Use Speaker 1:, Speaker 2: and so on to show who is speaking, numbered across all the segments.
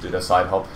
Speaker 1: do the side hop.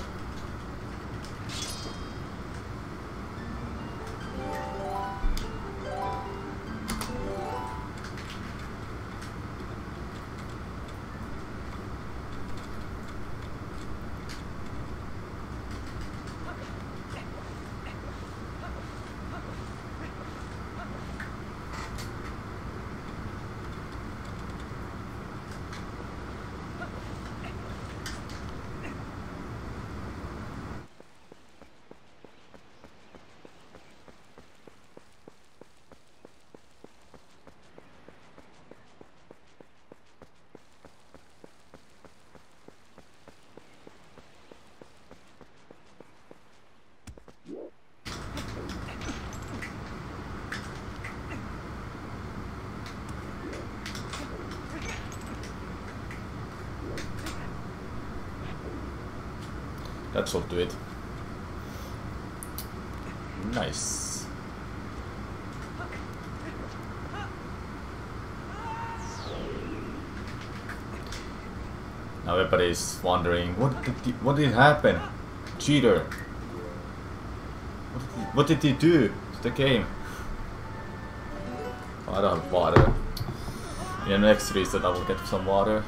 Speaker 1: That should do it. Nice. Now everybody's wondering, what did happen? Cheater. What did he do to the game? Oh, I don't have water. In the next reset I will get some water.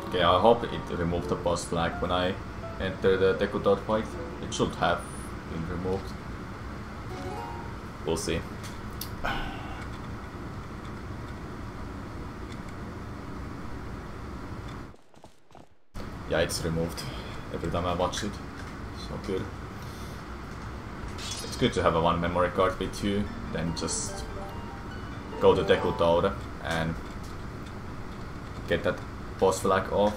Speaker 1: Okay, I hope it removed the boss flag when I enter the Deku fight. It should have been removed. We'll see. Yeah, it's removed every time I watch it. So good. It's good to have a one memory card with you, then just go to Deku and get that boss flag off.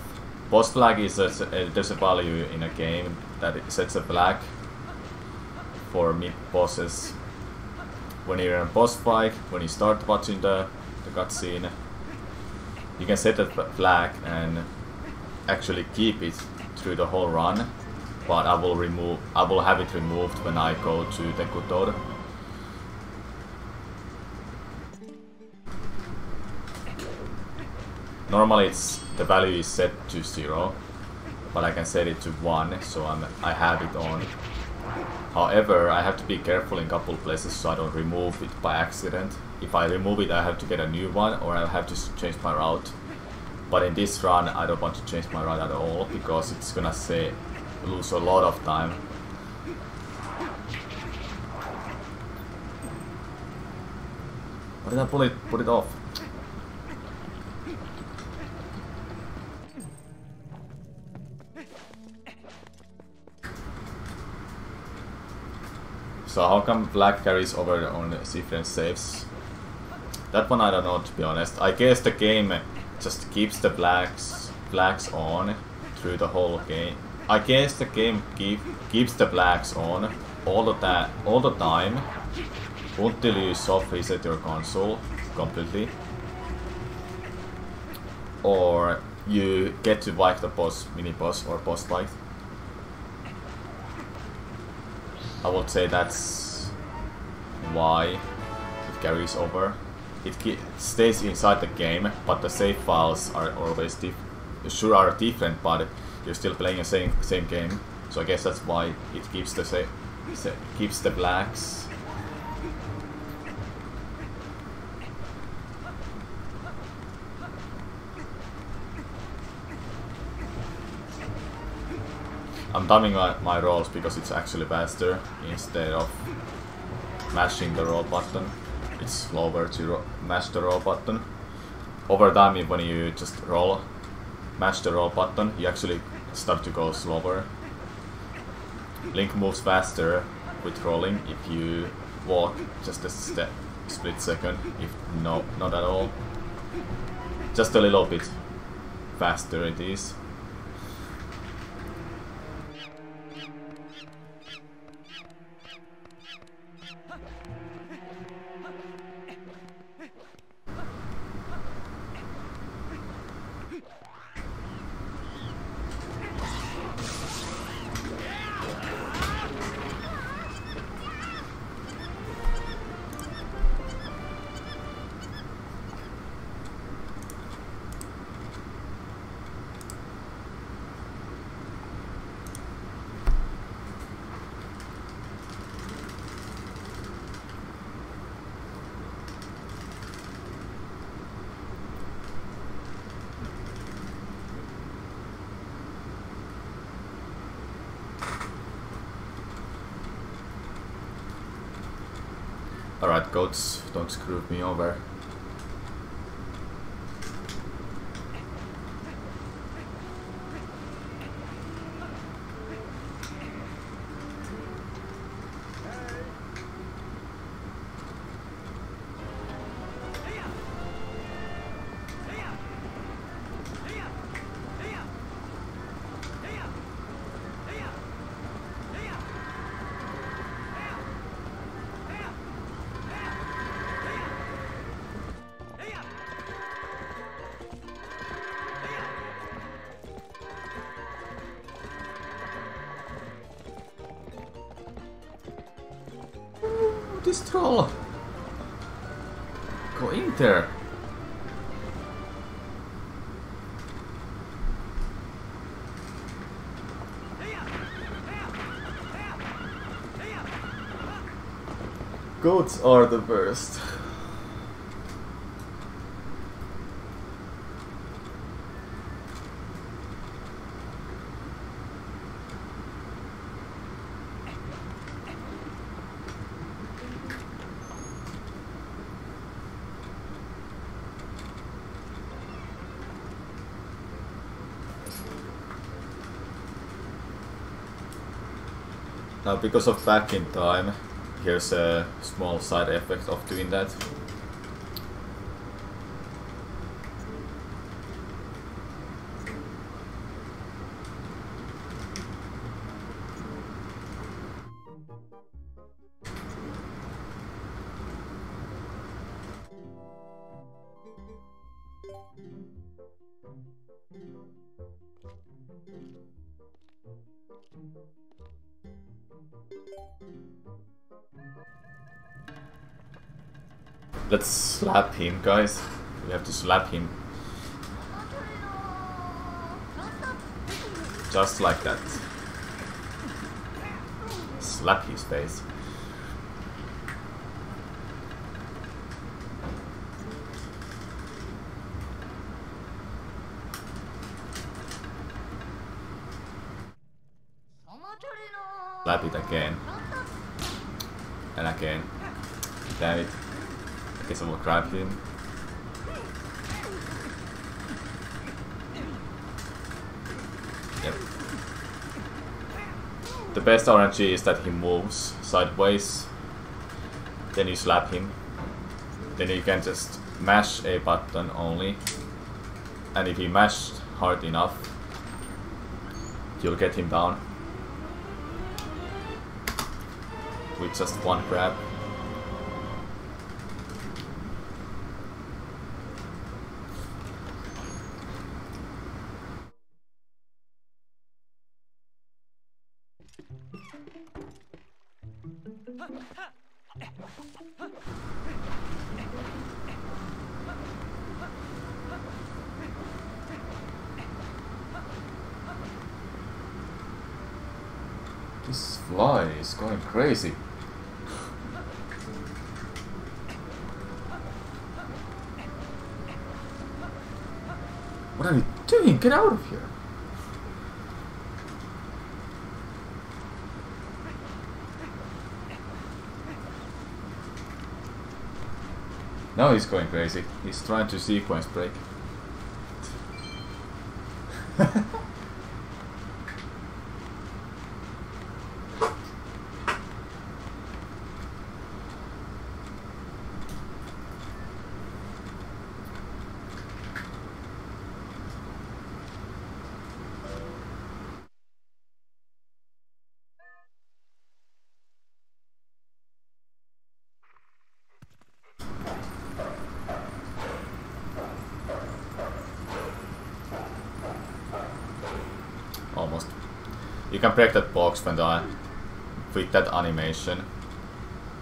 Speaker 1: Boss flag is there's a value in a game that it sets a flag for mid bosses. When you're in a boss fight, when you start watching the cutscene, you can set a flag and actually keep it through the whole run. But I will have it removed when I go to Deku. Normally the value is set to 0, but I can set it to 1, so I have it on. However, I have to be careful in a couple places so I don't remove it by accident. If I remove it, I have to get a new one, or I'll have to change my route. But in this run, I don't want to change my route at all, because it's gonna lose a lot of time. Why did I put it off? So how come black carries over on different saves? That one I don't know, to be honest. I guess the game just keeps the flags on through the whole game. I guess the game keeps the flags on all the time until you soft reset your console completely, or you get to wipe the mini boss or boss fight. I would say that's why it carries over. It stays inside the game, but the save files are always different, but you're still playing the same game. So I guess that's why it keeps the flags. I'm timing my rolls because it's actually faster instead of mashing the roll button. It's slower to mash the roll button. Over time, when you just mash the roll button, you actually start to go slower. Link moves faster with rolling if you walk just a split second, if not at all. Just a little bit faster it is. Alright, goats, don't screw me over. This troll! Go in there! Goats are the worst. Now, because of back in time, here's a small side effect of doing that. Let's slap him, guys. We have to slap him. Just like that. Slap his face. Slap it again. And again. Damn it. I guess I will grab him. Yep. The best RNG is that he moves sideways. Then you slap him. Then you can just mash a button only. And if you mash hard enough, you'll get him down. With just one grab. This fly is going crazy. What are you doing? Get out of here! Now he's going crazy. He's trying to sequence break. Almost. You can break that box when with that animation,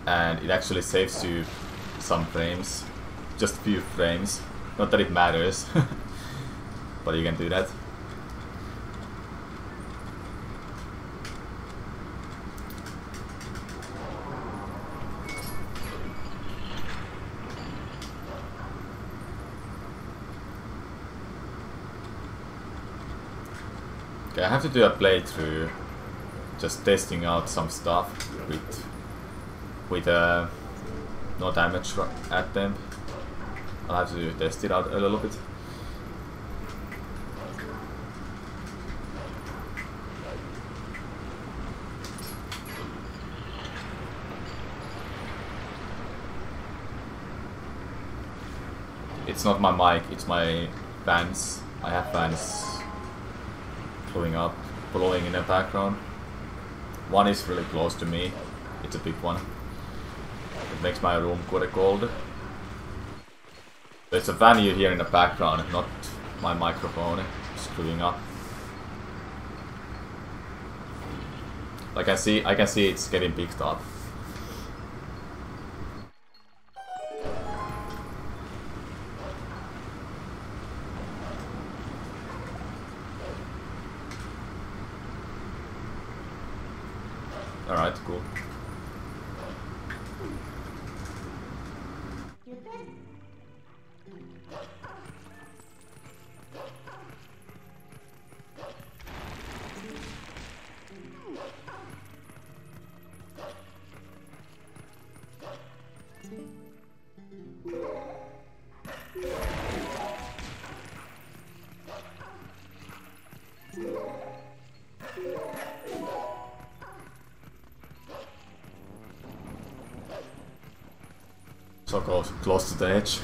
Speaker 1: and it actually saves you some frames, just few frames. Not that it matters, but you can do that. Okay, I have to do a playthrough, just testing out some stuff with no damage at them. I'll have to test it out a little bit. It's not my mic, it's my fans. I have fans blowing in the background. One is really close to me. It's a big one. It makes my room quite cold. There's a fan you hear in the background, not my microphone screwing up. I can see it's getting picked up. Alright, cool. So close to the edge.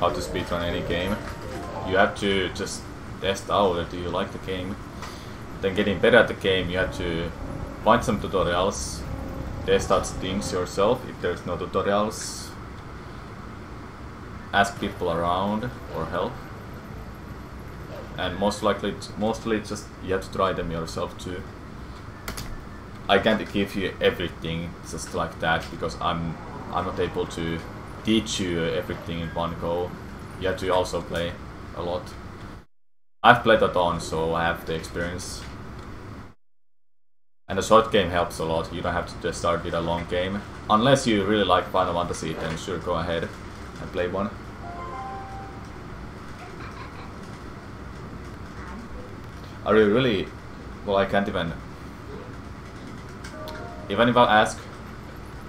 Speaker 1: How to speedrun any game. You have to just test out, do you like the game? Then getting better at the game, you have to find some tutorials, test out things yourself if there's no tutorials, ask people around for help, and mostly just you have to try them yourself too. I can't give you everything just like that because I'm not able to teach you everything in one go. You have to also play a lot. I've played a ton, so I have the experience. And a short game helps a lot. You don't have to just start with a long game. Unless you really like Final Fantasy, then sure, go ahead and play one. Are you really... Well, I can't even if I ask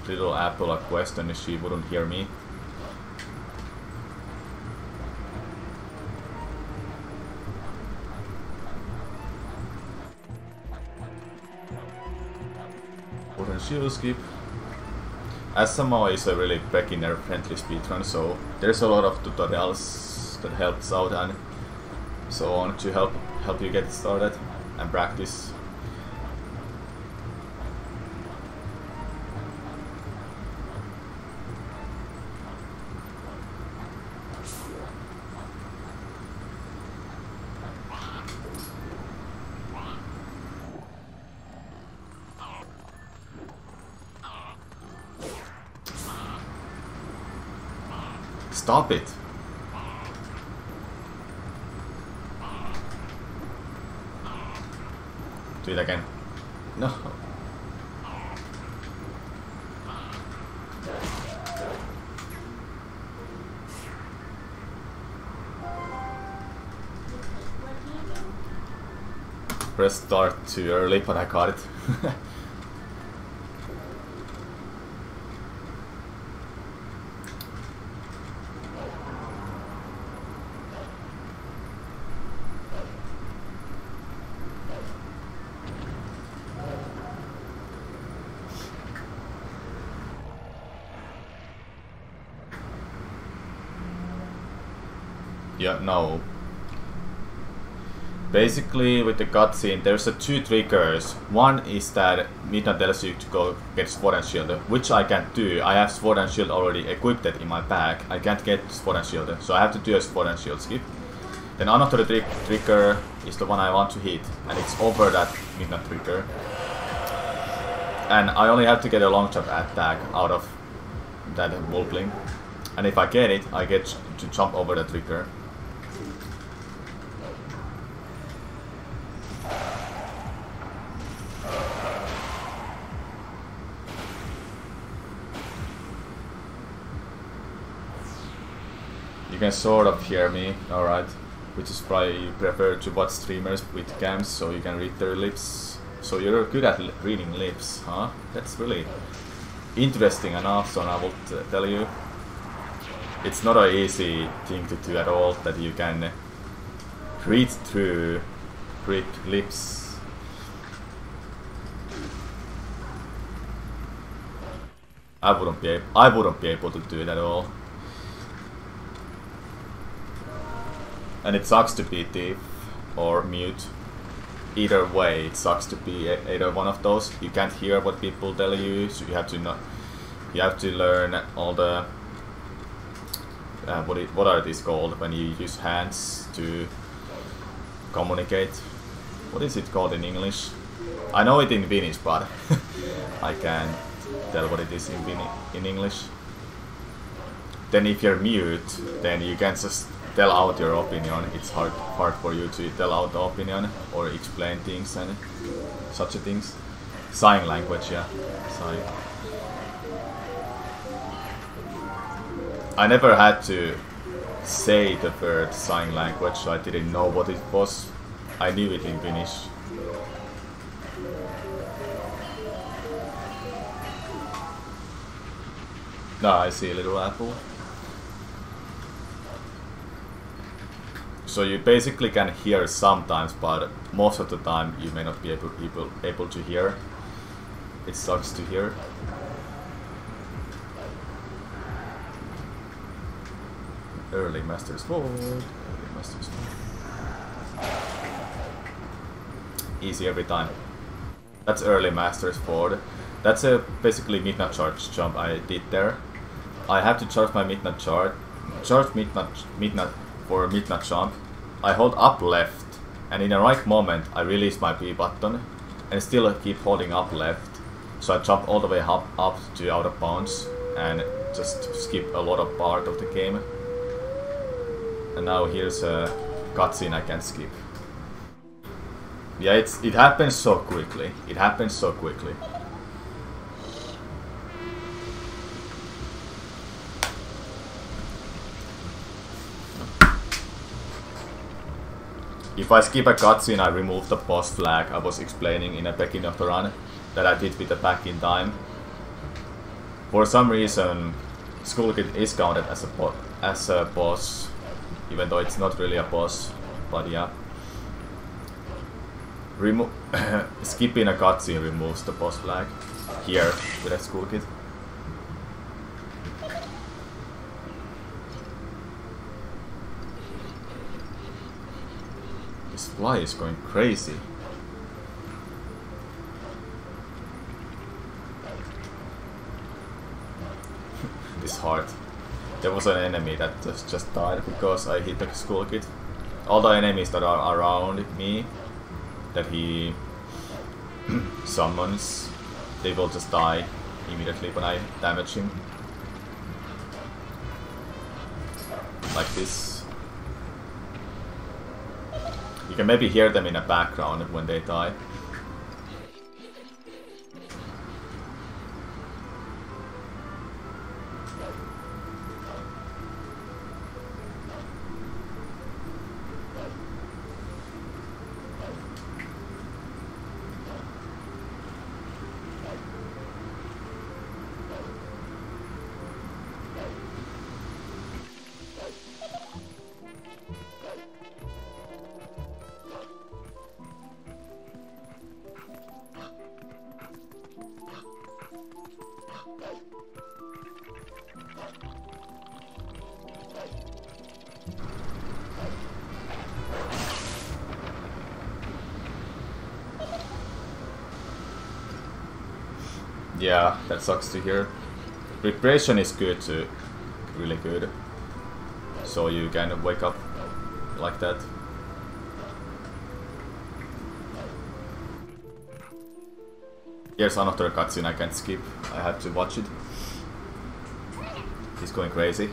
Speaker 1: Little Apple a question, she wouldn't hear me. Wouldn't she skip? SMO is a really beginner friendly speedrun, so there's a lot of tutorials that helps out and so on to help you get started and practice. Stop it! Do it again. No. Press start too early, but I got it. Yeah, no. Basically, with the cutscene, there's two triggers. One is that Midna tells you to go get Sword and Shield, which I can't do. I have Sword and Shield already equipped in my bag. I can't get Sword and Shield, so I have to do a Sword and Shield skip. Then another trigger is the one I want to hit, and it's over that Midna trigger. And I only have to get a long jump attack out of that Wolfling. And if I get it, I get to jump over the trigger. You can sort of hear me, alright. Which is why you prefer to watch streamers with cams, so you can read their lips. So you're good at reading lips, huh? That's really interesting and awesome, I will tell you. It's not an easy thing to do at all, that you can read through Greek lips. I wouldn't be able to do it at all. And it sucks to be deaf or mute. Either way, it sucks to be either one of those. You can't hear what people tell you, so you have to learn all the what are these called when you use hands to communicate? What is it called in English? I know it in Finnish, but I can't tell what it is in English. Then if you're mute, then you can just tell out your opinion. It's hard for you to tell out the opinion or explain things and such things. Sign language, yeah. Sign. I never had to say the word sign language, so I didn't know what it was. I knew it in Finnish. No, I see a little apple. So you basically can hear sometimes, but most of the time you may not be able to hear. It sucks to hear. Early Master Sword. Early Master Sword. Easy every time. That's early Master Sword. That's a basically Midnight Charge jump I did there. I have to charge my Midnight Charge. Charge Midnight for Midnight jump. I hold up left, and in the right moment I release my B button and still keep holding up left. So I jump all the way up to out of bounds and just skip a lot of part of the game. And now here's a cutscene I can skip. Yeah, it happens so quickly. It happens so quickly. If I skip a cutscene, I remove the boss flag I was explaining in the beginning of the run that I did with the back in time. For some reason, Skull Kid is counted as a boss, even though it's not really a boss, but yeah. Skipping a cutscene removes the boss flag here with a Skull Kid. This fly is going crazy. It's hard. There was an enemy that just died because I hit the Skull Kid. All the enemies that are around me that he summons, they will just die immediately when I damage him. Like this. You can maybe hear them in the background when they die. Yeah, that sucks to hear. Preparation is good too, really good. So you kind of wake up like that. Here's another cutscene I can't skip. I had to watch it. He's going crazy.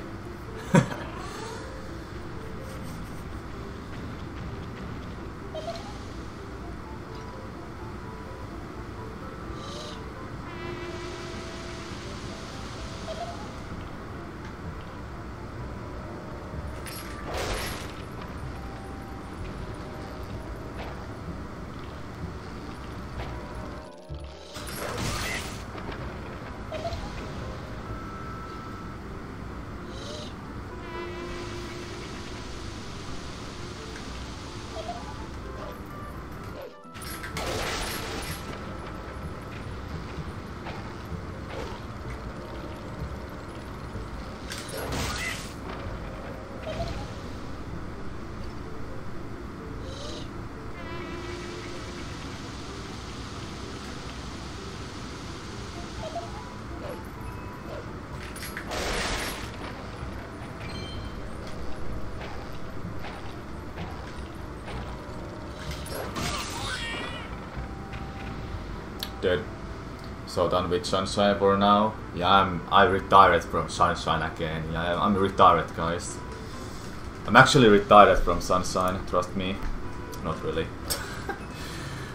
Speaker 1: Dead. So done with Sunshine for now. Yeah, I retired from Sunshine again. Yeah, I'm retired, guys. I'm actually retired from Sunshine, trust me. Not really.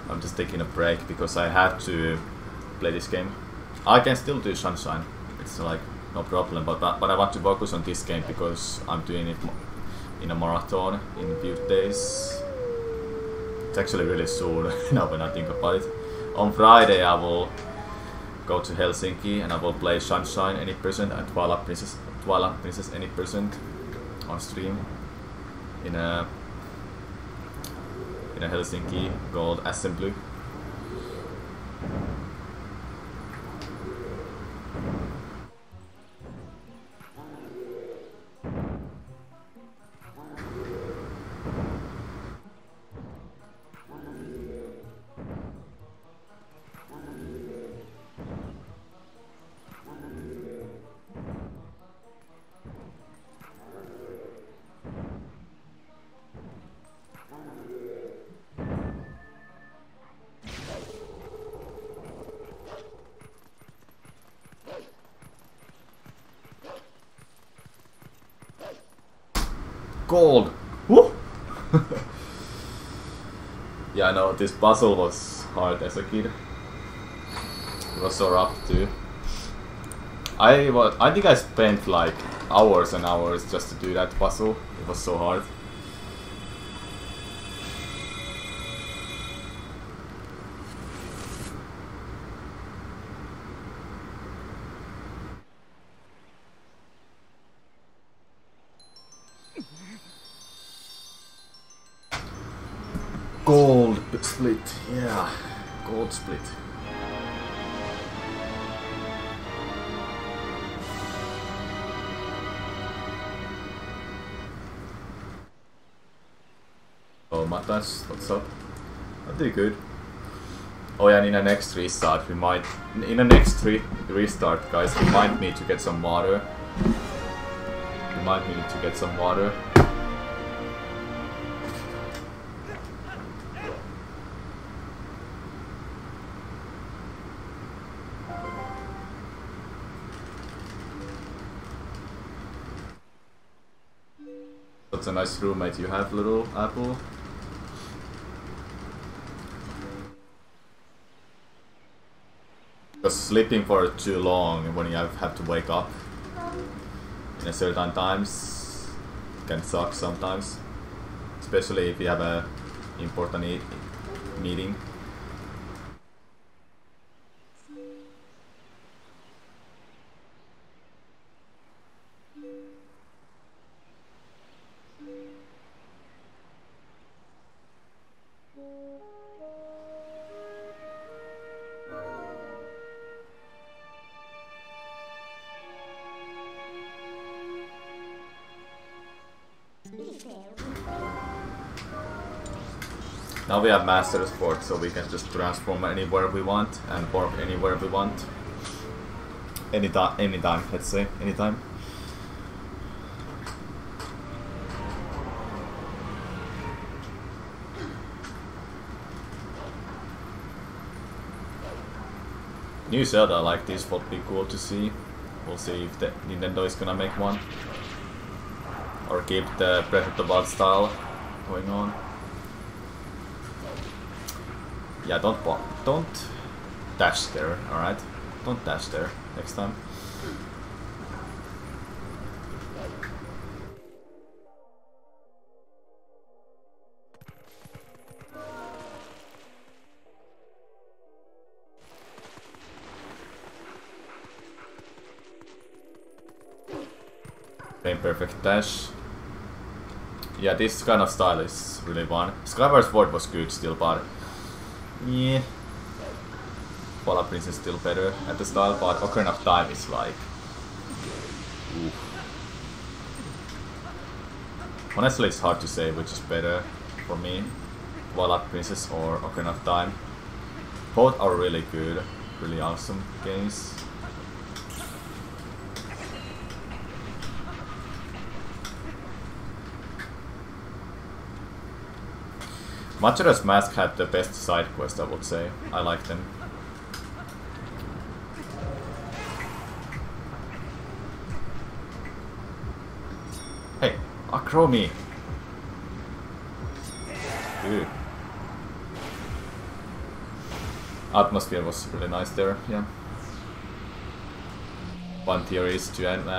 Speaker 1: I'm just taking a break because I have to play this game. I can still do Sunshine. It's like no problem, but I want to focus on this game because I'm doing it in a marathon in a few days. It's actually really soon now when I think about it. On Friday I will go to Helsinki and I will play Sunshine any percent and Twilight Princess any percent on stream in a Helsinki called Assembly. Gold! Woo! Yeah, I know, this puzzle was hard as a kid. It was so rough too. I think I spent like hours and hours just to do that puzzle. It was so hard. Gold split, yeah, gold split. Oh, Matas, what's up? I'm doing good. Oh yeah, and in the next restart, guys, we might need to get some water. We might need to get some water. That's a nice roommate you have, little apple. Because sleeping for too long when you have to wake up in a certain times can suck sometimes. Especially if you have a important meeting. Now we have Master Sport, so we can just transform anywhere we want and warp anywhere we want. anytime, let's say, anytime. New Zelda like this would be cool to see. We'll see if the Nintendo is gonna make one. Or keep the Breath of the Wild style going on. Yeah, don't dash there, alright? Don't dash there next time. Frame perfect dash. Yeah, this kind of style is really fun. Skyward Sword was good still, but yeah, Twilight Princess is still better at the style, but Ocarina of Time is like, oof. Honestly, it's hard to say which is better for me, Twilight Princess or Ocarina of Time. Both are really good, really awesome games. Majora's Mask had the best side quest, I would say. I like them. Hey, Akromi! Dude. Atmosphere was really nice there, yeah. One theory is to end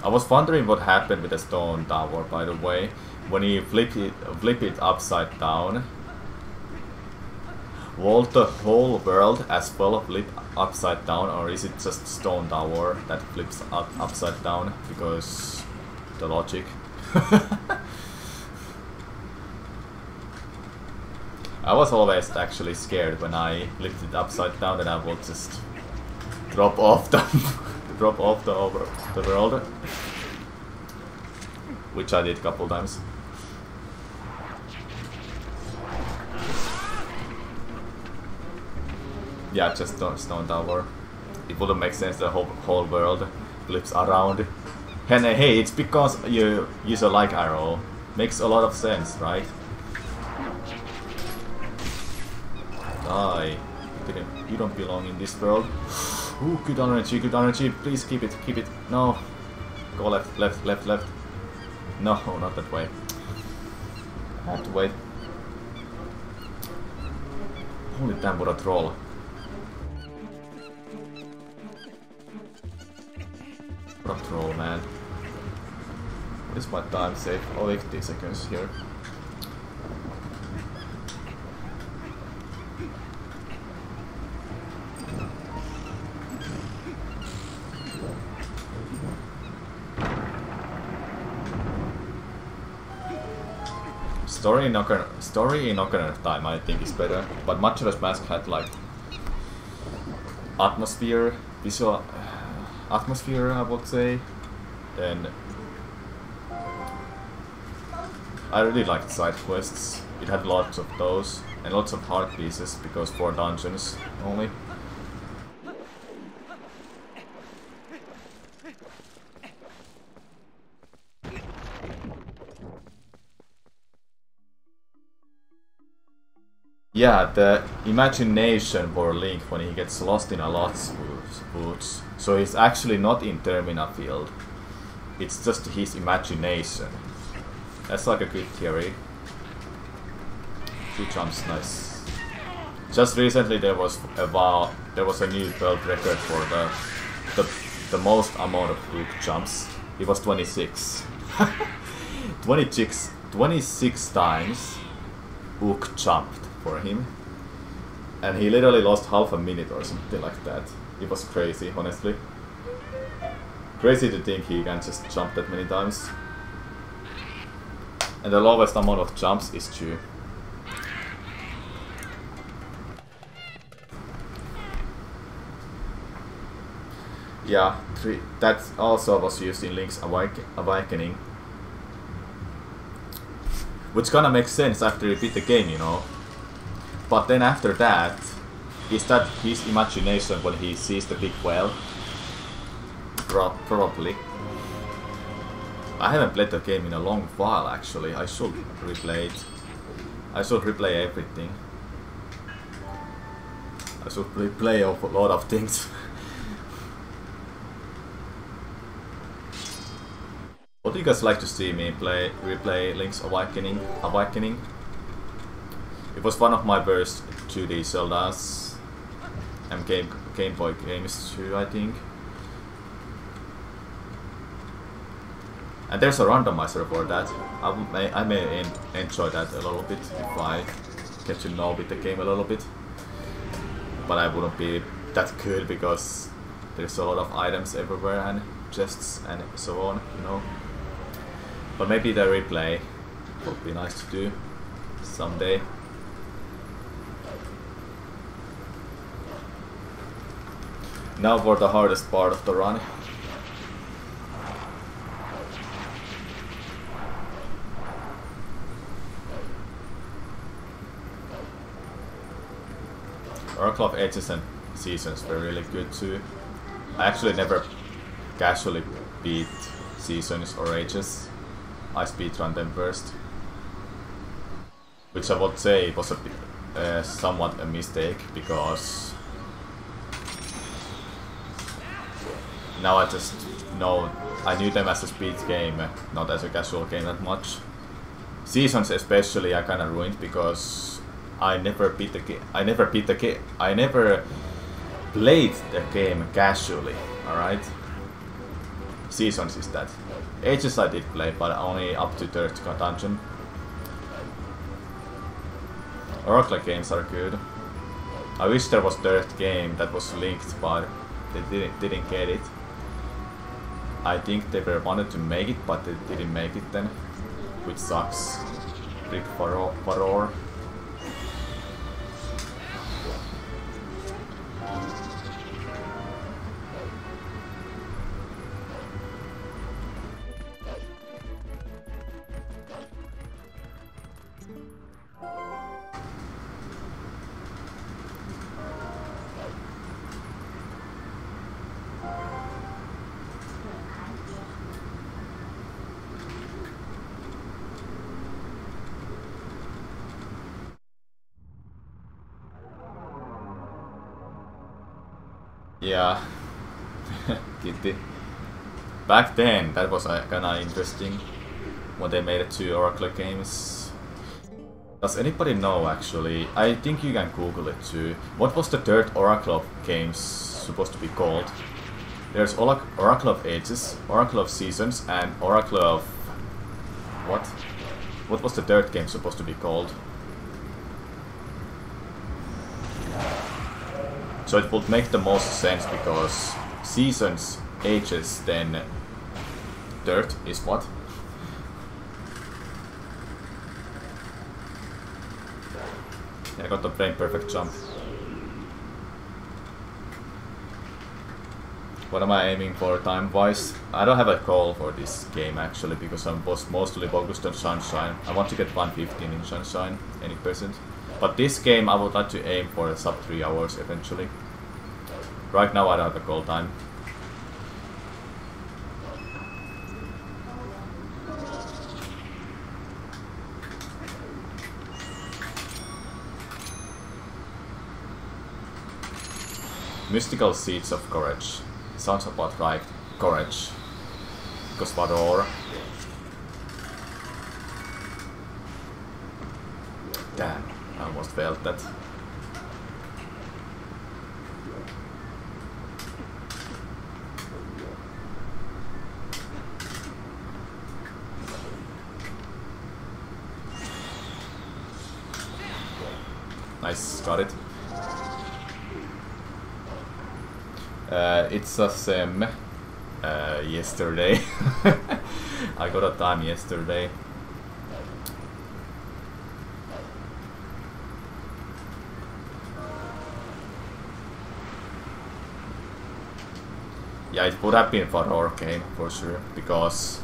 Speaker 1: I was wondering what happened with the stone tower, by the way. When you flip it upside down, will the whole world as well flip upside down, or is it just stone tower that flips upside down? Because the logic. I was always actually scared when I flipped it upside down that I would just drop off the the world, which I did a couple times. Yeah, just stone tower. It wouldn't make sense the whole world flips around. And hey, it's because you use a light arrow. Makes a lot of sense, right? Die. You don't belong in this world. Ooh, good energy, please keep it. No. Go left. No, not that way. I have to wait. Holy damn, what a troll. What a troll, man. What is my time save? Oh, 80 seconds here. Story in Ocarina of Time, I think, is better, but Majora's Mask had like atmosphere, visual atmosphere, I would say, and I really liked side quests. It had lots of those and lots of heart pieces because 4 dungeons only. Yeah, the imagination for Link when he gets lost in a lot's woods. So he's actually not in Termina Field. It's just his imagination. That's like a good theory. 2 jumps, nice. Just recently there was a new world record for the most amount of hook jumps. It was 26. 26 times hook jumped for him, and he literally lost half a minute or something like that. It was crazy, honestly. Crazy to think he can just jump that many times. And the lowest amount of jumps is 2. Yeah, 3. That also was used in Link's Awakening. Which kinda makes sense after you beat the game, you know. But then after that, is that his imagination when he sees the big whale? Probably. I haven't played the game in a long while actually. I should replay it. I should replay everything. I should replay a lot of things. What do you guys like to see me replay Link's Awakening? It was one of my first 2D Zeldas and Game Boy games too, I think. And there's a randomizer for that. I may enjoy that a little bit if I get to know with the game a little bit. But I wouldn't be that good because there's a lot of items everywhere and chests and so on, you know. But maybe the replay would be nice to do someday. Now for the hardest part of the run. Oracle of Ages and Seasons were really good too. I actually never casually beat Seasons or Ages. I speedrun them first. Which I would say was a bit, somewhat a mistake, because now I just know I knew them as a speed game, not as a casual game that much. Seasons especially I kinda ruined because I never played the game casually, alright? Seasons is that. Ages I did play, but only up to 3rd dungeon. Oracle games are good. I wish there was 3rd game that was linked, but they didn't get it. I think they were wanted to make it, but they didn't make it then, which sucks. Brick Furore. Yeah, Kitty. Back then, that was kinda interesting when they made it to Oracle games. Does anybody know actually? I think you can Google it too. What was the 3rd Oracle games supposed to be called? There's Oracle of Ages, Oracle of Seasons, and Oracle of... what? What was the 3rd game supposed to be called? So it would make the most sense because Seasons, Ages, then 3rd is what? I got the brain perfect jump. What am I aiming for time-wise? I don't have a goal for this game actually because I was mostly focused on Sunshine. I want to get 115 in Sunshine, any percent. But this game I would like to aim for sub 3 hours eventually. Right now I don't have a goal time. Mystical Seeds of Courage. Sounds about right. Courage. Because Furore. Damn, I almost failed that. Nice, got it. It's a sem yesterday. I got a time yesterday. Yeah, it would have been Furore game for sure, because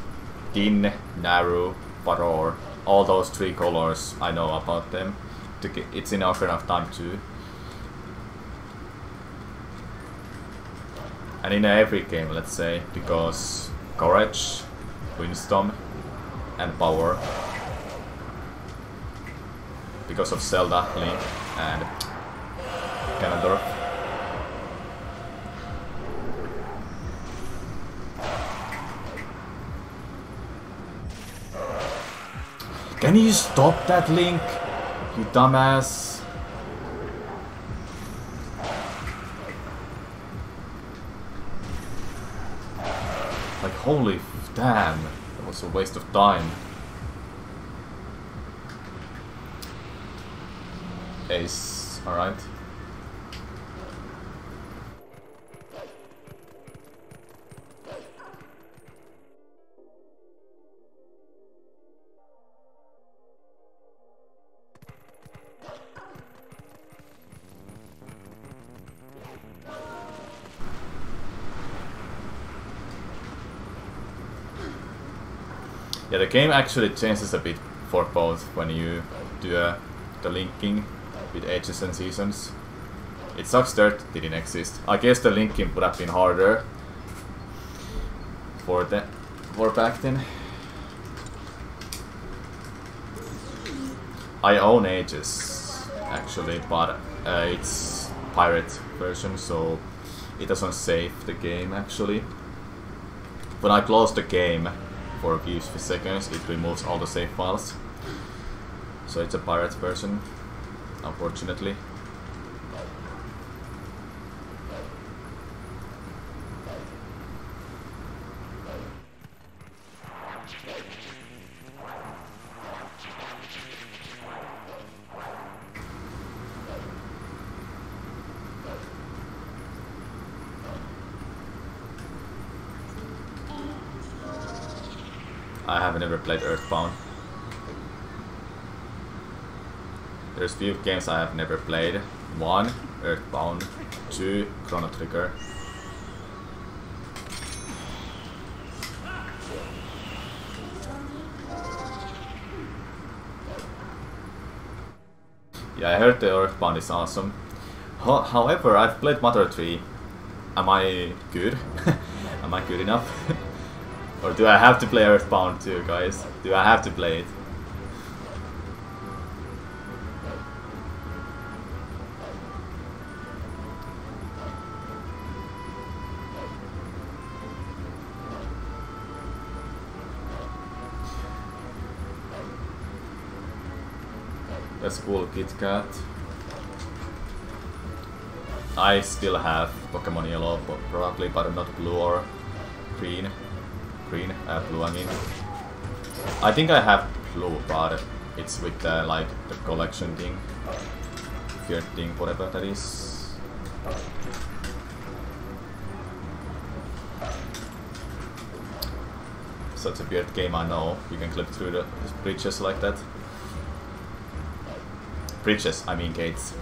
Speaker 1: thin, narrow, Furore, all those 3 colors, I know about them. It's in Ocarina of Time too. And in every game, let's say, because Courage, Windstorm, and Power. Because of Zelda, Link, and Ganondorf. Can you stop that, Link? You dumbass. Like, holy damn. That was a waste of time. Ace, alright. Yeah, the game actually changes a bit for both when you do the linking with ages and seasons. It sucks that it didn't exist. I guess the linking would have been harder for back then. I own ages actually, but it's pirate version, so it doesn't save the game actually. When I close the game for a few seconds, it removes all the save files. So it's a pirate version, unfortunately. I have never played Earthbound. There's few games I have never played. 1, Earthbound. 2, Chrono Trigger. Yeah, I heard the Earthbound is awesome. However, I've played Mother 3. Am I good? Am I good enough? Or do I have to play Earthbound too, guys? Do I have to play it? That's cool, Kit Kat. I still have Pokemon Yellow, probably, but not blue or green. Blue, I mean. I think I have blue, but it's with the, like, the collection thing. Fear thing, whatever that is. Such a weird game, I know. You can clip through the bridges like that. Bridges, I mean gates.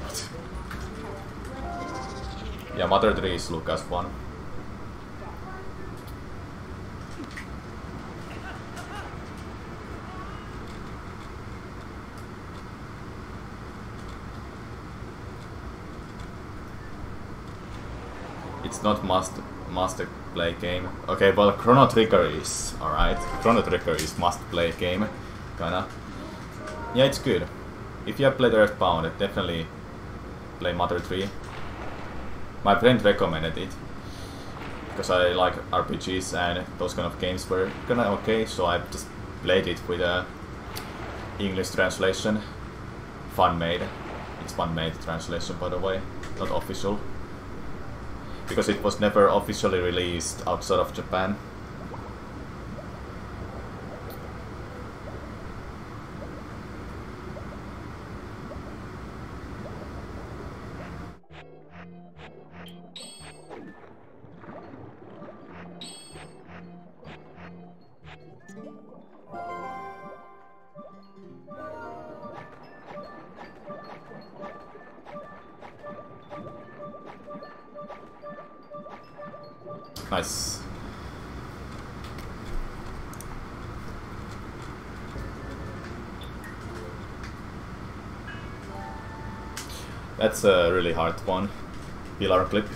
Speaker 1: Yeah, Mother 3 is Lucas 1. It's not must play game. Okay, well, Chrono Trigger is, alright. Chrono Trigger is must play game, kinda. Yeah, it's good. If you have played Earthbound, definitely play Mother 3. My friend recommended it because I like RPGs and those kind of games were kinda okay, so I just played it with a English translation. Fan-made. It's fan-made translation, by the way, not official. Because it was never officially released outside of Japan. Nice. That's a really hard one. Pillar clip.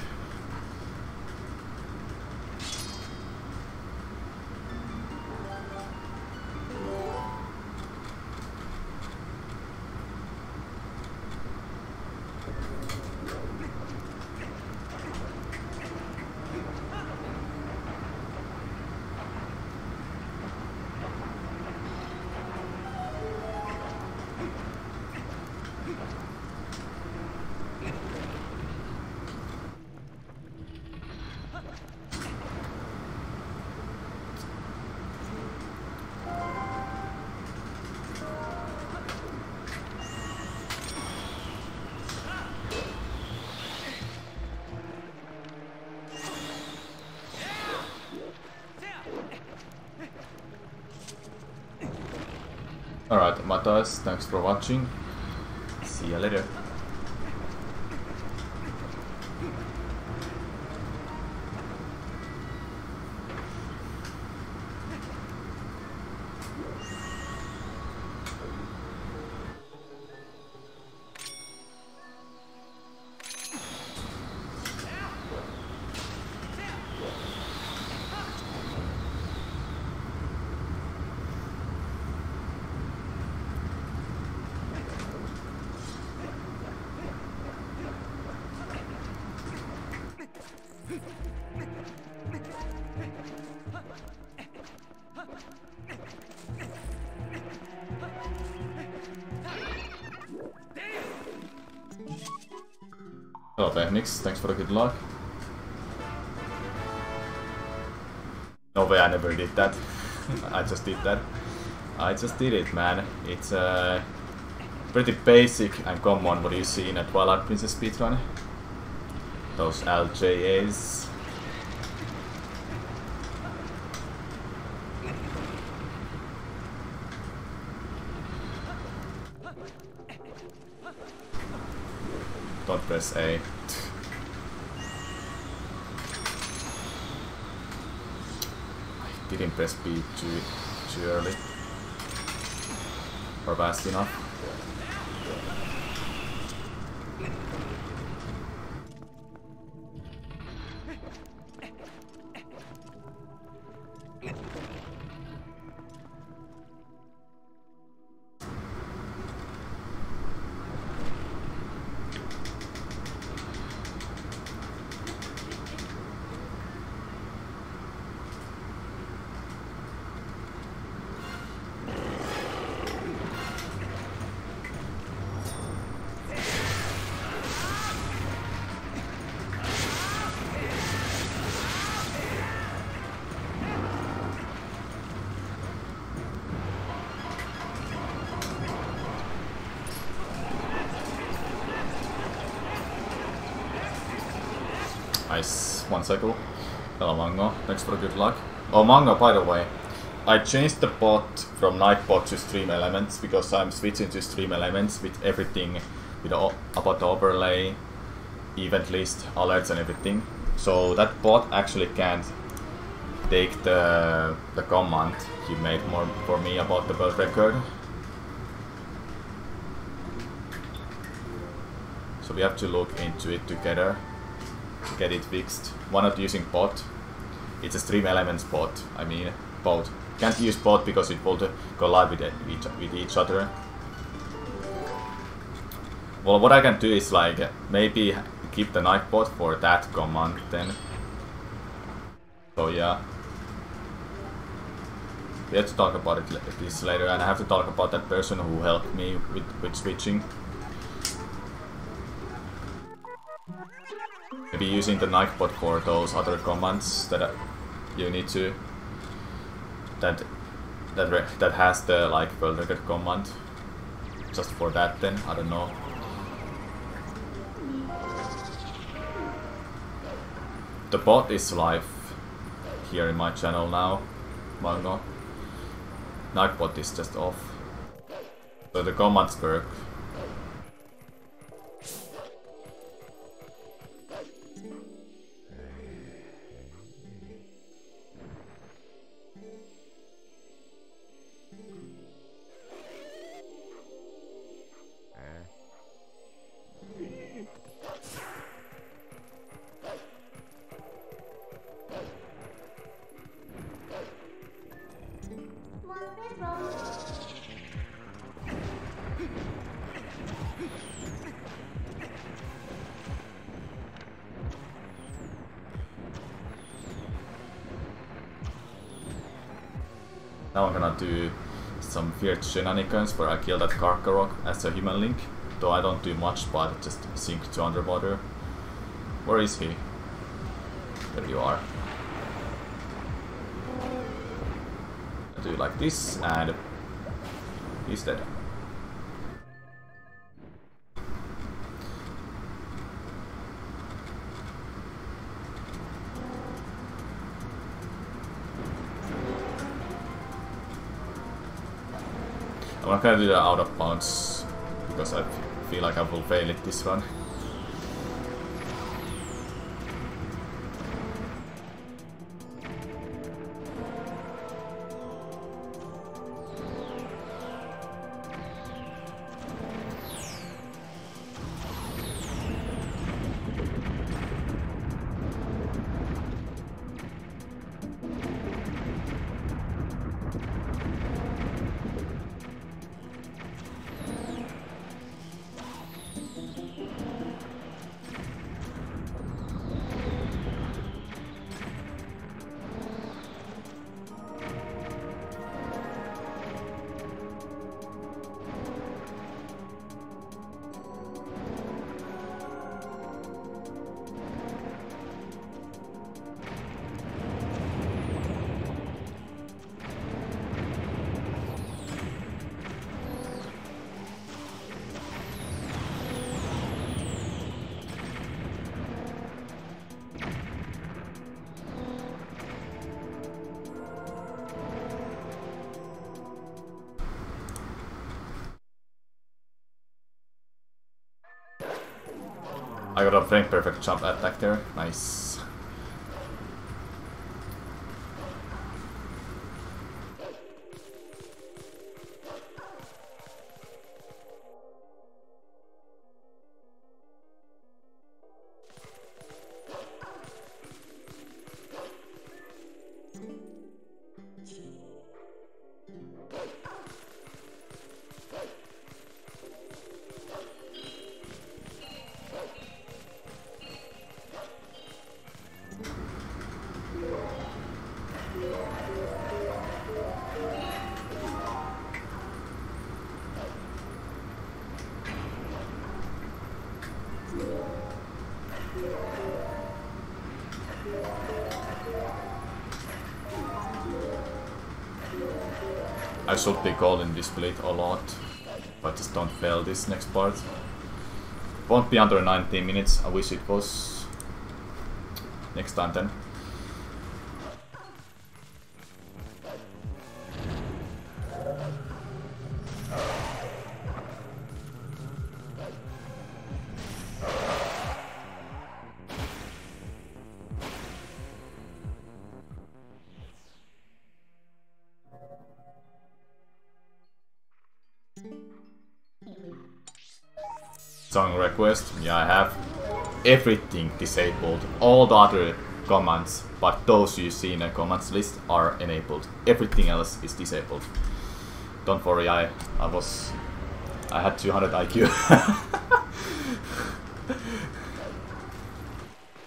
Speaker 1: Alright, Matas, thanks for watching. See you later. Hello Phoenix, thanks for the good luck. No way, I never did that. I just did that. I just did it, man. It's pretty basic and common what you see in a Twilight Princess speedrun. Those LJAs. Don't press A. I didn't press B too early. Or fast enough. Nice, 1 cycle. Hello Mango, thanks for the good luck. Oh Mango, by the way, I changed the bot from Nightbot to Stream Elements because I'm switching to Stream Elements with everything with about the overlay, event list, alerts and everything. So that bot actually can't take the command you made more for me about the world record. So we have to look into it together to get it fixed. Why not using bot? It's a Stream Elements bot. I mean, bot. Can't use bot because it will collide with each other. Well, what I can do is like maybe keep the Nightbot for that command then. So yeah. We have to talk about this later, and I have to talk about that person who helped me with switching. Maybe using the Nightbot for those other commands that you need to that has the like world record command. Just for that then, I don't know. The bot is live here in my channel now, Mango. Nightbot is just off. So the commands work. Now I'm gonna do some weird shenanigans where I kill that Karkarok as a human link. Though I don't do much, but just sink to underwater. Where is he? There you are. I do like this, and he's dead. I'm not gonna do the out of bounds because I feel like I will fail it this run. I got a frame perfect jump attack there. Nice. I should be calling this split a lot, but just don't fail this next part. Won't be under 19 minutes, I wish it was. Next time then. Song request, yeah, I have everything disabled, all the other commands, but those you see in the commands list are enabled. Everything else is disabled. Don't worry, I had 200 IQ.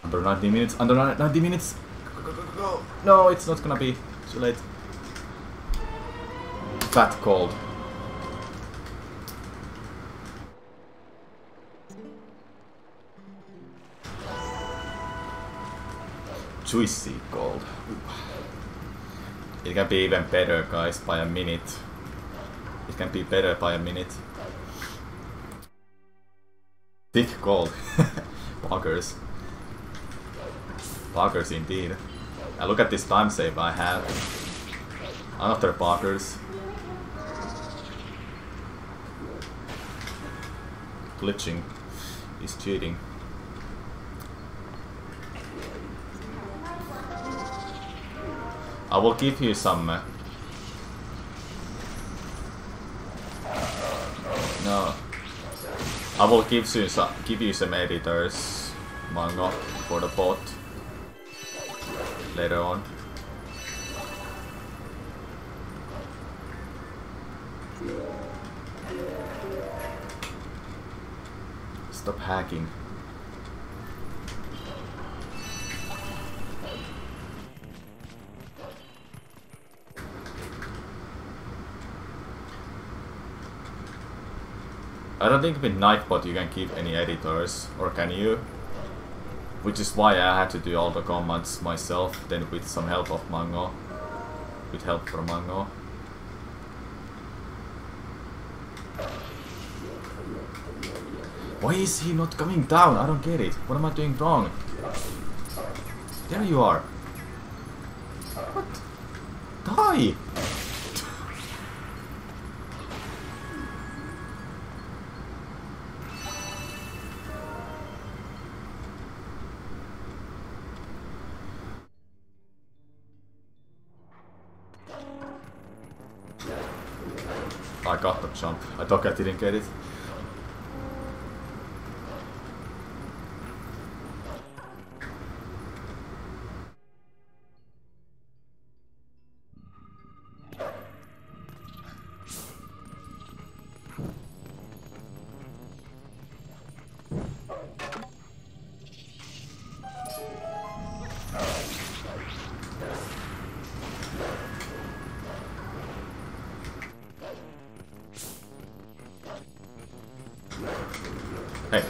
Speaker 1: Under 90 minutes, under 90 minutes. Go. No, it's not gonna be too late. That cold. Juicy gold. It can be even better, guys, by a minute. It can be better by a minute. Thick gold. Buggers. Buggers indeed. And look at this time save I have. Another buggers. Glitching is cheating. I will give you some... no. I will give you some editors manga for the bot later on. Stop hacking. I don't think with Nightbot you can keep any editors, or can you? Which is why I had to do all the commands myself, then with some help of Mango. With help from Mango. Why is he not coming down? I don't get it. What am I doing wrong? There you are. What? Die! I got the jump. I thought I didn't get it. Hey.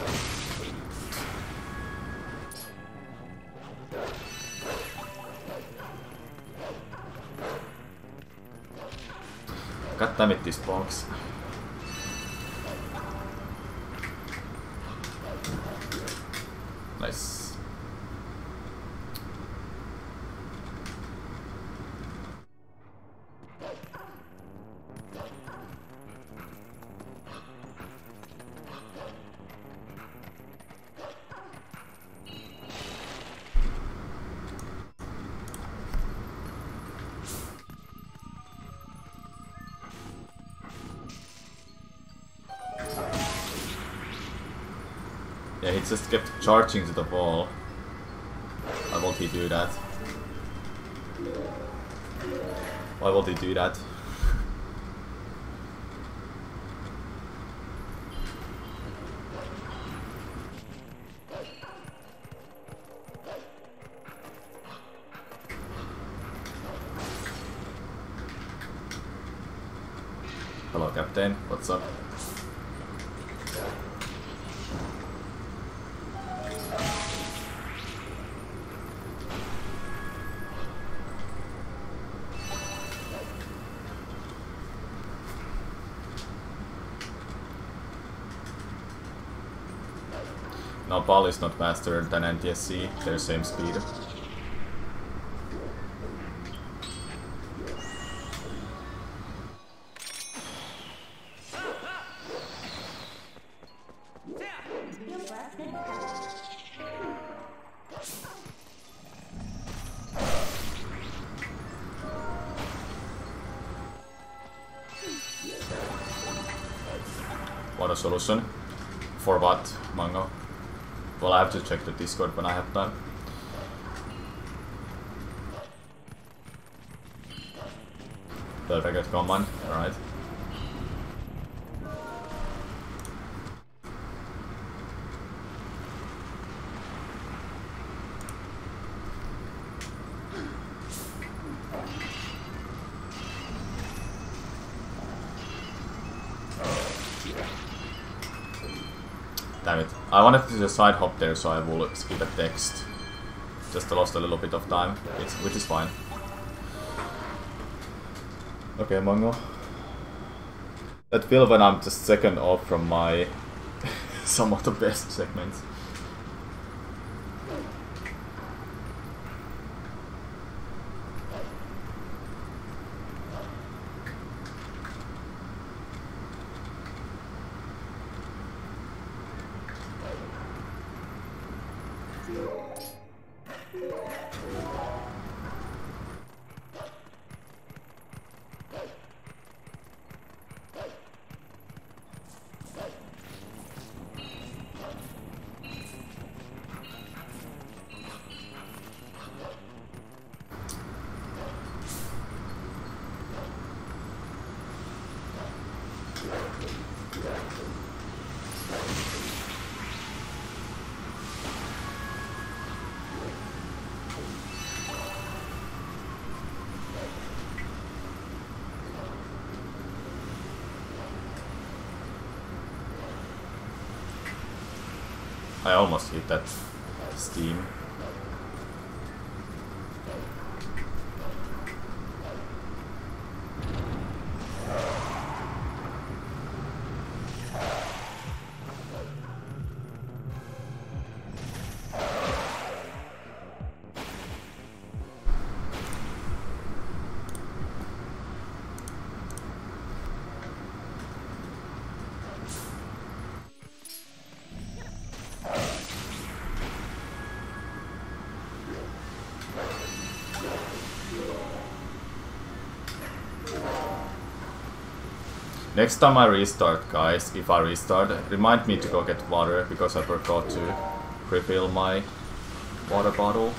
Speaker 1: God damn it, this box. Nice. Yeah, he just kept charging to the wall. Why won't he do that? Why won't he do that? Hello, Captain. What's up? No, Ball is not faster than NTSC, they're same speed. What a solution. For what, Mango? Well, I have to check the Discord when I have time. Perfect command, alright. Damn it. I wanted to do the side hop there so I will skip a text. Just lost a little bit of time, which is fine. Okay, Mongo. That feel when I'm just second off from my some of the best segments. I almost hit that steam. Next time I restart, guys, if I restart, remind me to go get water, because I forgot to refill my water bottle.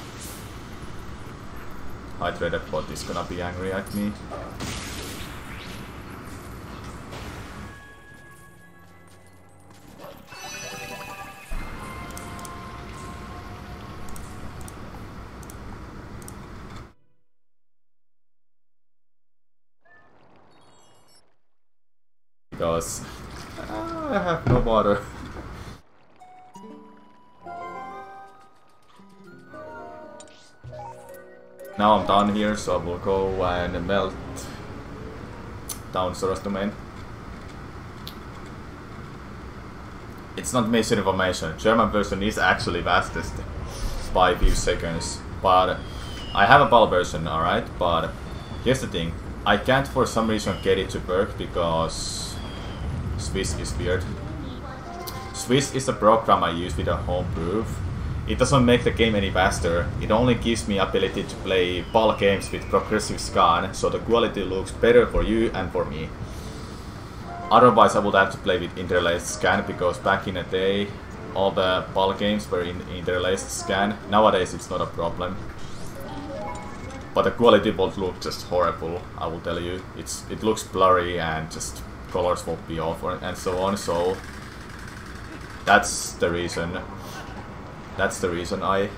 Speaker 1: Hydrated bot is gonna be angry at me. Because I have no water. Now I'm done here, so I will go and melt down Sora's domain. It's not mission information. German version is actually fastest by few seconds, but I have a PAL version, alright. But here's the thing: I can't for some reason get it to work because Swiss is weird. Swiss is a program I use with a homebrew. It doesn't make the game any faster. It only gives me ability to play PAL games with progressive scan, so the quality looks better for you and for me. Otherwise I would have to play with interlaced scan, because back in the day all the PAL games were in interlaced scan. Nowadays it's not a problem. But the quality won't look just horrible, I will tell you. It looks blurry and just colors won't be off and so on, so that's the reason. That's the reason I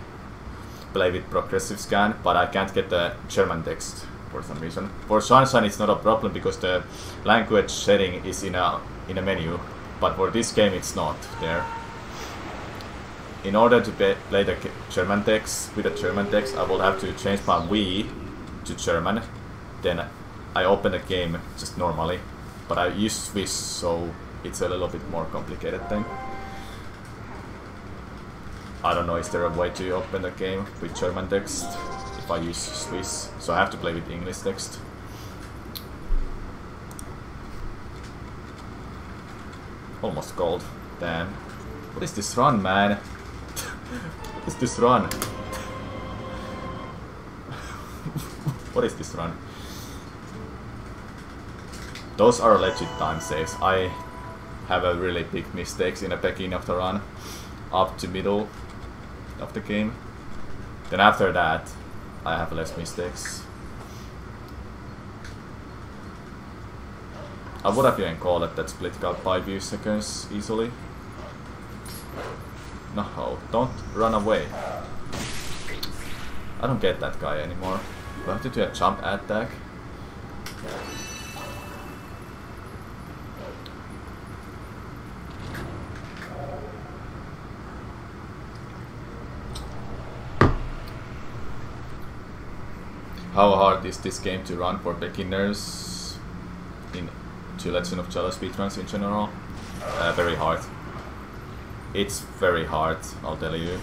Speaker 1: play with progressive scan, but I can't get the German text for some reason. For Sunshine it's not a problem because the language setting is in a menu, but for this game it's not there. In order to play the German text with the German text, I will have to change my Wii to German. Then I open the game just normally. But I use Swiss, so it's a little bit more complicated thing. I don't know, is there a way to open the game with German text if I use Swiss? So I have to play with English text. Almost gold. Damn. What is this run, man? What is this run? What is this run? Those are legit time saves. I have a really big mistakes in the beginning of the run, up to middle of the game. Then after that, I have less mistakes. I would have even called it that split got by few seconds easily. No, don't run away. I don't get that guy anymore. Do I have to do a jump attack? How hard is this game to run for beginners to Legend of Zelda speedruns in general? Very hard. It's very hard, I'll tell you.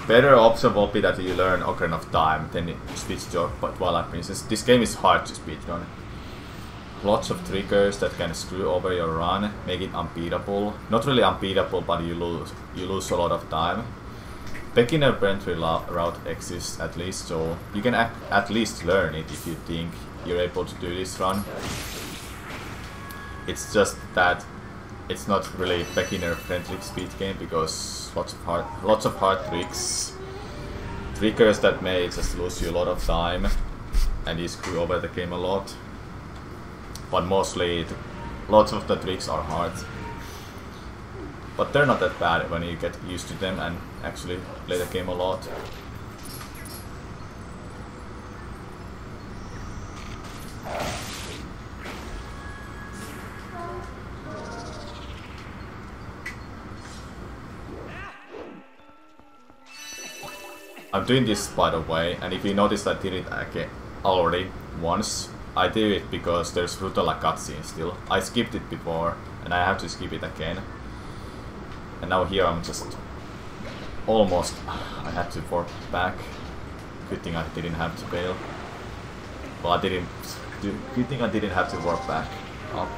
Speaker 1: Better option will be that you learn Ocarina of Time, then you switch to Twilight Princess. This game is hard to speedrun. Lots of triggers that can screw over your run, make it unbeatable. Not really unbeatable, but you lose a lot of time. Beginner friendly route exists at least, so you can at least learn it if you think you're able to do this run. It's just that it's not really beginner friendly speed game because lots of hard tricks, triggers that may just lose you a lot of time, and you screw over the game a lot. But mostly, lots of the tricks are hard. But they're not that bad when you get used to them and actually play the game a lot. I'm doing this by the way, and if you notice I did it again already once, I did it because there's Frutella cutscene still. I skipped it before, and I have to skip it again. And now here I'm just almost... I had to warp back. Good thing I didn't have to fail. Well, I didn't... Good thing I didn't have to warp back up.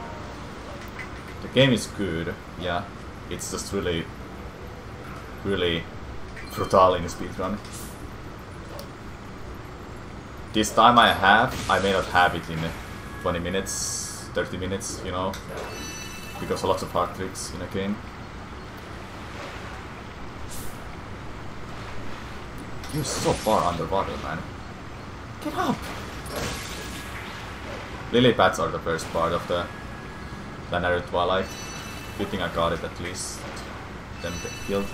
Speaker 1: The game is good, yeah. It's just really brutal in speedrun. This time I may not have it in 20 minutes, 30 minutes, you know, because a lot of hard tricks in a game. You're so far underwater, man. Get up! Lily pads are the first part of the planetary Twilight. Good thing I got it at least. Them get killed.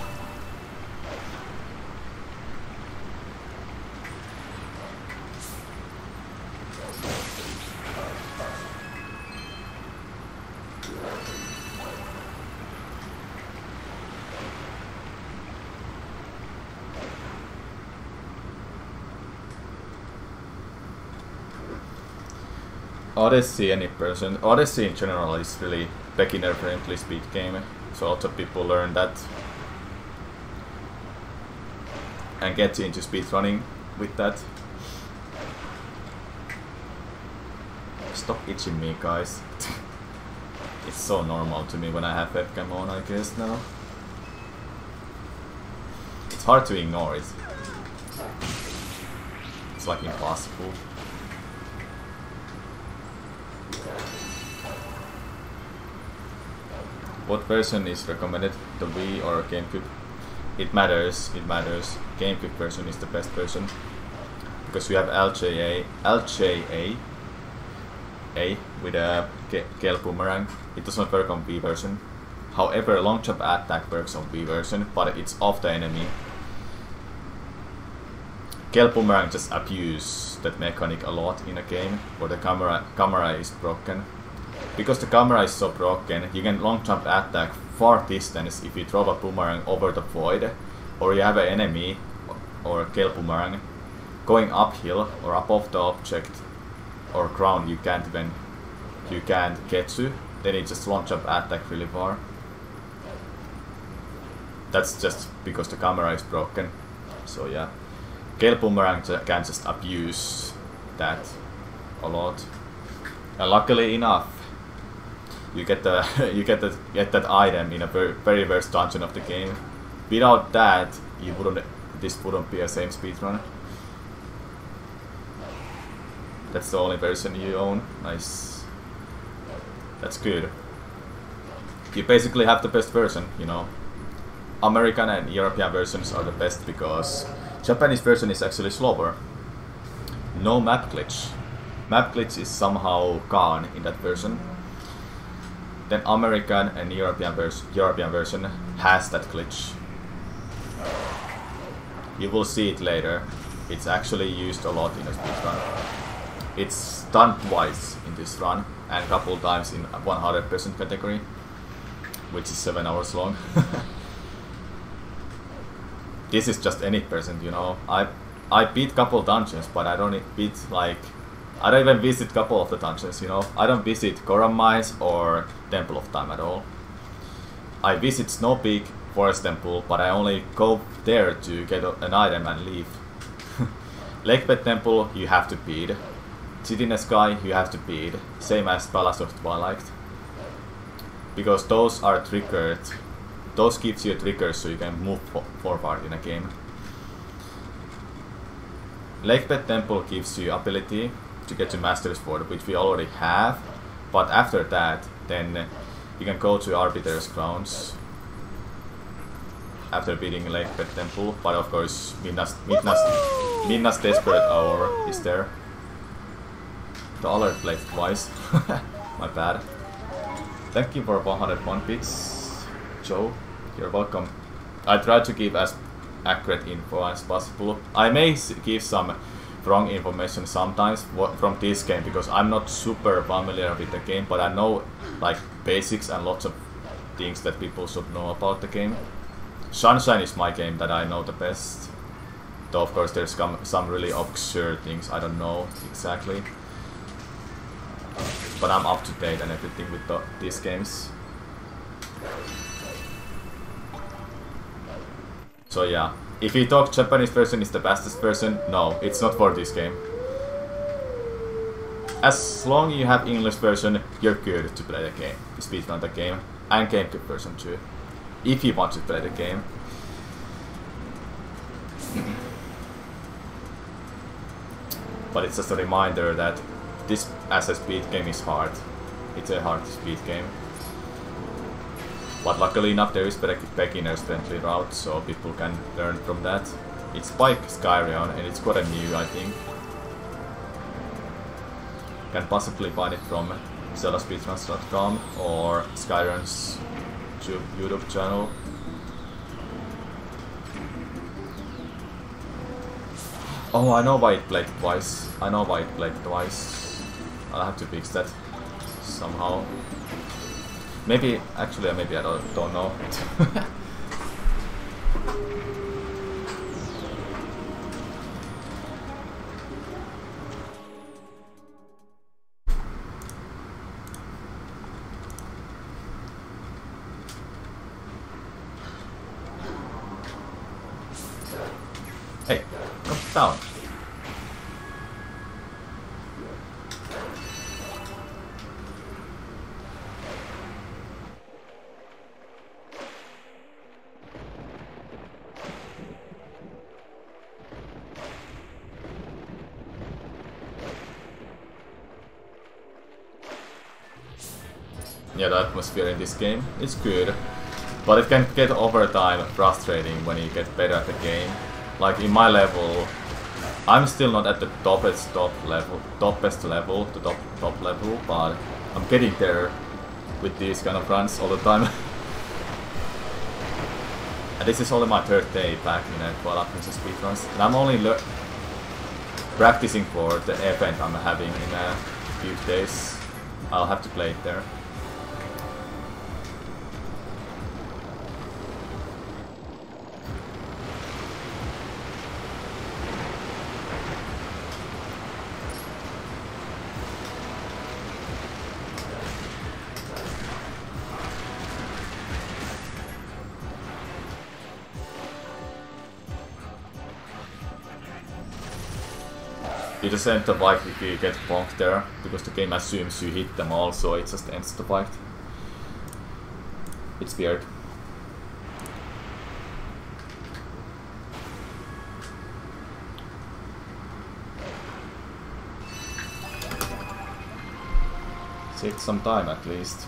Speaker 1: Odyssey Odyssey in general is really beginner friendly speed game, so lots of people learn that and get into speedrunning with that. Stop itching me, guys. It's so normal to me when I have webcam on, I guess now. It's hard to ignore it. It's like impossible. What version is recommended? The Wii or GameCube? It matters, it matters. GameCube version is the best version. Because we have LJA with a Gale Boomerang. It does not work on Wii version. However, long jump attack works on Wii version, but it's off the enemy. Gale Boomerang just abuse that mechanic a lot in a game where the camera is broken. Because the camera is so broken, you can long jump attack far distance if you throw a boomerang over the void, or you have an enemy or a Gale Boomerang going uphill or above the object or ground you can't get to, then it just long jump attack really far. That's just because the camera is broken. So yeah, Gale Boomerang can just abuse that a lot. And luckily enough, you get that item in a very worst dungeon of the game. Without that, this wouldn't be a same speedrun. That's the only version you own. Nice. That's good. You basically have the best version, you know. American and European versions are the best because Japanese version is actually slower. No map glitch. Map glitch is somehow gone in that version. Then American and European version has that glitch. You will see it later. It's actually used a lot in a speedrun. It's done twice in this run and a couple times in 100% category, which is 7 hours long. This is just any percent, you know. I beat couple dungeons, but I don't even visit couple of the dungeons, you know. I don't visit Goron Mines or Temple of Time at all. I visit Snow Peak, Forest Temple, but I only go there to get an item and leave. Lakebed Temple, you have to beat. City in the Sky, you have to beat. Same as Palace of Twilight. Because those are triggered. Those gives you a trigger so you can move forward in a game. Lakebed Temple gives you ability to get to Master's Sword, which we already have, but after that, then you can go to Arbiter's Grounds after beating Lakebed Temple, but of course Minna's Desperate Hour is there. The alert played twice. My bad. Thank you for 101 bits, Joe. You're welcome. I try to give as accurate info as possible. I may give some wrong information sometimes from this game because I'm not super familiar with the game, but I know like basics and lots of things that people should know about the game. Sunshine is my game that I know the best. Though of course there's some really obscure things, I don't know exactly. But I'm up to date and everything with these games. So yeah, if you talk Japanese version is the fastest version, no, it's not for this game. As long as you have English version, you're good to play the game, speedrun the game, and GameCube version too, if you want to play the game. But it's just a reminder that this as a speed game is hard. It's a hard speed game. But luckily enough there is beginners friendly route, so people can learn from that. It's by Skyrion and it's quite a new, I think. Can possibly find it from zeldaspeedruns.com or Skyrion's YouTube channel. Oh, I know why it played twice. I'll have to fix that somehow. Maybe, actually, maybe I don't know. Hey, come down. Yeah, the atmosphere in this game is good, but it can get over time frustrating when you get better at the game. Like in my level, I'm still not at the top level, but I'm getting there with these kind of runs all the time. And this is only my third day back in Twilight speedruns, and I'm only practicing for the event I'm having in a few days. I'll have to play it there. You just end the fight if you get bonked there, because the game assumes you hit them all, so it just ends the fight. It's weird. Saved some time at least.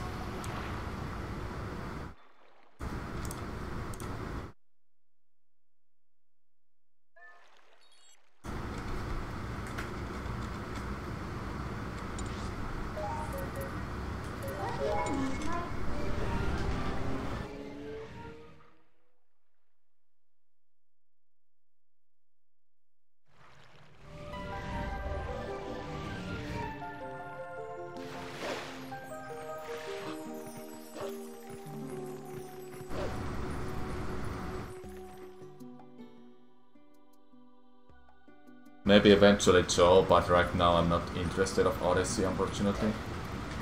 Speaker 1: Maybe eventually Joe, but right now I'm not interested of Odyssey, unfortunately.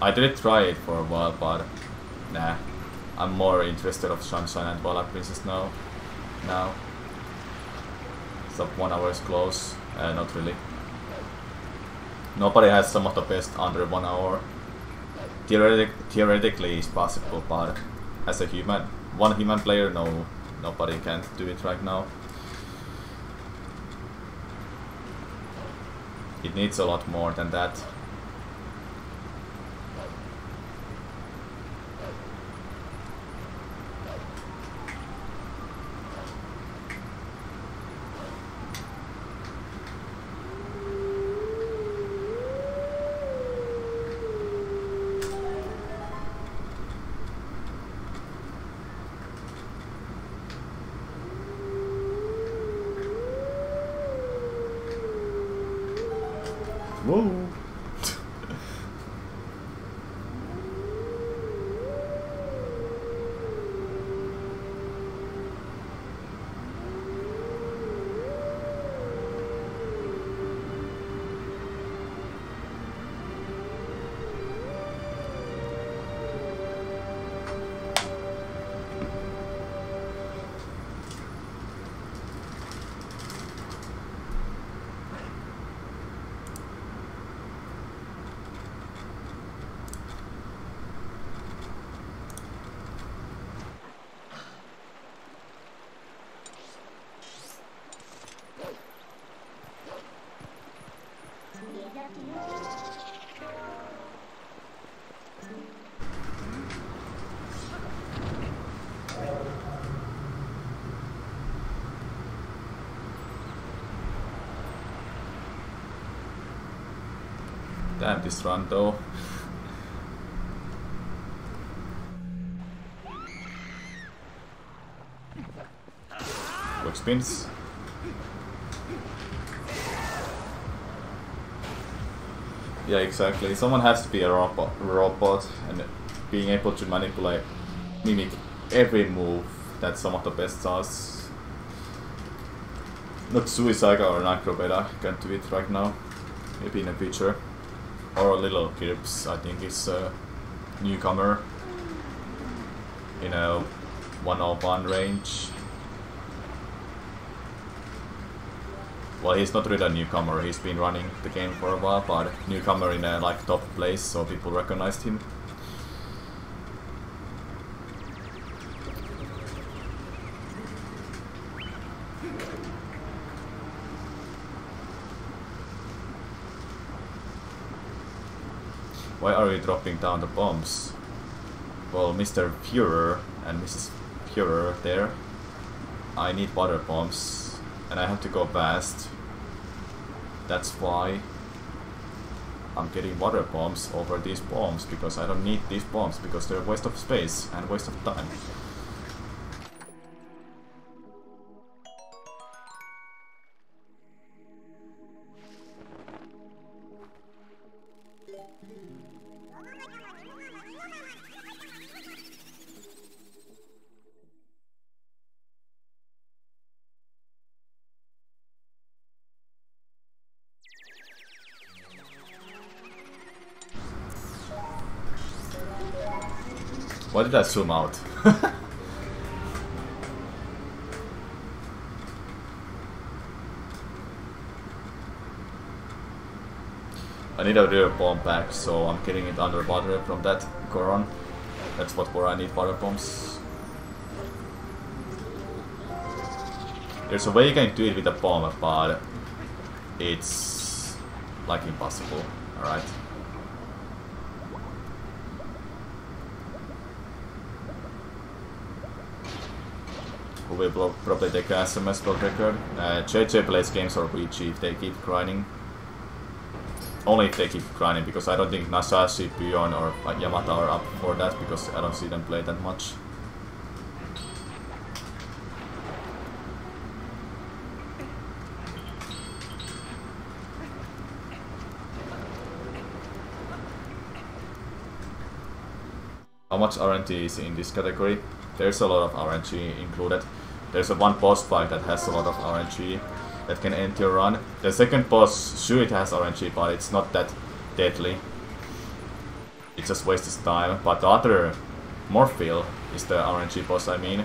Speaker 1: I did try it for a while, but nah. I'm more interested of Sunshine and Twilight Princess now. So 1 hour is close. Not really. Nobody has some of the best under 1 hour. Theoretically it's possible, but as a one human player, no, nobody can do it right now. It needs a lot more than that. Whoa! Damn this run though. Quick spins. Yeah, exactly. Someone has to be a robot and being able to mimic every move that some of the best does. Not Suisaga or Necrobeta can do it right now. Maybe in the future. Or Little Kirps, I think is a newcomer in a 101 range. Well, he's not really a newcomer, he's been running the game for a while, but newcomer in a like top place, so people recognized him. Why are you dropping down the bombs? Well, Mr. Führer and Mrs. Führer there. I need water bombs and I have to go fast. That's why I'm getting water bombs over these bombs, because I don't need these bombs because they're a waste of space and waste of time. Why did I zoom out? I need a rear bomb back, so I'm getting it underwater from that Goron. That's where I need water bombs. There's a way you can do it with a bomb, but it's like impossible, alright? Who will probably take a SMS world record. JJ plays games or VG if they keep grinding. Only if they keep grinding, because I don't think Nasashi, Bjorn or Yamata are up for that, because I don't see them play that much. How much RNG is in this category? There's a lot of RNG included. There's a one boss fight that has a lot of RNG that can end your run. The second boss, sure it has RNG, but it's not that deadly. It just wastes time. But the other, Morphil, is the RNG boss, I mean.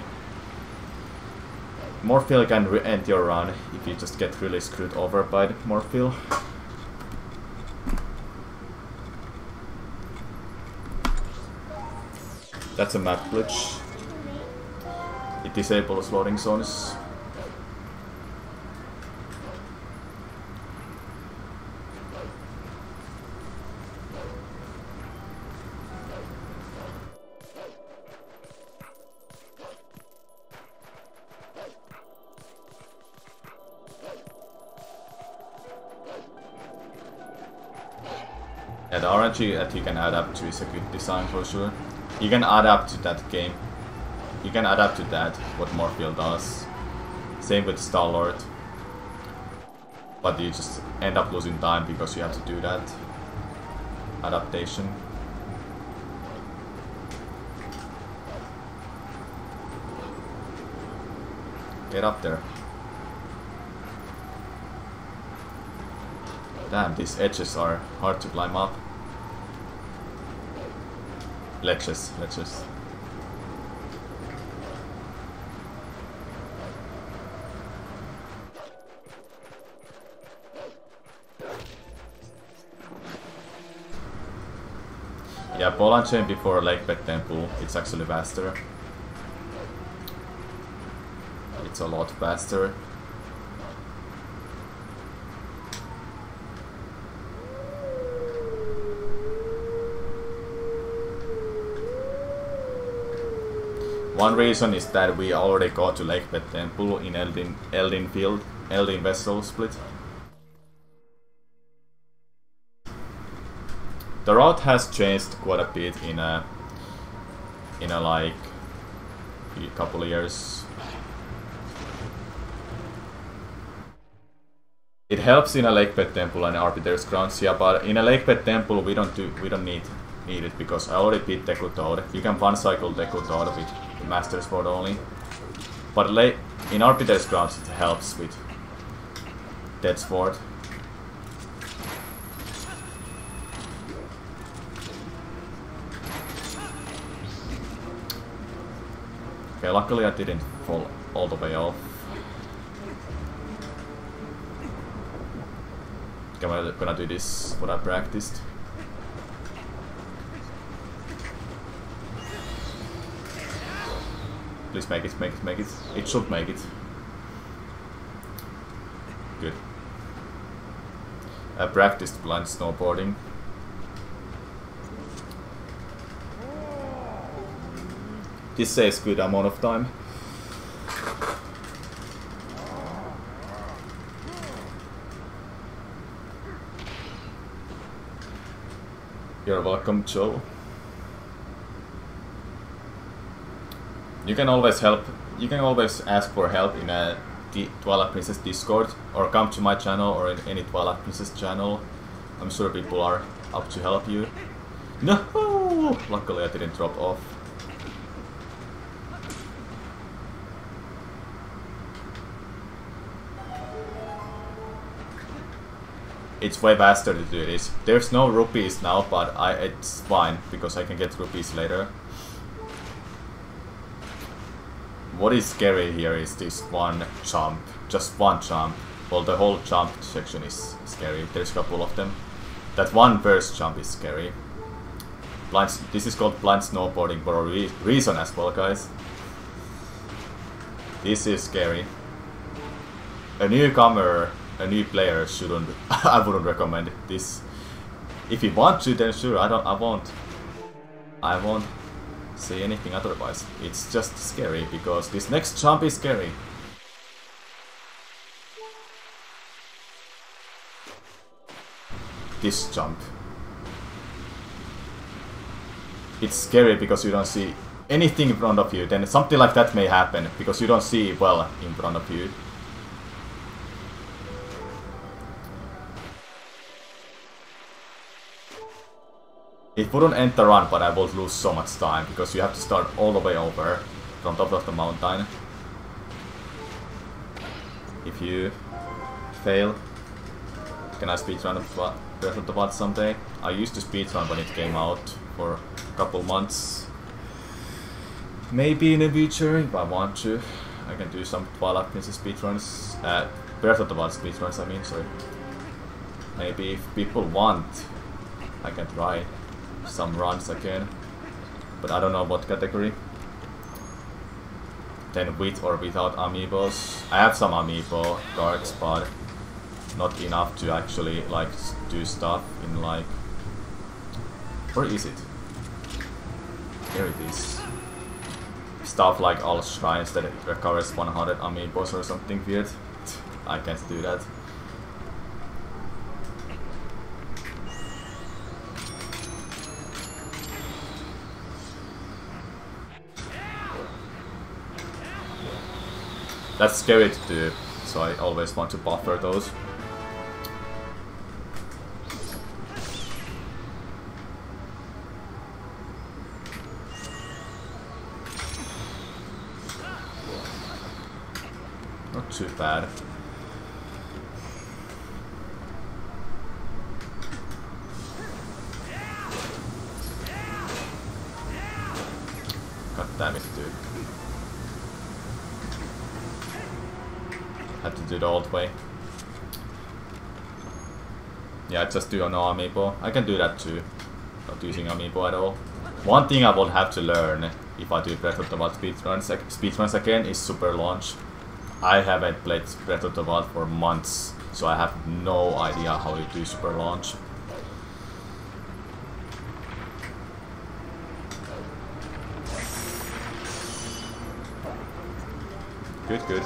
Speaker 1: Morphil can end your run if you just get really screwed over by Morphil. That's a map glitch. It disables loading zones. Yeah, the RNG that you can adapt to is a good design for sure. You can adapt to that game. You can adapt to that, what Morphil does. Same with Star-Lord. But you just end up losing time because you have to do that adaptation. Get up there. Damn, these edges are hard to climb up. Ledges. Yeah, ball and chain before Lake Bed Temple, it's actually faster. It's a lot faster. one reason is that we already got to Lakebed Temple in Eldin Vessel Split. The route has changed quite a bit in a like couple of years. It helps in a Lakebed Temple and Arbiter's Grounds, yeah, but in a Lakebed Temple we don't need it because I already beat Deku Toad. You can one cycle Deku Toad with the Master Sword only. But in Arbiter's Grounds it helps with Dead Sword. Okay, luckily I didn't fall all the way off. I'm gonna do this, what I practiced. Please make it, make it, make it. It should make it. Good. I practiced blind snowboarding. This saves good amount of time. You're welcome, Joe. You can always ask for help in a Twilight Princess Discord, or come to my channel or in any Twilight Princess channel. I'm sure people are up to help you. No! Luckily I didn't drop off. It's way faster to do this. There's no rupees now, but it's fine because I can get rupees later. What is scary here is this one jump. Just one jump. Well, the whole jump section is scary. There's a couple of them. That one first jump is scary. This is called blind snowboarding for a reason as well, guys. This is scary. A newcomer, a new player shouldn't. I wouldn't recommend this. If you want to, then sure. I won't say anything otherwise. It's just scary because this next jump is scary. This jump. It's scary because you don't see anything in front of you. Then something like that may happen because you don't see well in front of you. It wouldn't end the run, but I would lose so much time because you have to start all the way over from top of the mountain. If you fail, can I speedrun Breath of the Wild someday? I used to speedrun when it came out for a couple months. Maybe in the future, if I want to, I can do some Twilight Princess speedruns. Breath of the Wild speedruns, I mean, sorry. Maybe if people want, I can try some runs again, but I don't know what category. Then with or without amiibos. I have some amiibo cards, but not enough to actually like do stuff in like. Where is it? Here it is. Stuff like all shrines that it recovers 100 amiibos or something weird. I can't do that. That's scary to do, so I always want to buffer those. Not too bad. God damn it, dude. Have to do the old way. Yeah, just do no amiibo. I can do that too. Not using amiibo at all. One thing I will have to learn if I do Breath of the Wild speedruns again is super launch. I haven't played Breath of the Wild for months, so I have no idea how you do super launch. Good, good.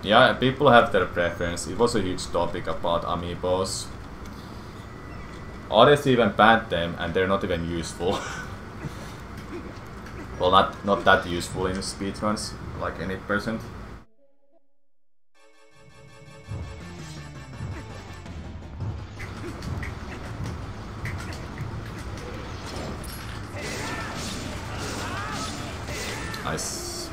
Speaker 1: Yeah, people have their preference. It was a huge topic about amiibos. Others even banned them, and they're not even useful. Well, not that useful in speedruns, like any percent. Nice.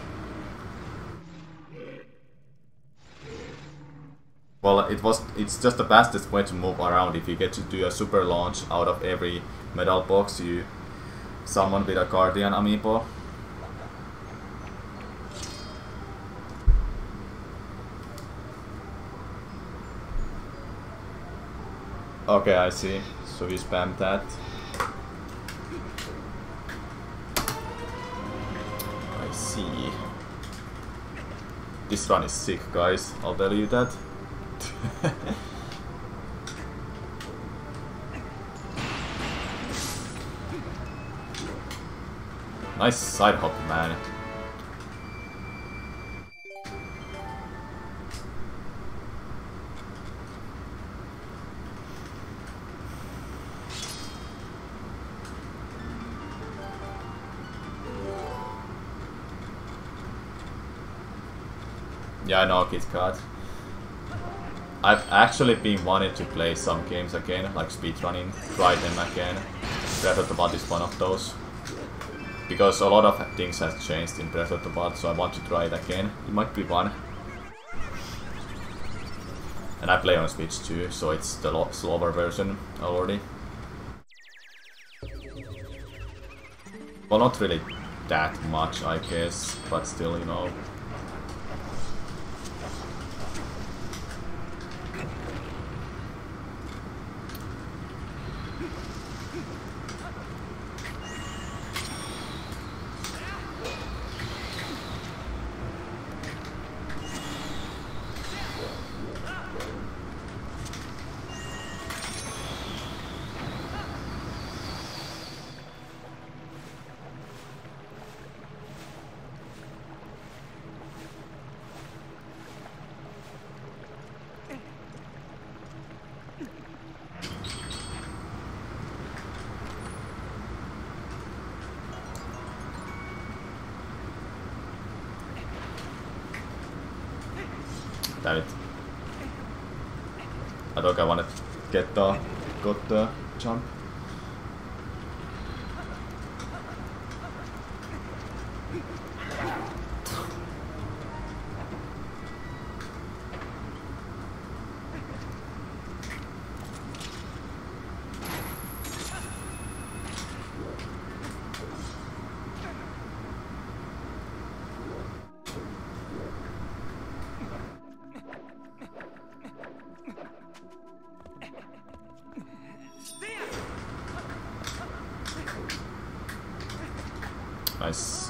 Speaker 1: Well, it's just the fastest way to move around. If you get to do a super launch out of every medal box you summon with a Guardian amiibo. Okay, I see. So we spam that. I see. This run is sick, guys. I'll tell you that. Nice side hop, man. Yeah, I know, Kit Kat. I've actually been wanting to play some games again, like speedrunning, try them again. Breath of the Wild is one of those. Because a lot of things has changed in Breath of the Wild, so I want to try it again. It might be fun. And I play on Switch too, so it's the slower version already. Well, not really that much, I guess, but still, you know. Damn it. I think I wanted to get the jump. Nice.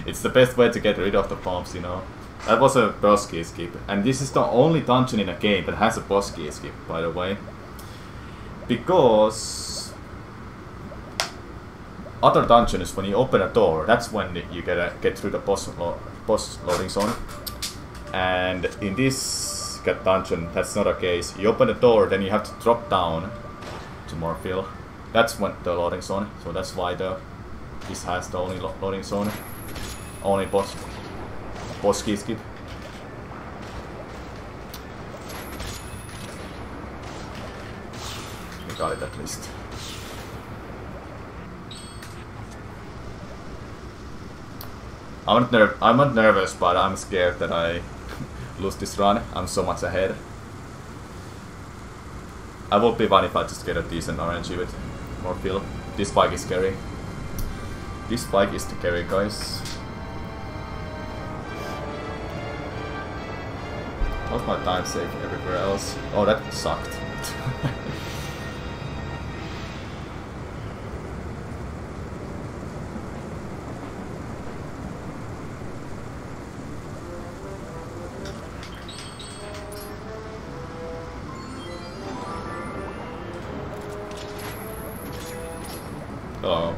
Speaker 1: It's the best way to get rid of the bombs, you know. That was a boss key skip, and this is the only dungeon in a game that has a boss key skip, by the way. Because other dungeons, when you open a door, that's when you get through the boss loading zone. And in this dungeon, that's not a case. You open the door, then you have to drop down to more fill. That's when the loading zone, so that's why this has the only loading zone, only boss key skip. We got it at least. I'm not nervous, but I'm scared that I lose this run. I'm so much ahead. I would be fine if I just get a decent RNG with more fill. This bike is scary. This bike is the carry, guys. How's my time save everywhere else? Oh, that sucked. Oh.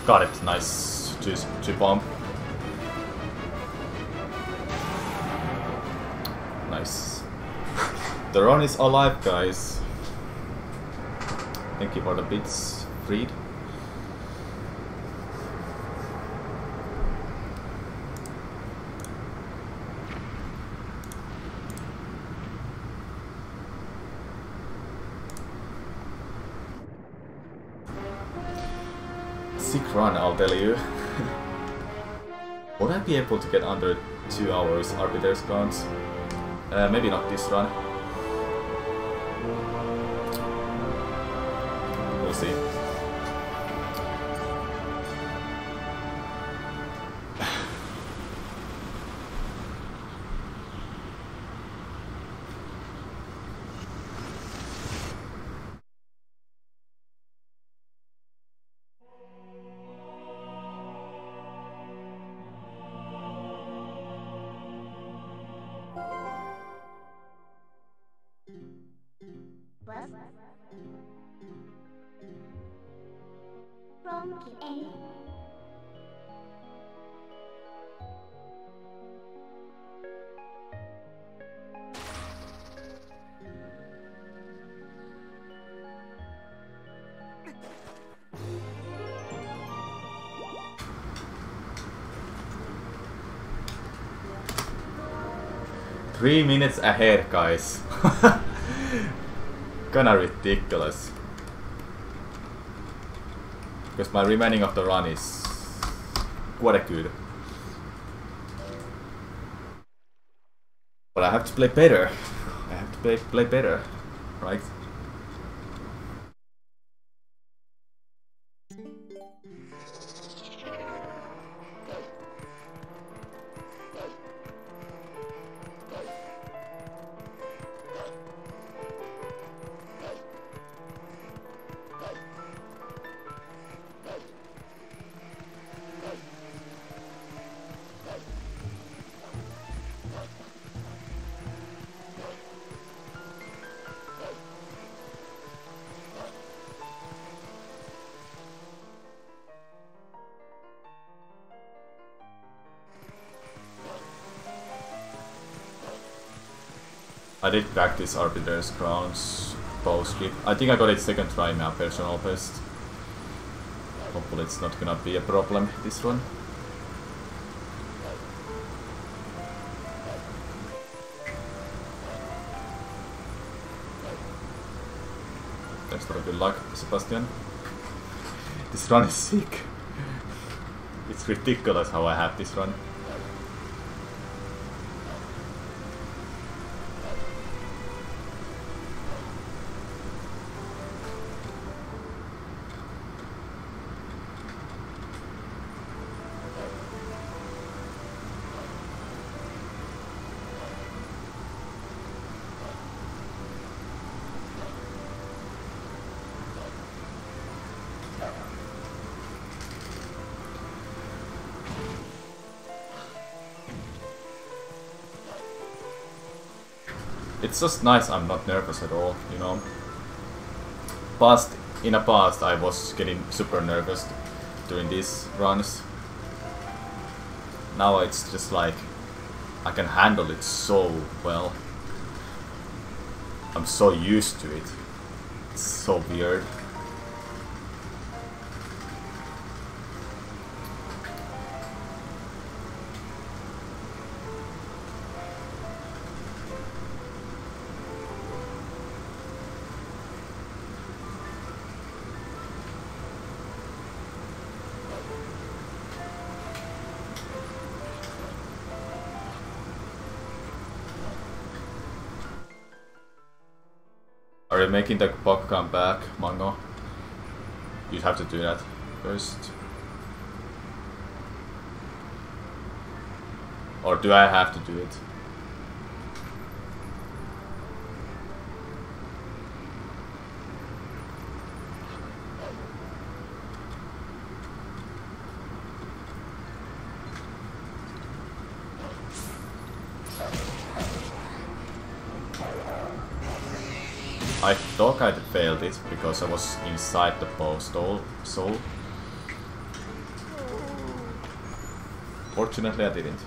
Speaker 1: Got it, nice. Two bomb. Nice. The run is alive, guys. Thank you for the bits, Freed. Sick run, I'll tell you. Would I be able to get under 2 hours Arbiter's Crowns? Maybe not this run. We'll see. Three minutes ahead, guys. Kinda ridiculous. Because my remaining of the run is quite good. But I have to play better. I have to play better, right? I did practice Arbiter's Crowns post-skip. I think I got it second try now, personal best. Hopefully it's not gonna be a problem this one. Thanks for the good luck, Sebastian. This run is sick. It's ridiculous how I have this run. It's just nice I'm not nervous at all, you know. In the past I was getting super nervous during these runs. Now it's just like I can handle it so well. I'm so used to it. It's so weird. Are you making the bug come back, Mango? You'd have to do that first. Or do I have to do it? I thought I failed it because I was inside the postal soul. Fortunately I didn't.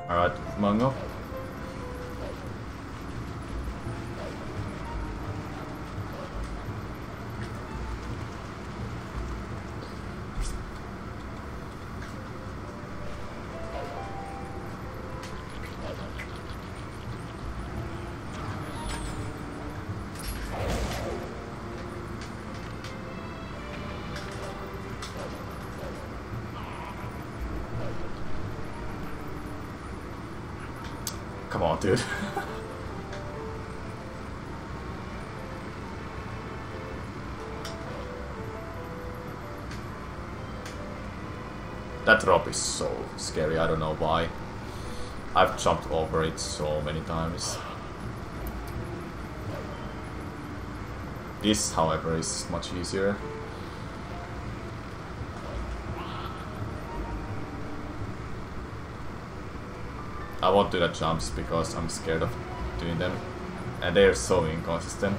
Speaker 1: Alright, Mango. Come on, dude. That drop is so scary, I don't know why. I've jumped over it so many times. This, however, is much easier. I won't do the jumps because I'm scared of doing them, and they're so inconsistent.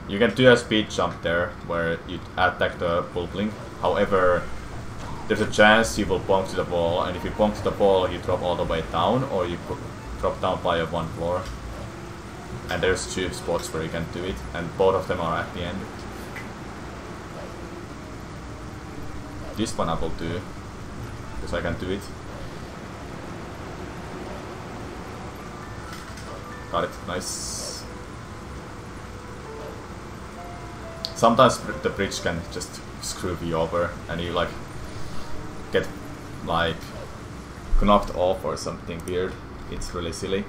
Speaker 1: You can do a speed jump there where you attack the bullblink, however there's a chance you will bump to the wall, and if you bump to the wall you drop all the way down, or you could drop down by one floor. And there's 2 spots where you can do it, and both of them are at the end. This one I will do, because I can do it. Got it, nice. Sometimes the bridge can just screw you over and you like get like knocked off or something weird. It's really silly.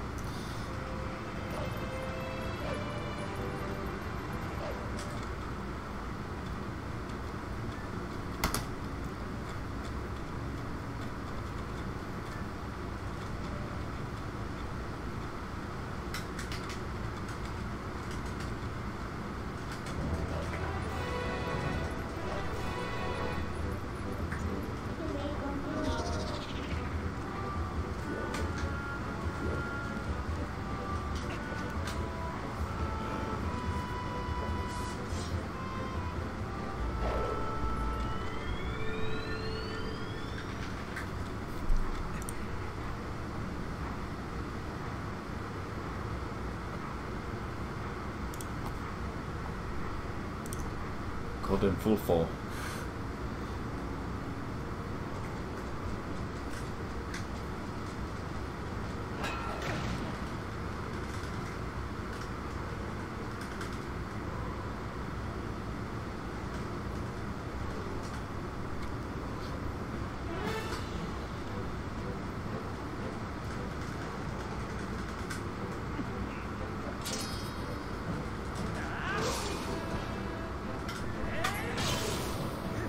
Speaker 1: Golden full fall.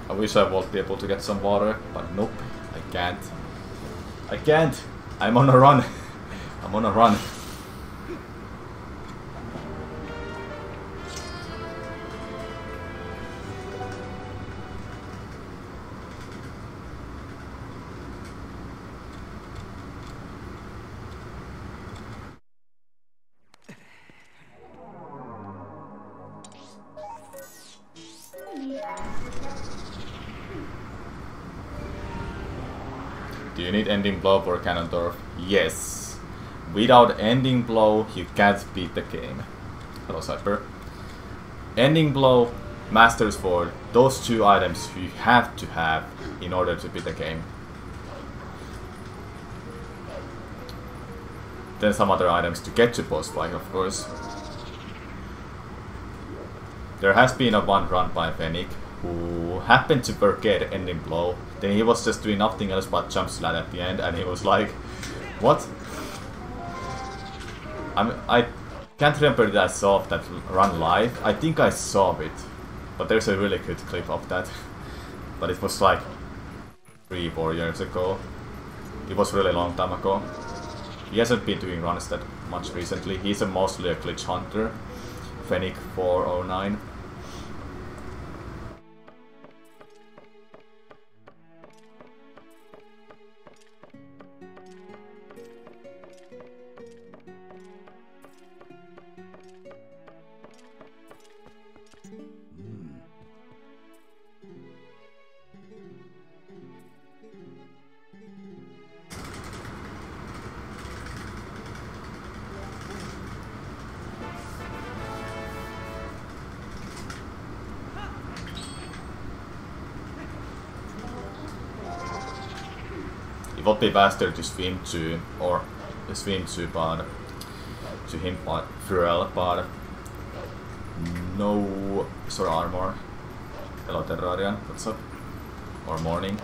Speaker 1: I wish I would be able to get some water, but nope, I can't. I can't! I'm on a run! I'm on a run. Do you need ending blow for Ganondorf? Yes. Without ending blow, you can't beat the game. Hello, Cypher. Ending blow, Master Sword, those two items you have to have in order to beat the game. Then some other items to get to boss fight, of course. There has been a one run by Fennec who happened to forget ending blow. Then he was just doing nothing else but jump slide at the end, and he was like, what? I can't remember that I saw that run live. I think I saw it, but there's a really good clip of that. But it was like 3-4 years ago. It was really long time ago. He hasn't been doing runs that much recently. He's mostly a glitch hunter. Fennec 409. It would be faster to swim to, or swim to, but to him, but Pharrell, but no sword armor. Hello Terrarian, what's up? Or morning.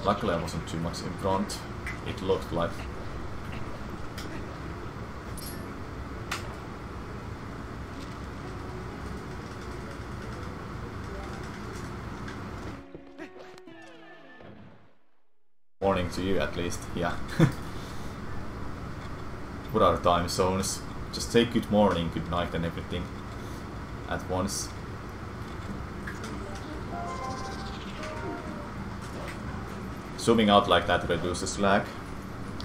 Speaker 1: Luckily I wasn't too much in front. It looked like. Morning to you at least, yeah. What are time zones? Just say good morning, good night and everything at once. Zooming out like that reduces lag.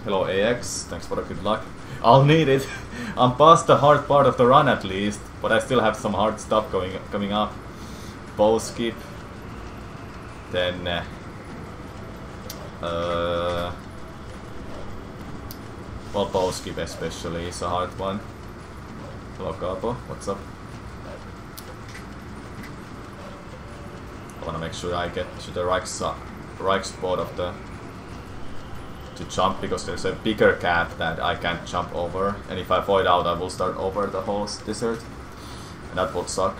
Speaker 1: Hello AX, thanks for the good luck. I'll need it. I'm past the hard part of the run at least, but I still have some hard stuff coming up. Bow skip. Then well, bow skip especially is a hard one. Hello Capo, what's up? I wanna make sure I get to the right spot of the to jump, because there's a bigger gap that I can't jump over, and if I void out I will start over the whole desert, and that would suck.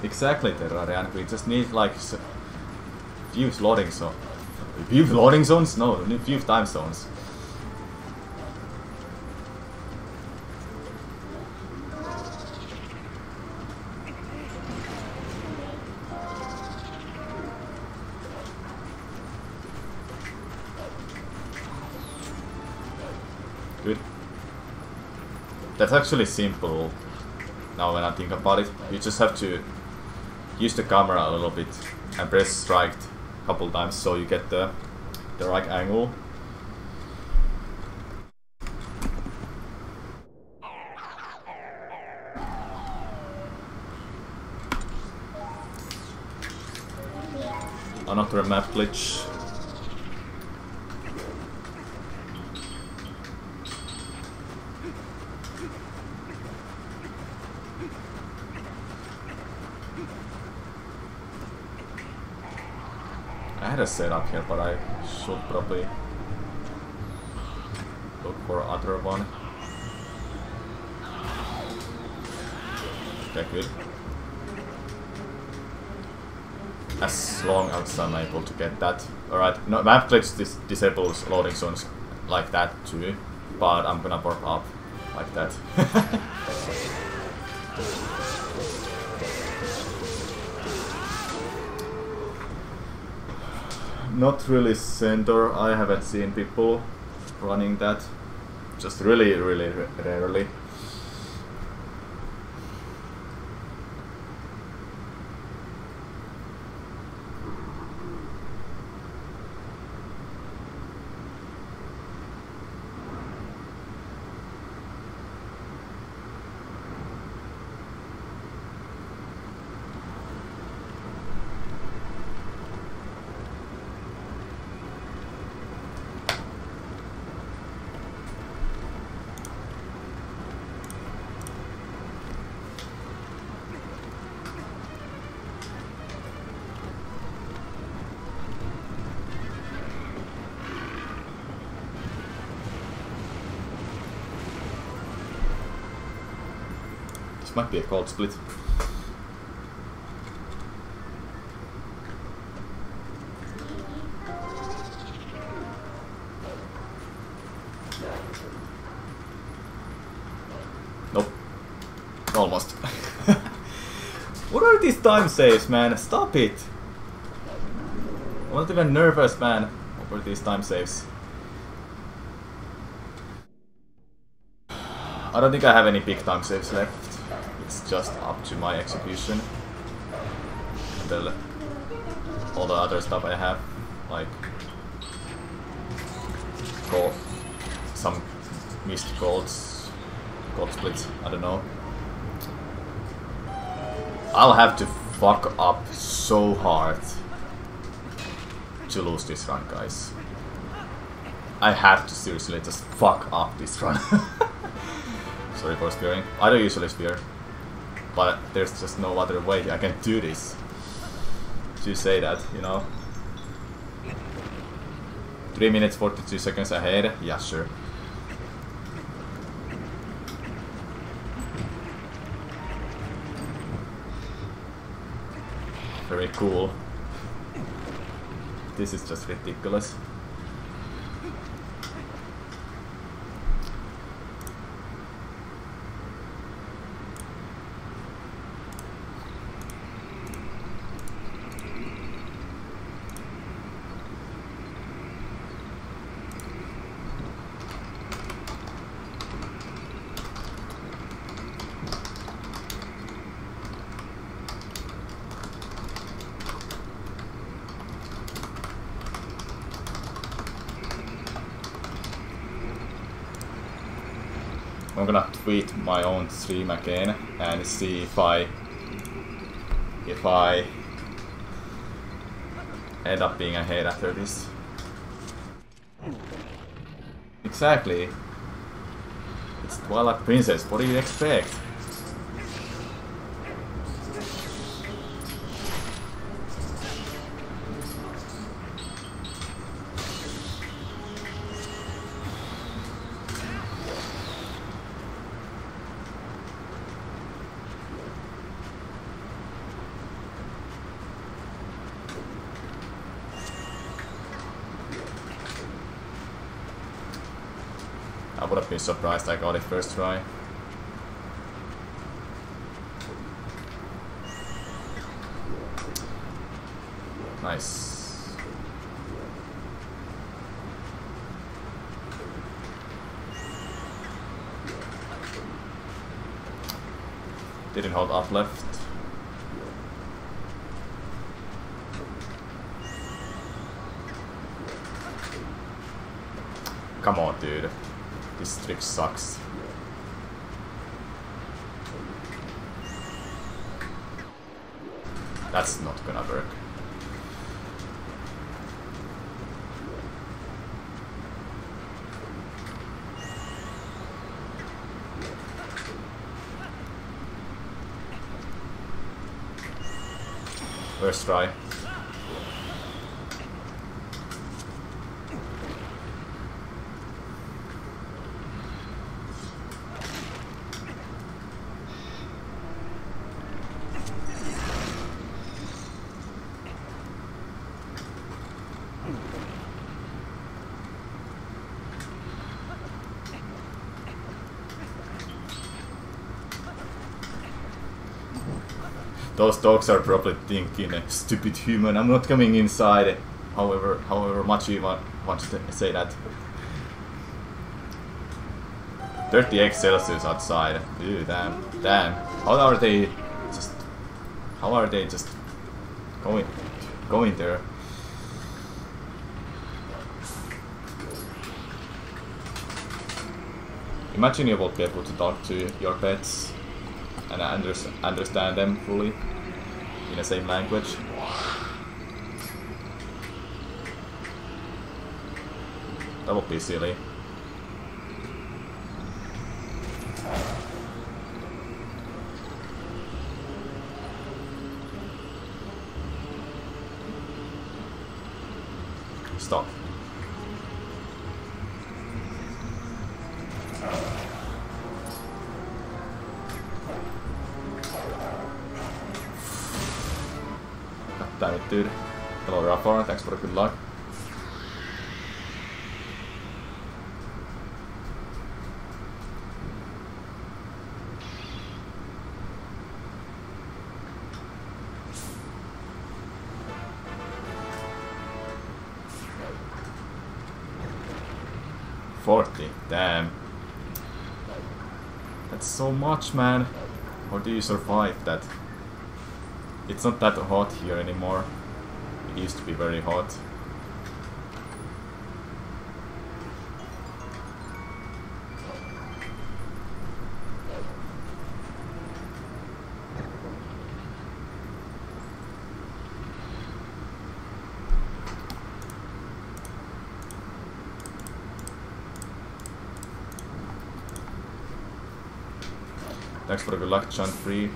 Speaker 1: Exactly, Terrarian. We just need like few loading zones. Few loading zones? No, few time zones. Good. That's actually simple. Now when I think about it, you just have to use the camera a little bit and press strike a couple times so you get the right angle. Another map glitch. I had a setup here, but I should probably look for other one. Okay, good. As long as I'm able to get that. Alright, no, map glitch disables loading zones like that too, but I'm gonna pop up like that. Not really center. I haven't seen people running that. Just really, really rarely. This might be a cold split. Nope. Almost. What are these time saves, man? Stop it! I'm not even nervous, man, over these time saves. I don't think I have any big time saves left. It's just up to my execution. And all the other stuff I have, like gold, some missed golds, gold splits, I don't know. I'll have to fuck up so hard to lose this run, guys. I have to seriously just fuck up this run. Sorry for spearing. I don't usually spear, but there's just no other way I can do this. To say that, you know. 3 minutes 42 seconds ahead? Yeah, sure. Very cool. This is just ridiculous. I'm gonna tweet my own stream again and see if I end up being ahead after this. Exactly. It's Twilight Princess, what do you expect? I would have been surprised I got it first try. Nice. Didn't hold up left. Come on, dude. This trick sucks. That's not gonna work. First try. Those dogs are probably thinking, stupid human, I'm not coming inside. However much you want to say that. 38 Celsius outside. Ew, damn. Damn. How are they just going there? Imagine you will be able to talk to your pets and understand them fully in the same language. That would be silly. Stop. God damn it, dude. Hello, Rafa. Thanks for the good luck. Damn. That's so much, man. How do you survive that? It's not that hot here anymore. It used to be very hot. Thanks for the good luck, John Free.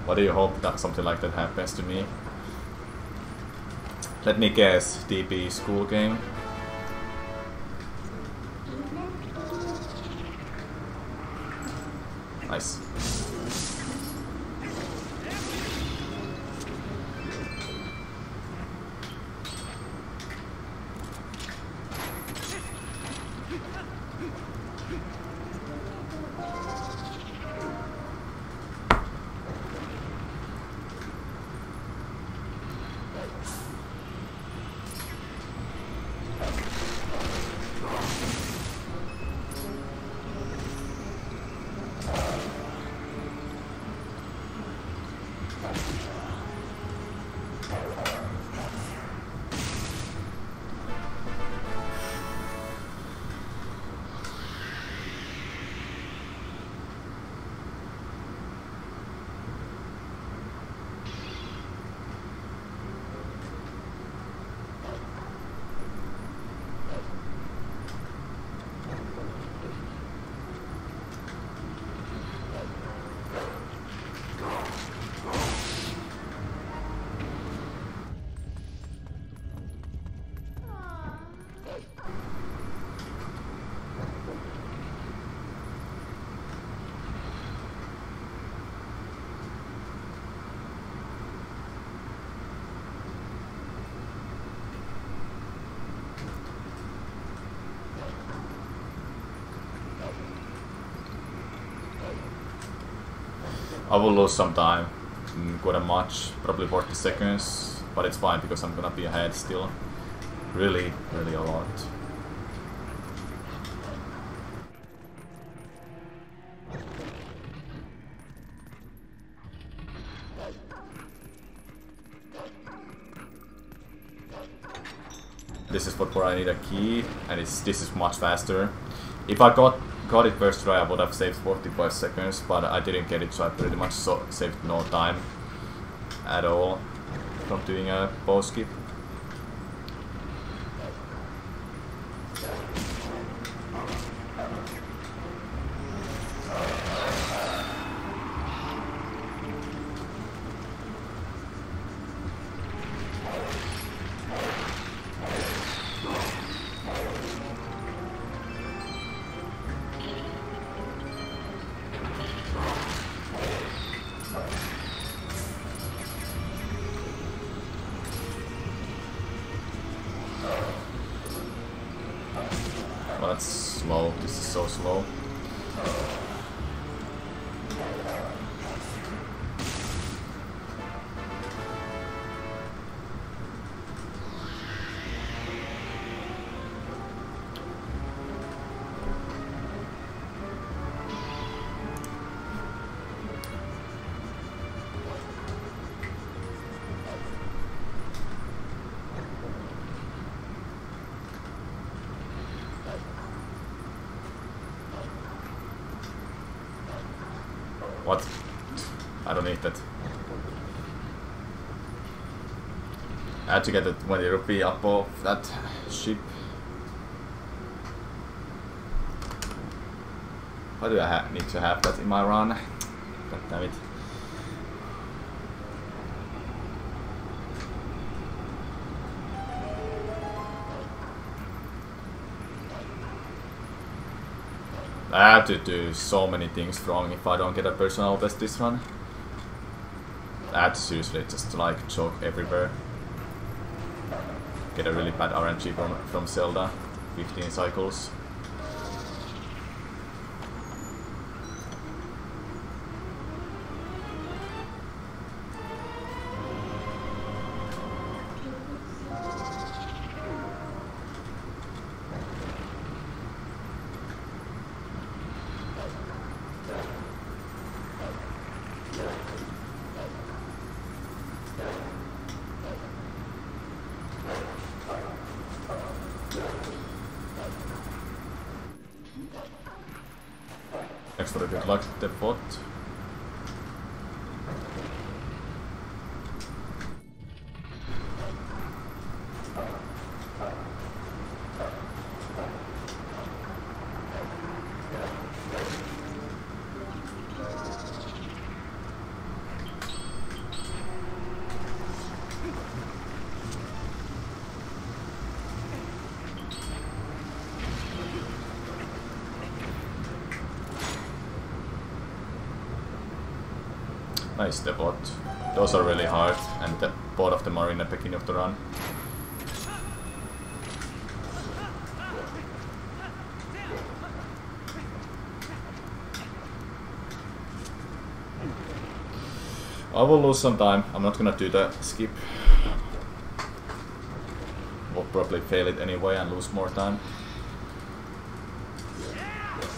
Speaker 1: Why do you hope that something like that happens to me? Let me guess, DB school game. Nice. I will lose some time, quite a much, probably 40 seconds, but it's fine because I'm gonna be ahead still. Really, really a lot. This is what where I need a key, and this is much faster. If I got it first try, I would have saved 45 seconds, but I didn't get it, so I pretty much saved no time at all from doing a bow skip. slow. This is so slow. What? I don't need that. I had to get the 20 rupee up off that ship. Why do I need to have that in my run? God damn it. I have to do so many things wrong if I don't get a personal best this run. I have to seriously just like choke everywhere. Get a really bad RNG from Zelda. 15 cycles. Extra good luck, the bot. Nice, the bot. Those are really hard, and both of them are in the beginning of the run. I will lose some time. I'm not gonna do the skip. Will probably fail it anyway and lose more time.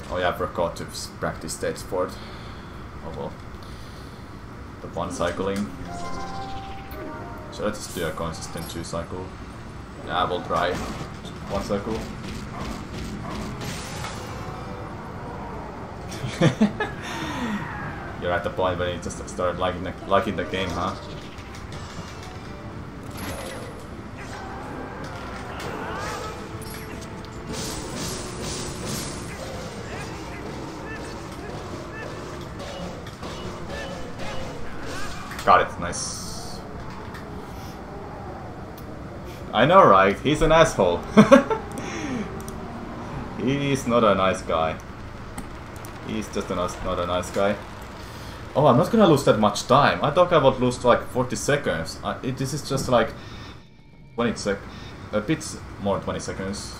Speaker 1: Oh yeah, I forgot to practice stage sport. Oh well. The one cycling. Should I just do a consistent 2 cycle? Yeah, I will try 1 cycle. You're at the point when you just started liking the game, huh? Got it, nice. I know, right? He's an asshole. He's not a nice guy. He's just not a nice guy. Oh, I'm not gonna lose that much time. I thought I would lose like 40 seconds. This is just like 20 seconds. A bit more 20 seconds.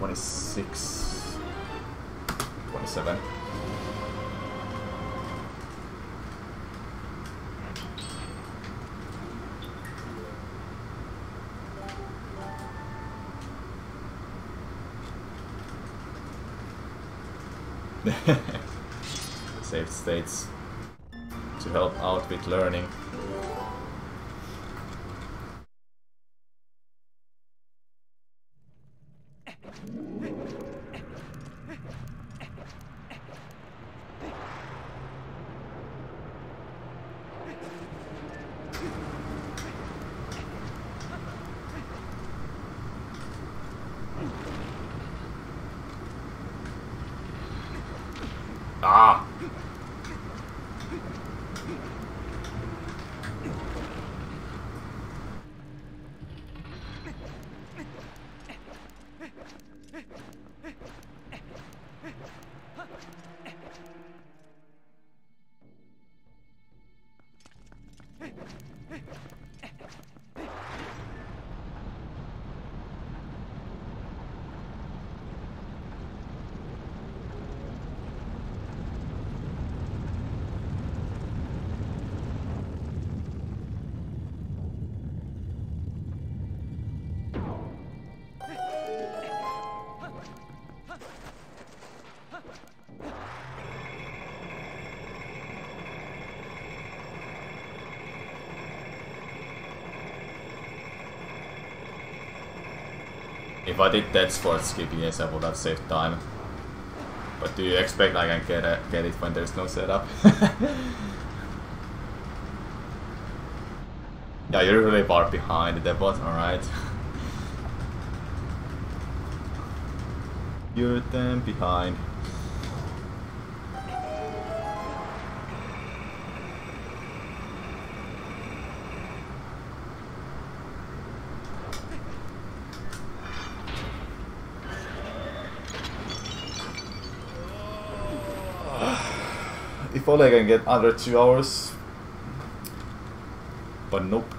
Speaker 1: $26, $27. Saved states to help out with learning. Ah! If I did that sport skip, yes, I would have saved time. But do you expect I can get it when there's no setup? Yeah, you're really far behind the bot, alright. You're damn behind. If only I can get under 2 hours. But nope.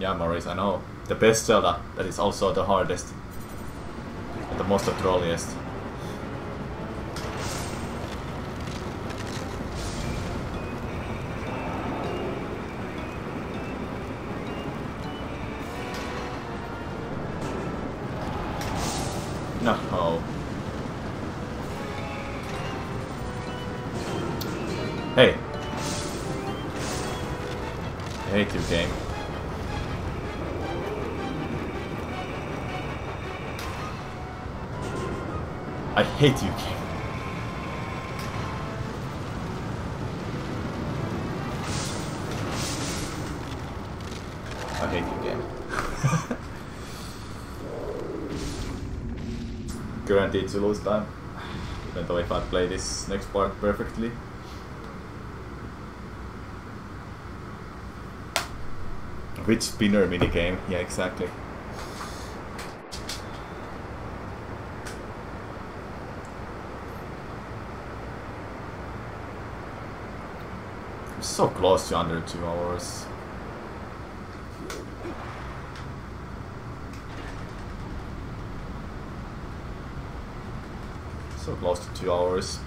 Speaker 1: Yeah, Maurice, I know. The best Zelda, that is also the hardest. And the most trolliest. No. Hey. I hate you, game. I hate you, game. I hate you, game. Guaranteed to lose time. Even though if I play this next part perfectly. Which spinner minigame? Yeah, exactly. I'm so close to under 2 hours. So close to 2 hours.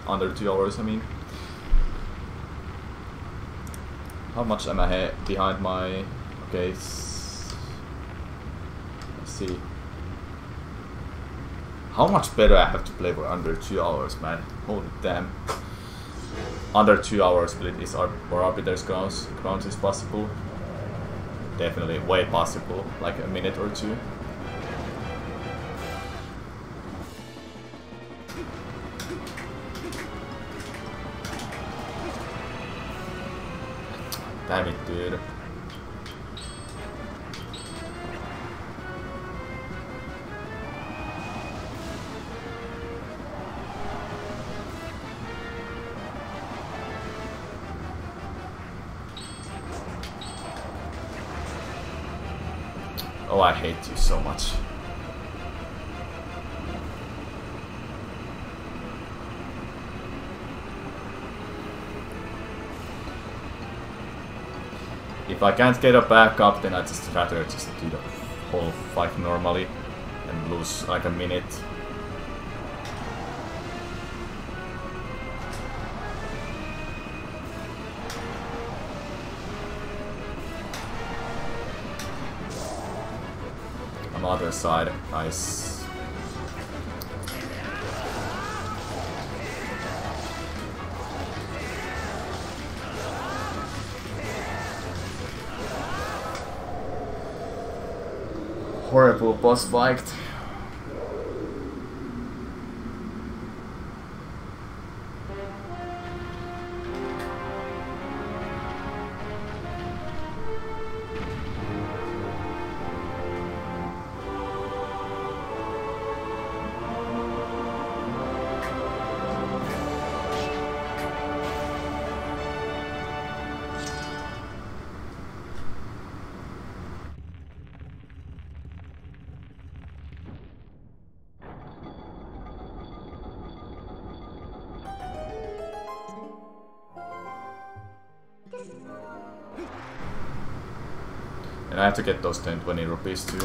Speaker 1: Under 2 hours, I mean. How much am I behind my... Okay, let's see. How much better I have to play for under 2 hours, man. Holy damn. Under 2 hours split is for Arbiter's Grounds is possible. Definitely way possible, like a minute or two. Damn it, dude. Oh, I hate you so much. If I can't get a backup, then I just rather just do the whole fight normally and lose like a minute. On the other side, nice. Horrible boss fight. And I have to get those 10-20 rupees too.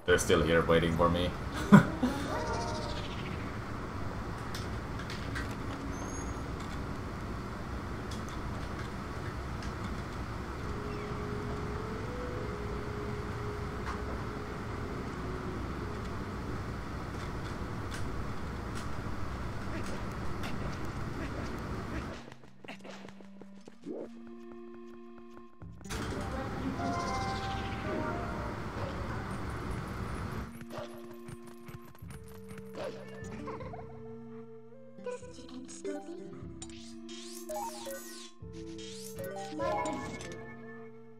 Speaker 1: They're still here waiting for me.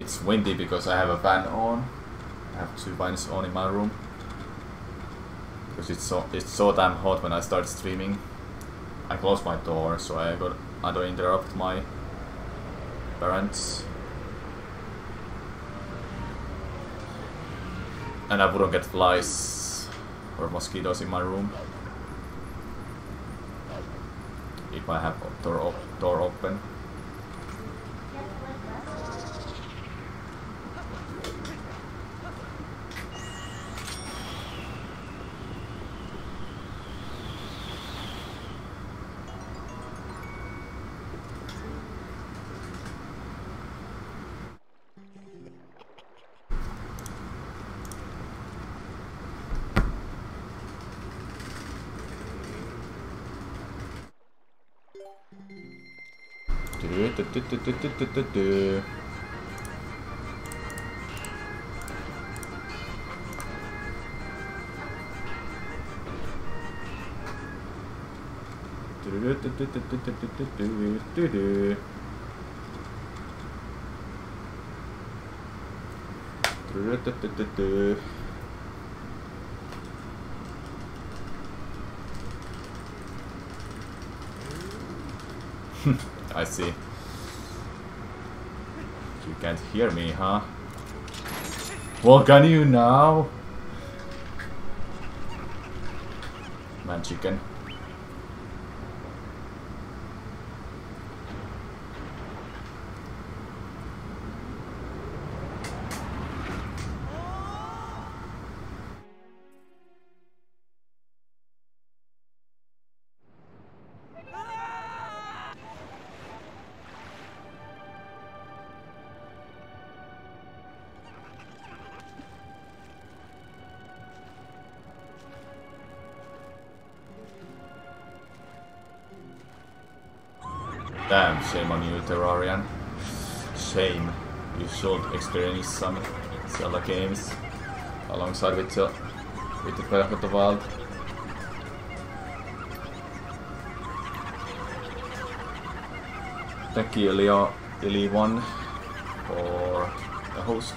Speaker 1: It's windy because I have a fan on. I have 2 fans on in my room. Because it's so damn hot when I start streaming. I close my door so I don't interrupt my parents. And I wouldn't get flies or mosquitoes in my room if I have door open. I see. You can't hear me, huh? Well, can you now? Man, chicken. Damn, shame on you, Terrarian. Shame. You should experience some Zelda games alongside with the Breath of the Wild. Thank you, Eli1, for the host.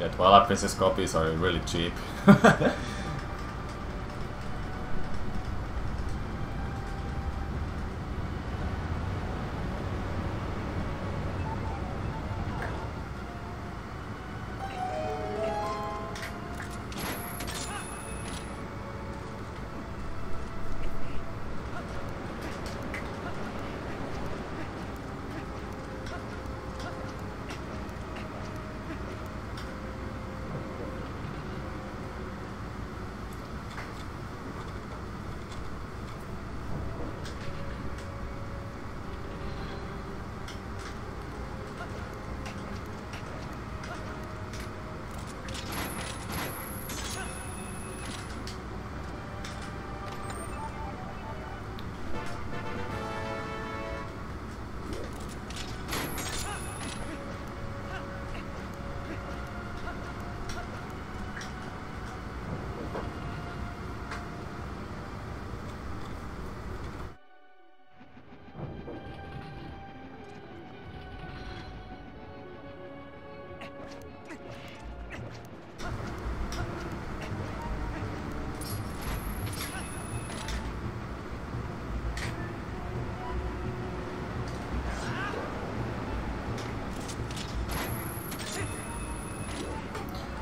Speaker 1: Yeah, Twilight Princess copies are really cheap.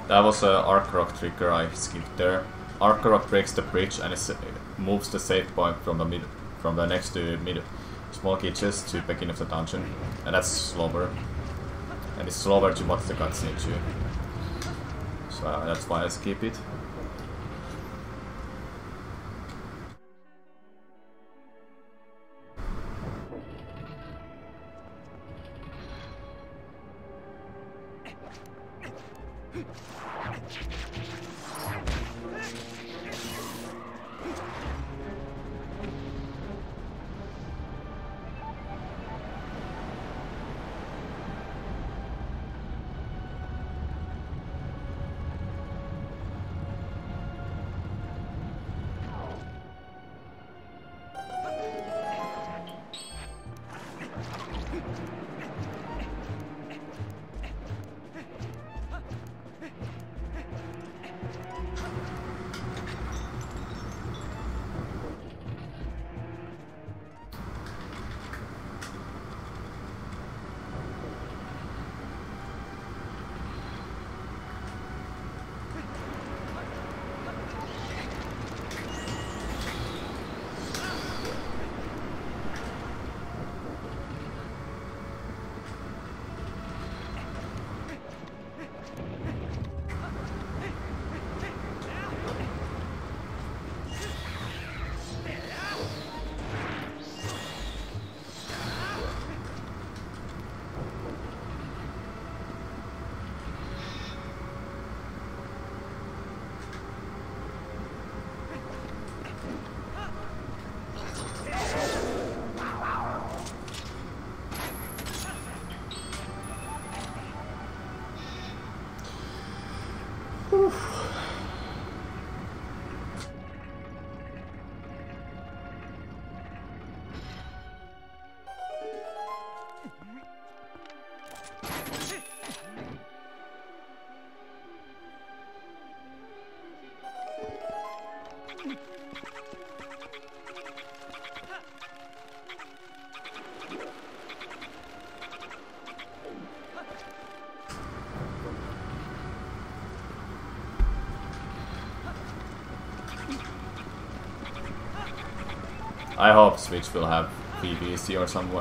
Speaker 1: That was a arc rock trigger I skipped there. Arc rock breaks the bridge and it moves the save point from the next to mid small glitches to beginning of the dungeon, and that's slower. And it's slower to watch the cutscene too. So that's why I skip it. I hope Switch will have PVC or some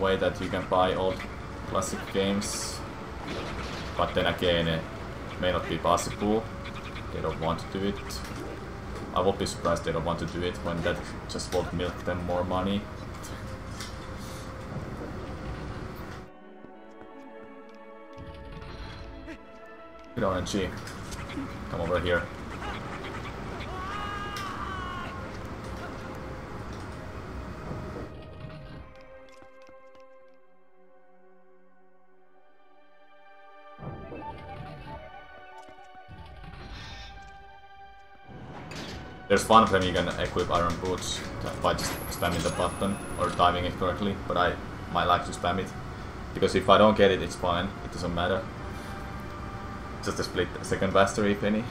Speaker 1: way that you can buy old classic games. But then again, it may not be possible. They don't want to do it. I would be surprised they don't want to do it when that just won't milk them more money. Good RNG. Come over here. There's one frame you can equip iron boots by just spamming the button or timing it correctly, but I might like to spam it. Because if I don't get it, it's fine, it doesn't matter. Just a split second faster, if any.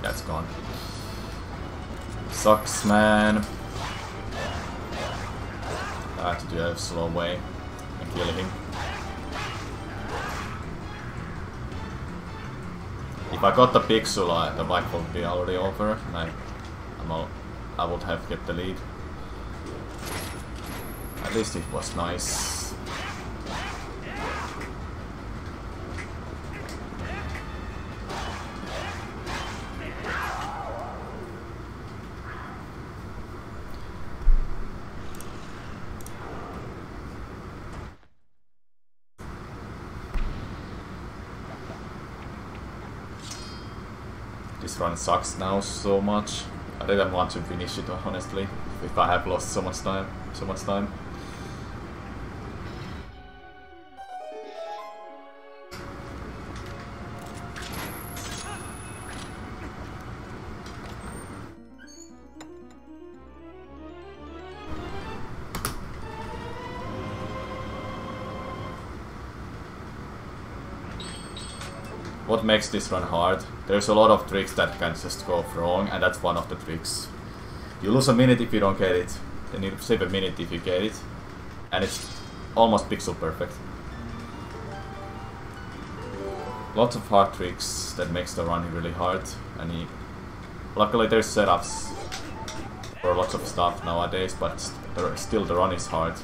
Speaker 1: That's gone. Sucks, man. I have to do it a slow way and kill him. If I got the pixel, the fight would be already over, and I would have kept the lead. At least it was nice. This run sucks now so much. I didn't want to finish it, honestly, if I have lost so much time. what makes this run hard. There's a lot of tricks that can just go wrong, and that's one of the tricks. You lose a minute if you don't get it, then you save a minute if you get it, and it's almost pixel perfect. Lots of hard tricks that makes the run really hard, and luckily there's setups for lots of stuff nowadays, but still the run is hard.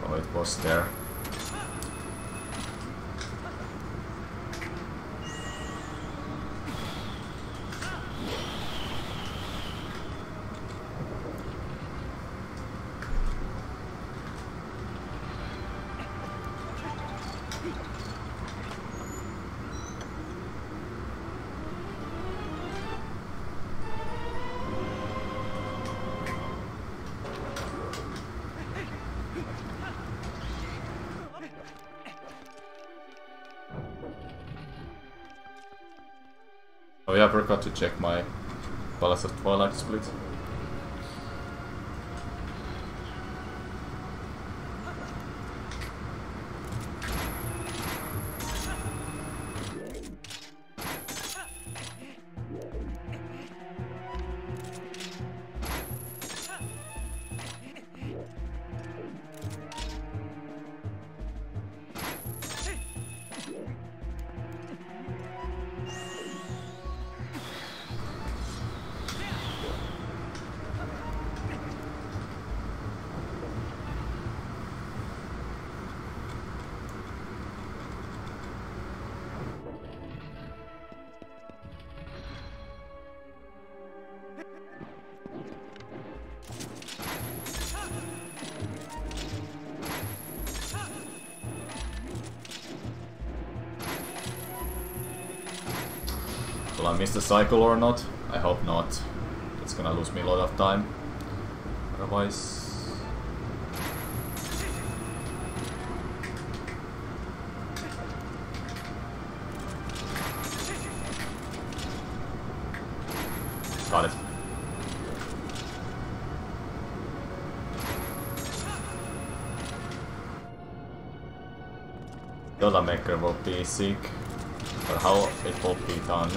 Speaker 1: Oh, it was there. Oh yeah, I forgot to check my Palace of Twilight split. Will I miss the cycle or not? I hope not. It's gonna lose me a lot of time. Otherwise... Got it. Dota Maker will be sick, but how it will be done?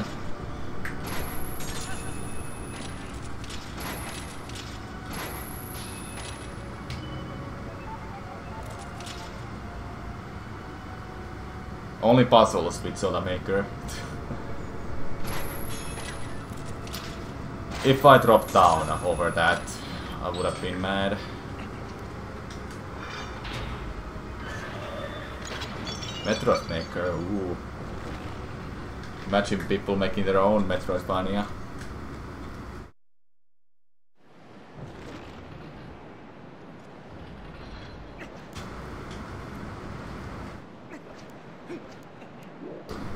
Speaker 1: Only puzzles with Soda Maker. If I dropped down over that, I would have been mad. Metroid Maker, ooh. Imagine people making their own Metroidvania.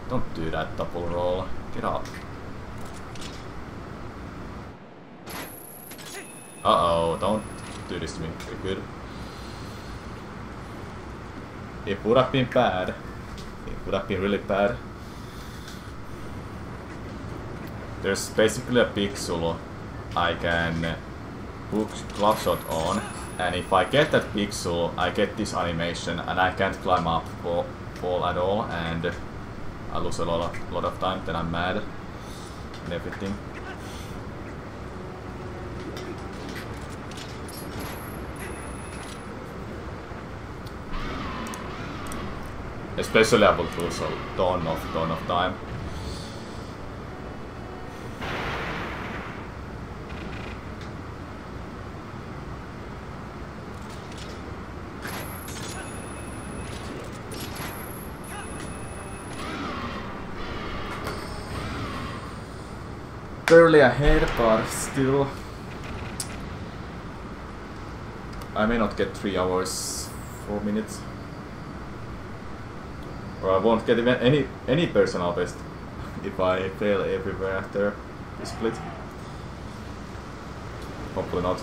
Speaker 1: Don't do that double roll. Get up. Uh-oh, don't do this to me. You're good. It would have been bad. It would have been really bad. There's basically a pixel I can book club shot on, and if I get that pixel, I get this animation, and I can't climb up fall at all, and I lose a lot of time. Then I'm mad and everything. Especially level 2, so dawn of time. Barely ahead, but still. I may not get 3 hours, 4 minutes. Or I won't get even any personal best if I fail everywhere after the split. Hopefully not.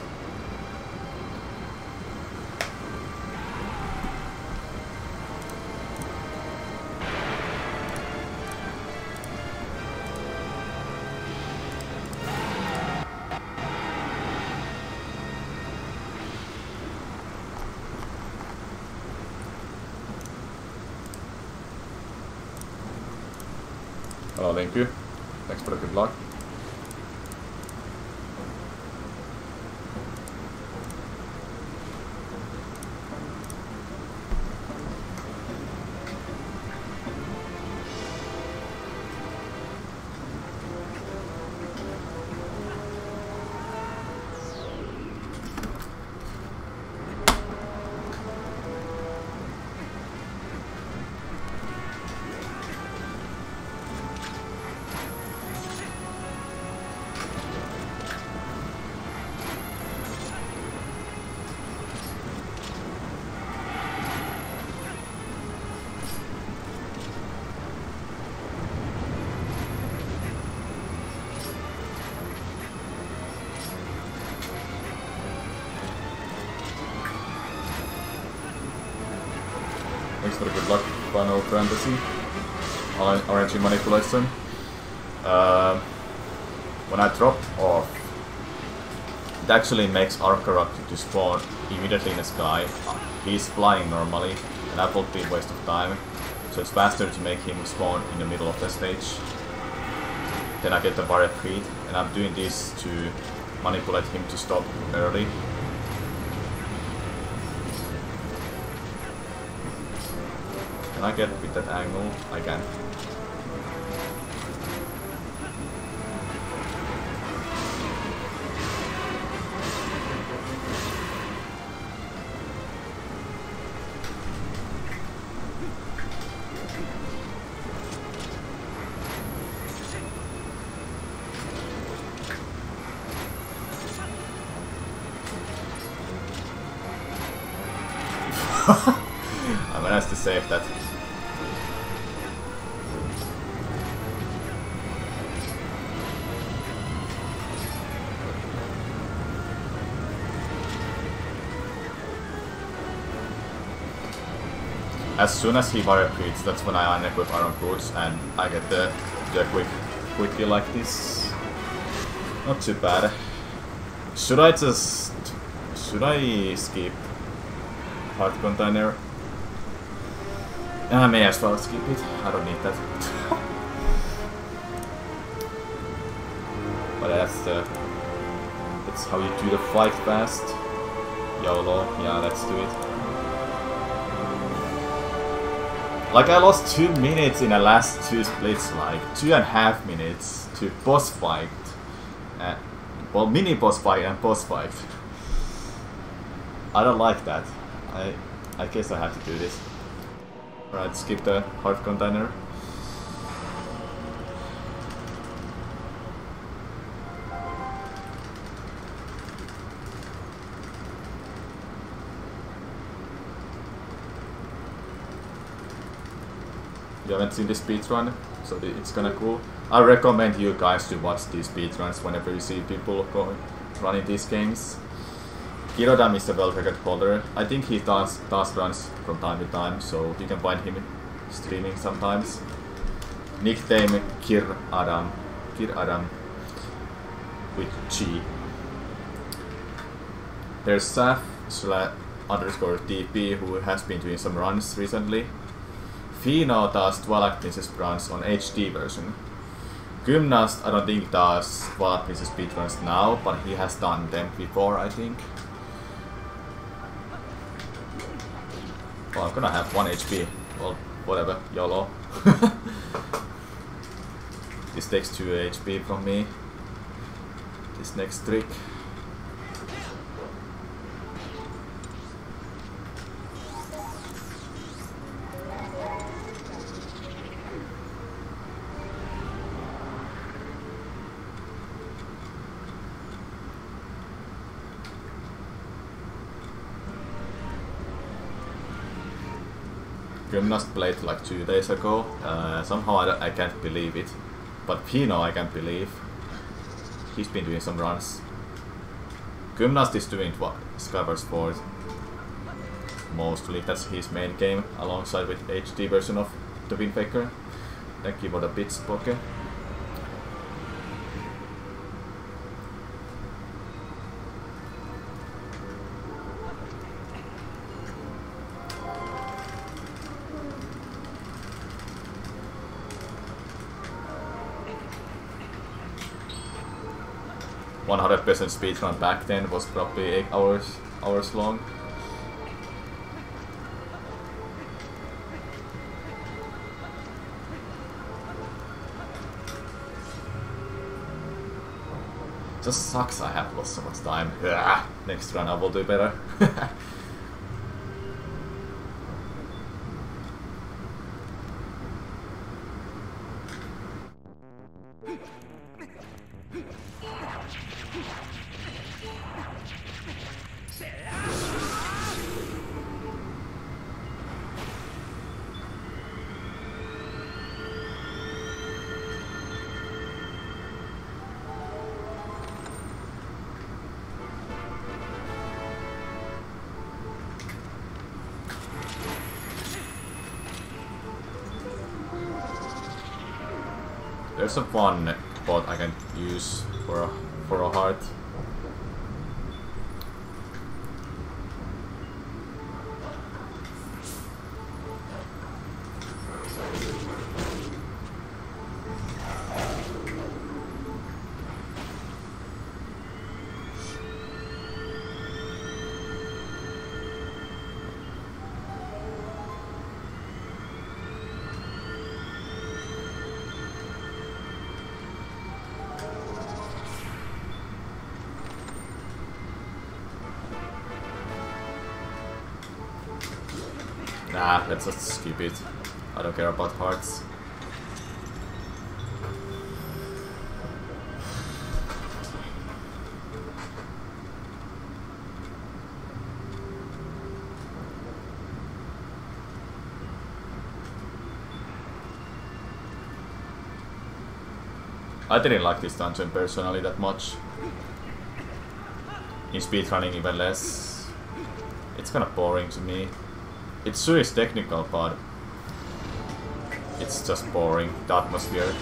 Speaker 1: Oh, thank you. Thanks for the good luck. Thanks for the good luck, Final Fantasy. RNG manipulation. When I drop off, it actually makes our character to spawn immediately in the sky. He's flying normally, and that would be a waste of time. So it's faster to make him spawn in the middle of the stage. Then I get the barrier feed, and I'm doing this to manipulate him to stop early. Can I get with that angle? I can. I managed to save that. As soon as he barrier creeps, that's when I unequip iron boots and I get the quick kill like this. Not too bad. Should I skip heart container? I may as well skip it. I don't need that. But that's how you do the fight fast. YOLO, yeah, let's do it. Like I lost 2 minutes in the last 2 splits, like 2.5 minutes to boss fight. Well, mini boss fight and boss fight. I don't like that. I guess I have to do this. Alright, skip the heart container. You haven't seen the speedrun, so it's kinda cool. I recommend you guys to watch these speedruns whenever you see people running these games. Kirodam is a world record holder. I think he does runs from time to time, so you can find him streaming sometimes. Nickname Kir Adam with G. There's Saf_TP who has been doing some runs recently. Fino does Twilight Princess runs on HD version. Gymnast I don't think does Twilight Princess speedruns now, but he has done them before, I think. Well, I'm gonna have 1 HP. Well, whatever, YOLO. This takes 2 HP from me. This next trick. Gymnast played like 2 days ago. Somehow I can't believe it. But Pino I can't believe. He's been doing some runs. Gymnast is doing Skyward Sword. Mostly, that's his main game, alongside with HD version of the Wind Waker. Thank you for the bits, Poke. %, speedrun back then was probably 8 hours long. Just sucks I have lost so much time. Ugh. Next run I will do better. There's a one bot I can use for a heart. Nah, let's just skip it. I don't care about hearts. I didn't like this dungeon personally that much. In speedrunning even less. It's kinda boring to me. It sure is technical, but it's just boring. The atmosphere.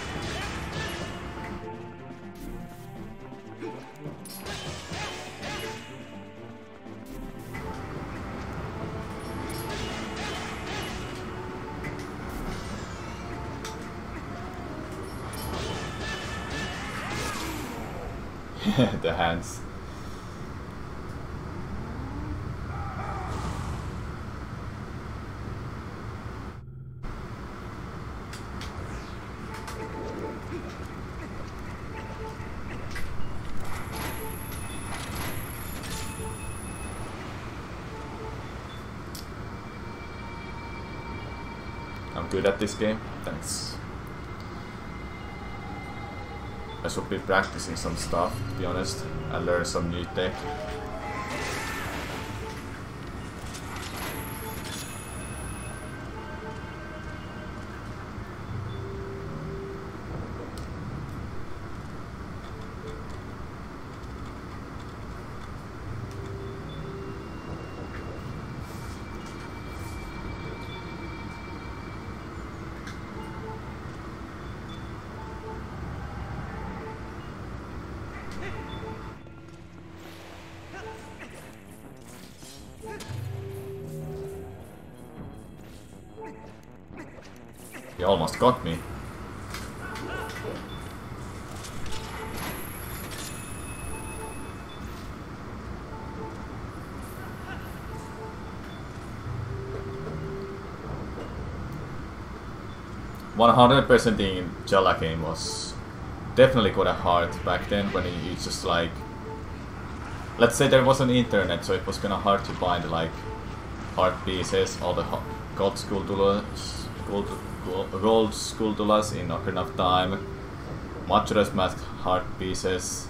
Speaker 1: The hands. I'm good at this game, thanks. I should be practicing some stuff, to be honest, and learn some new tech. He almost got me. 100%ing Jella game was definitely quite hard back then when you just like... Let's say there wasn't internet, so it was kinda hard to find like hard pieces, all the gold skuldulas in Ocarina of Time, Majora's Mask hard pieces.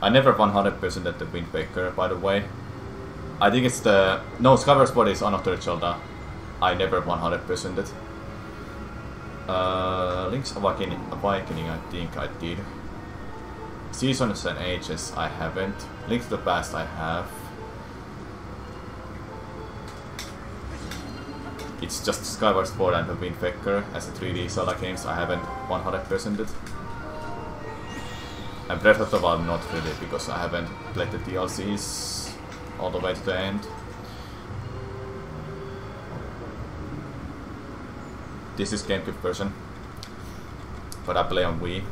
Speaker 1: I never 100% at the Wind Waker, by the way. I think it's the... No, Skyward Sword is Another Zelda. I never 100% it. Link's Awakening, I think I did. Seasons and Ages, I haven't. Link to the Past, I have. It's just Skyward Sword and the Wind Waker as a 3D Zelda games. I haven't 100% it. And Breath of the Wild not really, because I haven't played the DLCs all the way to the end. This is GameCube version, but I play on Wii.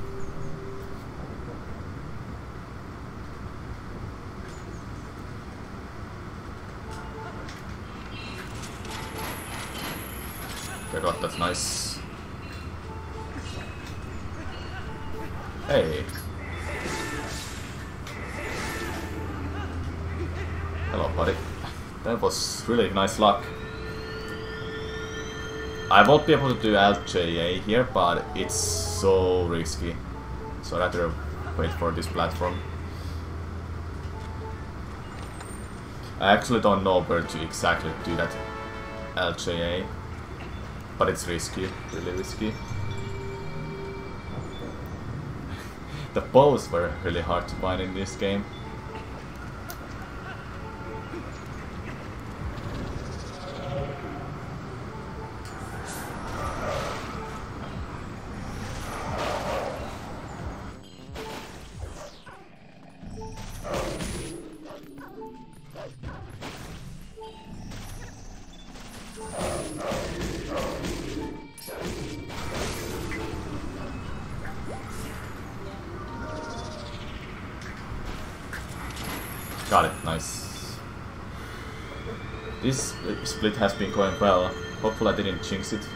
Speaker 1: Okay, God, that's nice. Hey. Hello, buddy. That was really nice luck. I won't be able to do LJA here, but it's so risky. So I'd rather wait for this platform. I actually don't know where to exactly do that LJA, but it's risky, really risky. The bows were really hard to find in this game. Got it, nice. This split has been going well. Hopefully I didn't jinx it.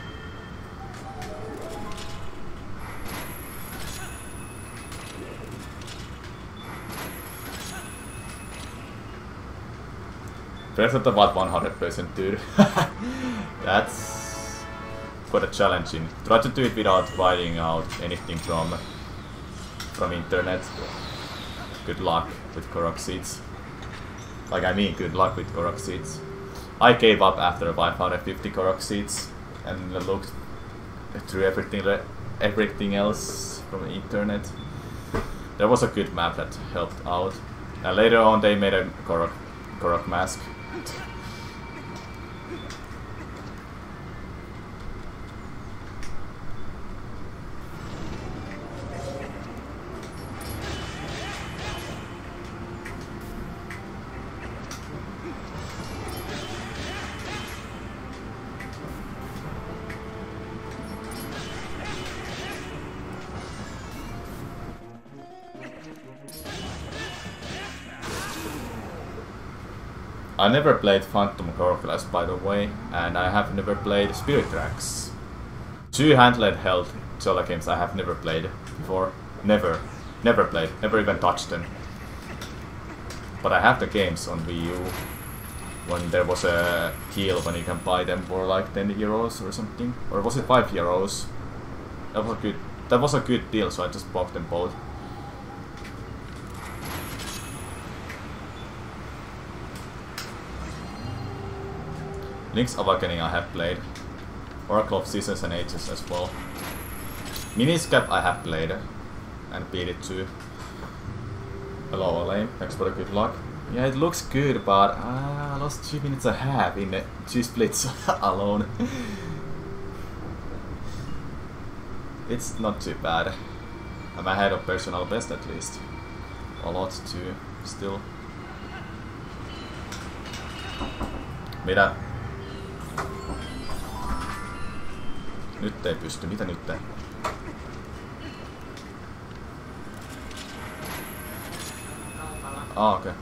Speaker 1: Breath of the Wild 100%, dude. That's quite challenging. Try to do it without finding out anything from internet. Good luck with Korok seeds. Like, I mean, good luck with Korok seeds. I gave up after 550 Korok seeds and looked through everything else from the internet. There was a good map that helped out. And later on they made a Korok mask. I never played Phantom Hourglass, by the way, and I have never played Spirit Tracks. Two handheld Zelda games I have never played before. Never played, never even touched them. But I have the games on Wii U, when there was a deal when you can buy them for like 10 euros or something. Or was it 5 euros? That was a good deal, so I just bought them both. Link's Awakening I have played. Oracle of Seasons and Ages as well. Miniscap I have played and beat it too. Hello Alain, thanks for the good luck. Yeah, it looks good, but I lost 2 minutes and a half in 2 splits alone. It's not too bad. I'm ahead of personal best at least. A lot too, still. Mitä? Nyt ei pysty. Mitä nyt? Okei.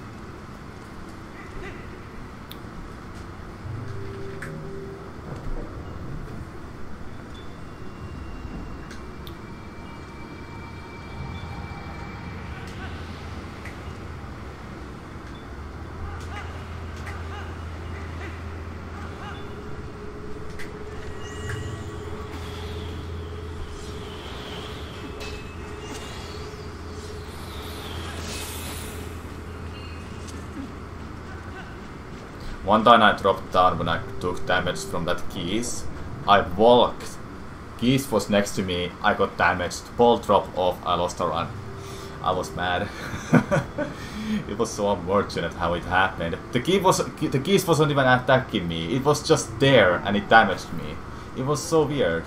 Speaker 1: One time I dropped down when I took damage from that keys. I walked. Keys was next to me. I got damaged. Ball dropped off. I lost a run. I was mad. It was so unfortunate how it happened. The keys wasn't even attacking me. It was just there and it damaged me. It was so weird.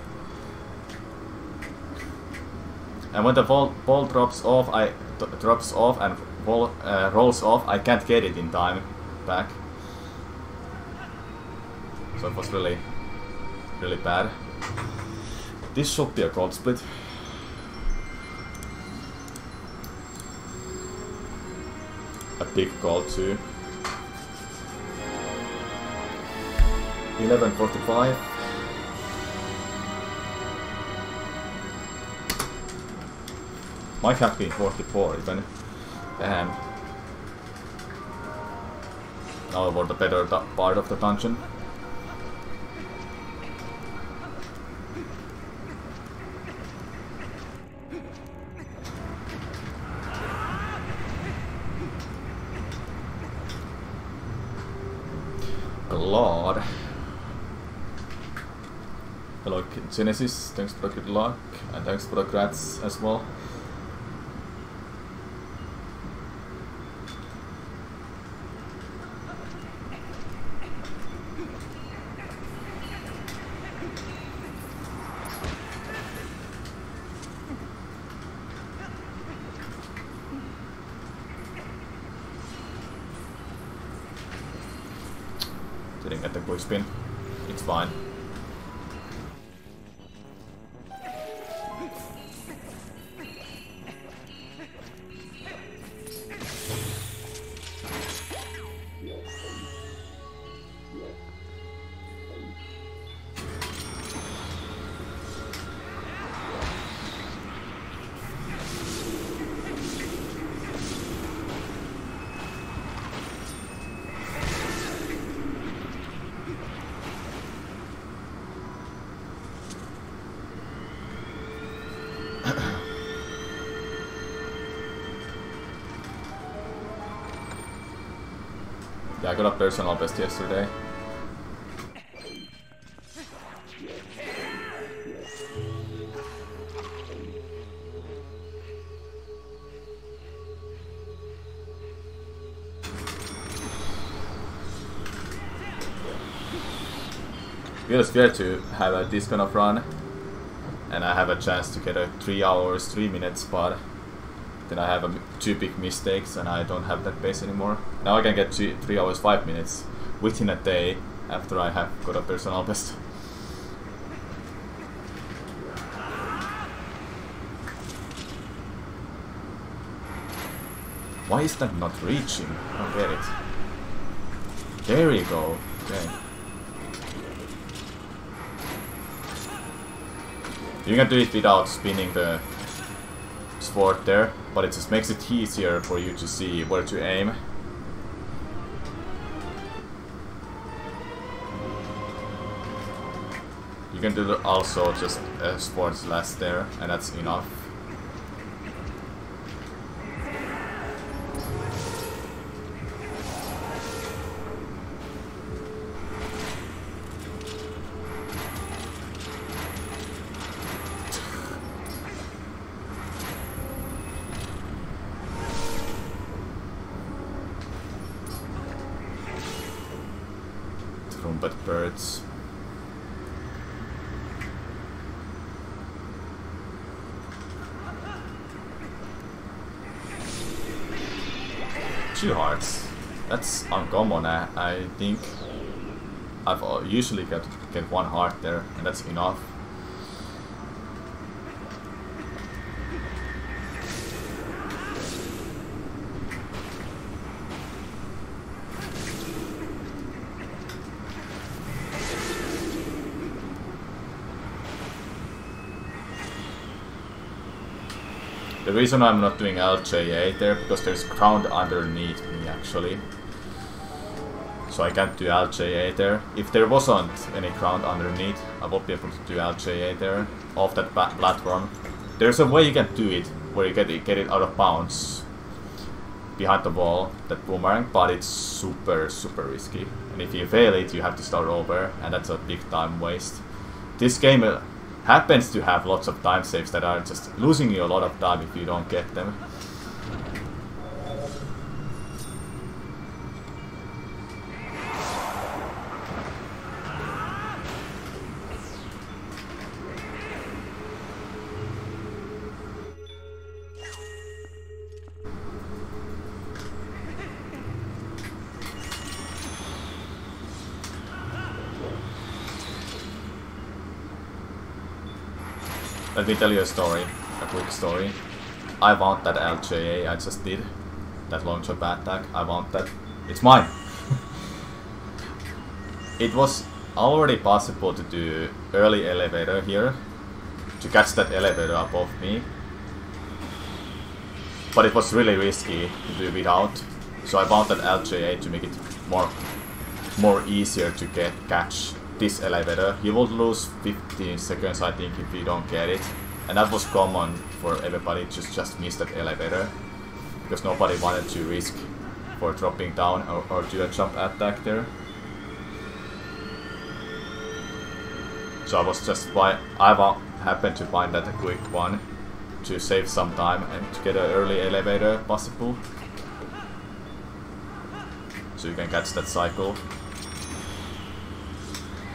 Speaker 1: And when the ball drops off and ball rolls off, I can't get it in time back. So it was really bad. This should be a gold split. A big goal too. 11:45. Might have been 44 even. Damn. Now for the better part of the dungeon. Lord. Hello Genesis, thanks for the good luck, and thanks for the grats as well. Didn't get the quick spin. It's fine. Yeah, I got a personal best yesterday. Feels good to have this kind of run, and I have a chance to get a 3 hours, 3 minutes spot. Then I have 2 big mistakes and I don't have that pace anymore. Now I can get 3 hours 5 minutes within a day after I have got a personal best. Why is that not reaching? I don't get it. There you go. Okay. You can do it without spinning the sword there, but it just makes it easier for you to see where to aim. You can do also just a sword slash there, and that's enough. Trumpet birds. Two hearts. That's uncommon. I think I've usually get 1 heart there, and that's enough. The reason I'm not doing LJA there, because there's ground underneath me actually. So I can't do LJA there. If there wasn't any ground underneath, I would be able to do LJA there, off that platform. There's a way you can do it, where you get it out of bounds. behind the wall, that boomerang, but it's super risky. And if you fail it, you have to start over, and that's a big time waste. This game happens to have lots of time saves that are just losing you a lot of time if you don't get them. Let me tell you a story, a quick story. I want that LJA I just did, that long jump attack, I want that. It's mine! It was already possible to do early elevator here, to catch that elevator above me. But it was really risky to do without, so I want that LJA to make it more easier to catch this elevator. You will lose 15 seconds I think if you don't get it, and that was common for everybody to just miss that elevator because nobody wanted to risk for dropping down or do a jump attack there. So I happened to find that a quick one to save some time and to get an early elevator possible, so you can catch that cycle.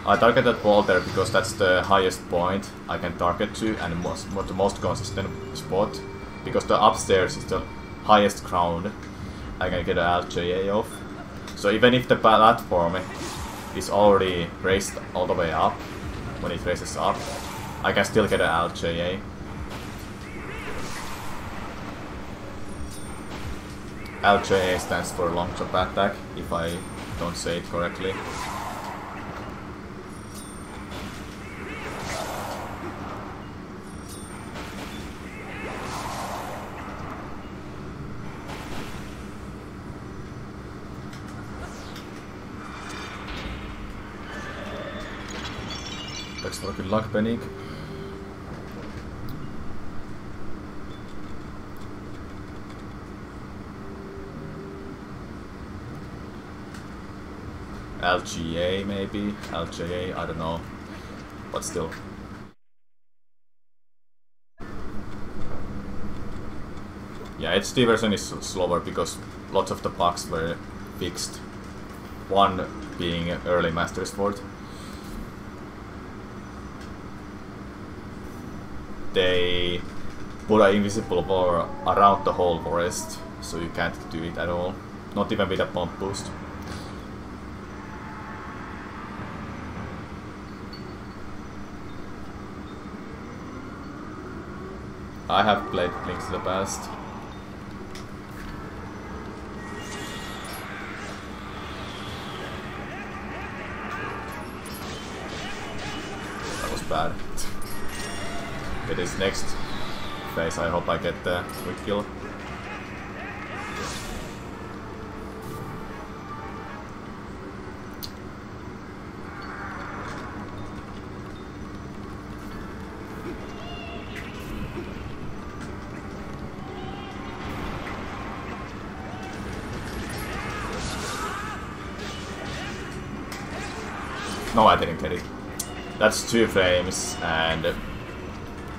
Speaker 1: I targeted wall there because that's the highest point I can target to and the most consistent spot, because the upstairs is the highest ground I can get an LJA off. So even if the platform is already raised all the way up, when it raises up, I can still get an LJA. LJA stands for long jump attack, if I don't say it correctly. Thanks for good luck, Benik. LGA maybe? LJA, I don't know. But still. Yeah, HD version is slower because lots of the bugs were fixed. One being early Master Sword. They put an invisible wall around the whole forest, so you can't do it at all. Not even with a pump boost. I have played Links to the Past. That was bad. With this next phase, I hope I get the quick kill. No, I didn't get it. That's 2 frames, and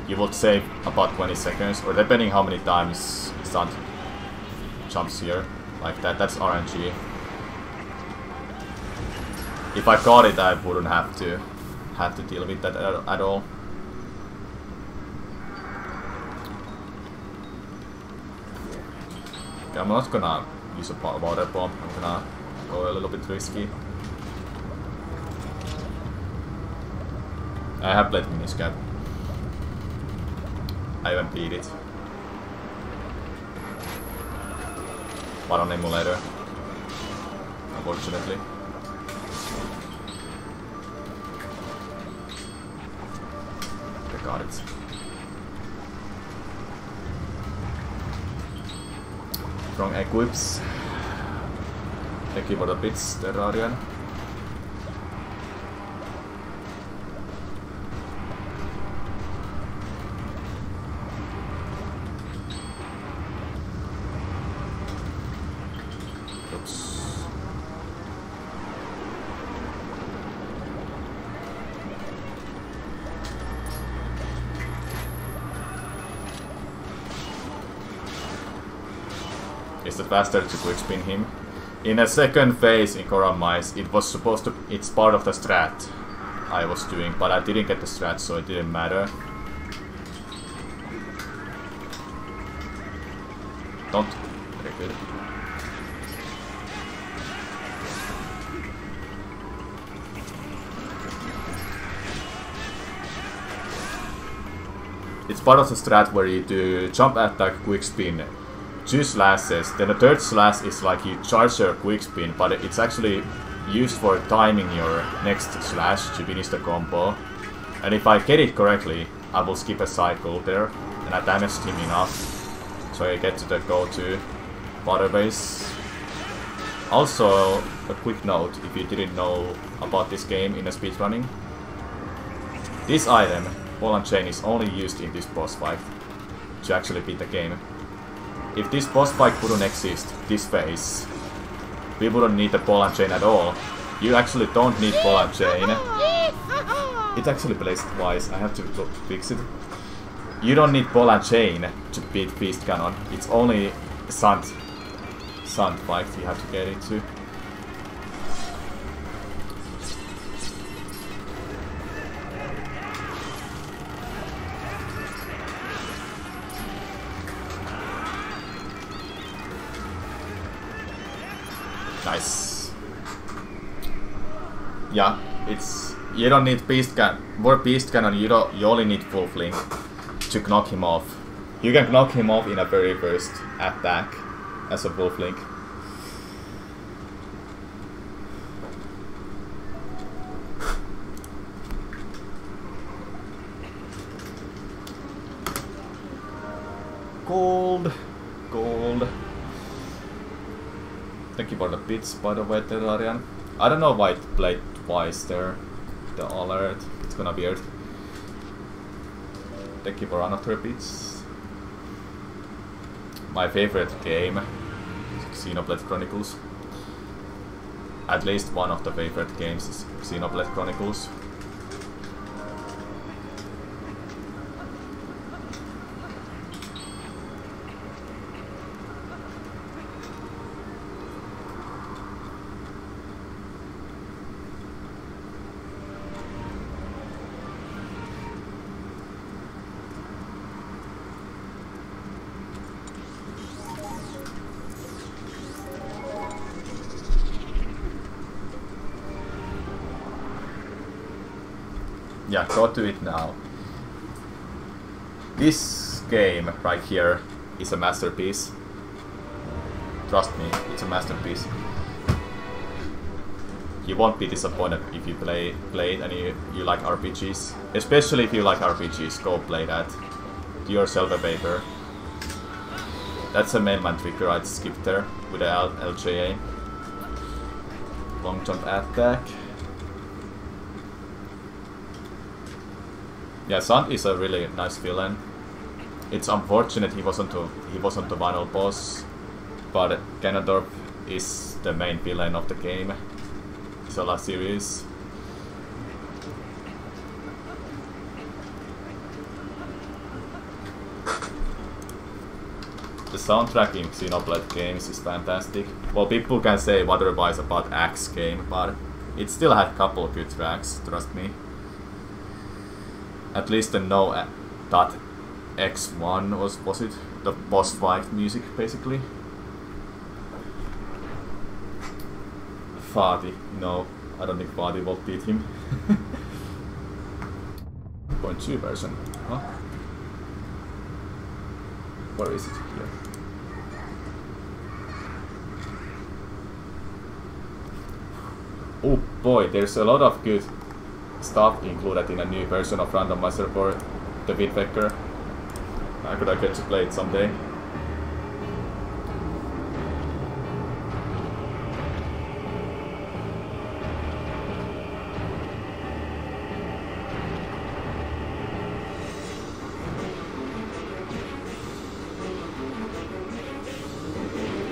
Speaker 1: you would save about 20 seconds, or depending how many times stunt jumps here, like that. That's RNG. If I got it, I wouldn't have to deal with that at all. Okay, I'm not gonna use a water bomb. I'm gonna go a little bit risky. I have played Miniscap. I haven't beat it. But on emulator. Unfortunately. I got it. Strong equips. Thank you for the bits, Terrarian. Oops. Is it faster to quick spin him? In a second phase in Coral Mines, it was supposed to. It's part of the strat I was doing, but I didn't get the strat, so it didn't matter. Don't. Very good. It's part of the strat where you do jump attack, quick spin, 2 slashes, then the third slash is like you charge your quick spin, but it's actually used for timing your next slash to finish the combo. And if I get it correctly, I will skip a cycle there, and I damaged him enough so I get to the go-to water base. Also, a quick note, if you didn't know about this game in a speedrunning. This item, Ball and Chain, is only used in this boss fight to actually beat the game. If this boss fight wouldn't exist, this phase, we wouldn't need the Ball and Chain at all. You actually don't need Ball and Chain. It actually plays twice, I have to fix it. You don't need Ball and Chain to beat Beast Cannon. It's only Sand fight you have to get into. Nice. Yeah, it's you don't need Beast Cannon. For Beast Cannon, you only need full fling to knock him off. You can knock him off in a very first attack as a full fling. Gold. Thank you for the bits, by the way, Terrarian. I don't know why it played twice there. The alert. It's gonna be weird. Thank you for another bits. My favorite game, Xenoblade Chronicles. At least one of the favorite games is Xenoblade Chronicles. Yeah, go to it now. This game right here is a masterpiece. Trust me, it's a masterpiece. You won't be disappointed if you play it and you like RPGs. Especially if you like RPGs, go play that. Do yourself a favor. That's a main man trigger I skipped there with the LJA. Long jump attack. Yeah, Sand is a really nice villain. It's unfortunate he wasn't the final boss, but Ganondorf is the main villain of the game. Zelda series. The soundtrack in Xenoblade games is fantastic. Well, people can say otherwise about Axe game, but it still had a couple of good tracks, trust me. At least the No.X1 was it? The boss fight music, basically. Fati. No, I don't think Fati will beat him. 0.2 version. Huh? Where is it here? Oh boy, there's a lot of good stuff included in a new version of Randomizer for the Wind Waker. I could get to play it someday.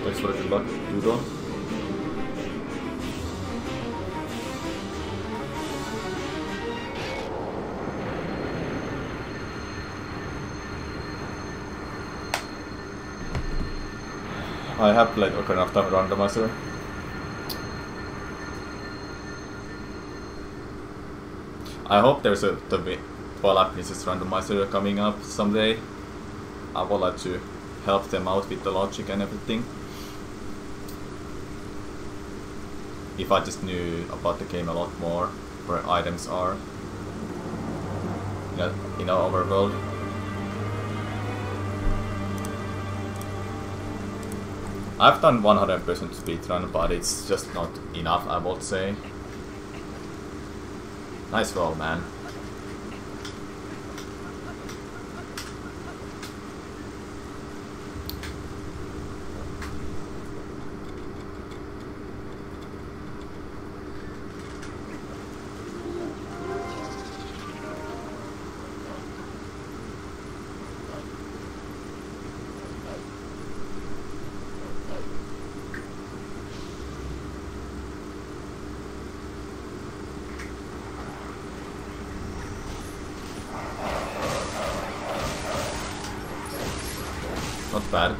Speaker 1: Thanks for the good luck, Ludo. I have played Ocarina of Time Randomizer. I hope there's the Twilight Princess Randomizer coming up someday. I would like to help them out with the logic and everything. If I just knew about the game a lot more, where items are in our overworld. I've done 100% speedrun, but it's just not enough, I would say. Nice roll, man. Not bad.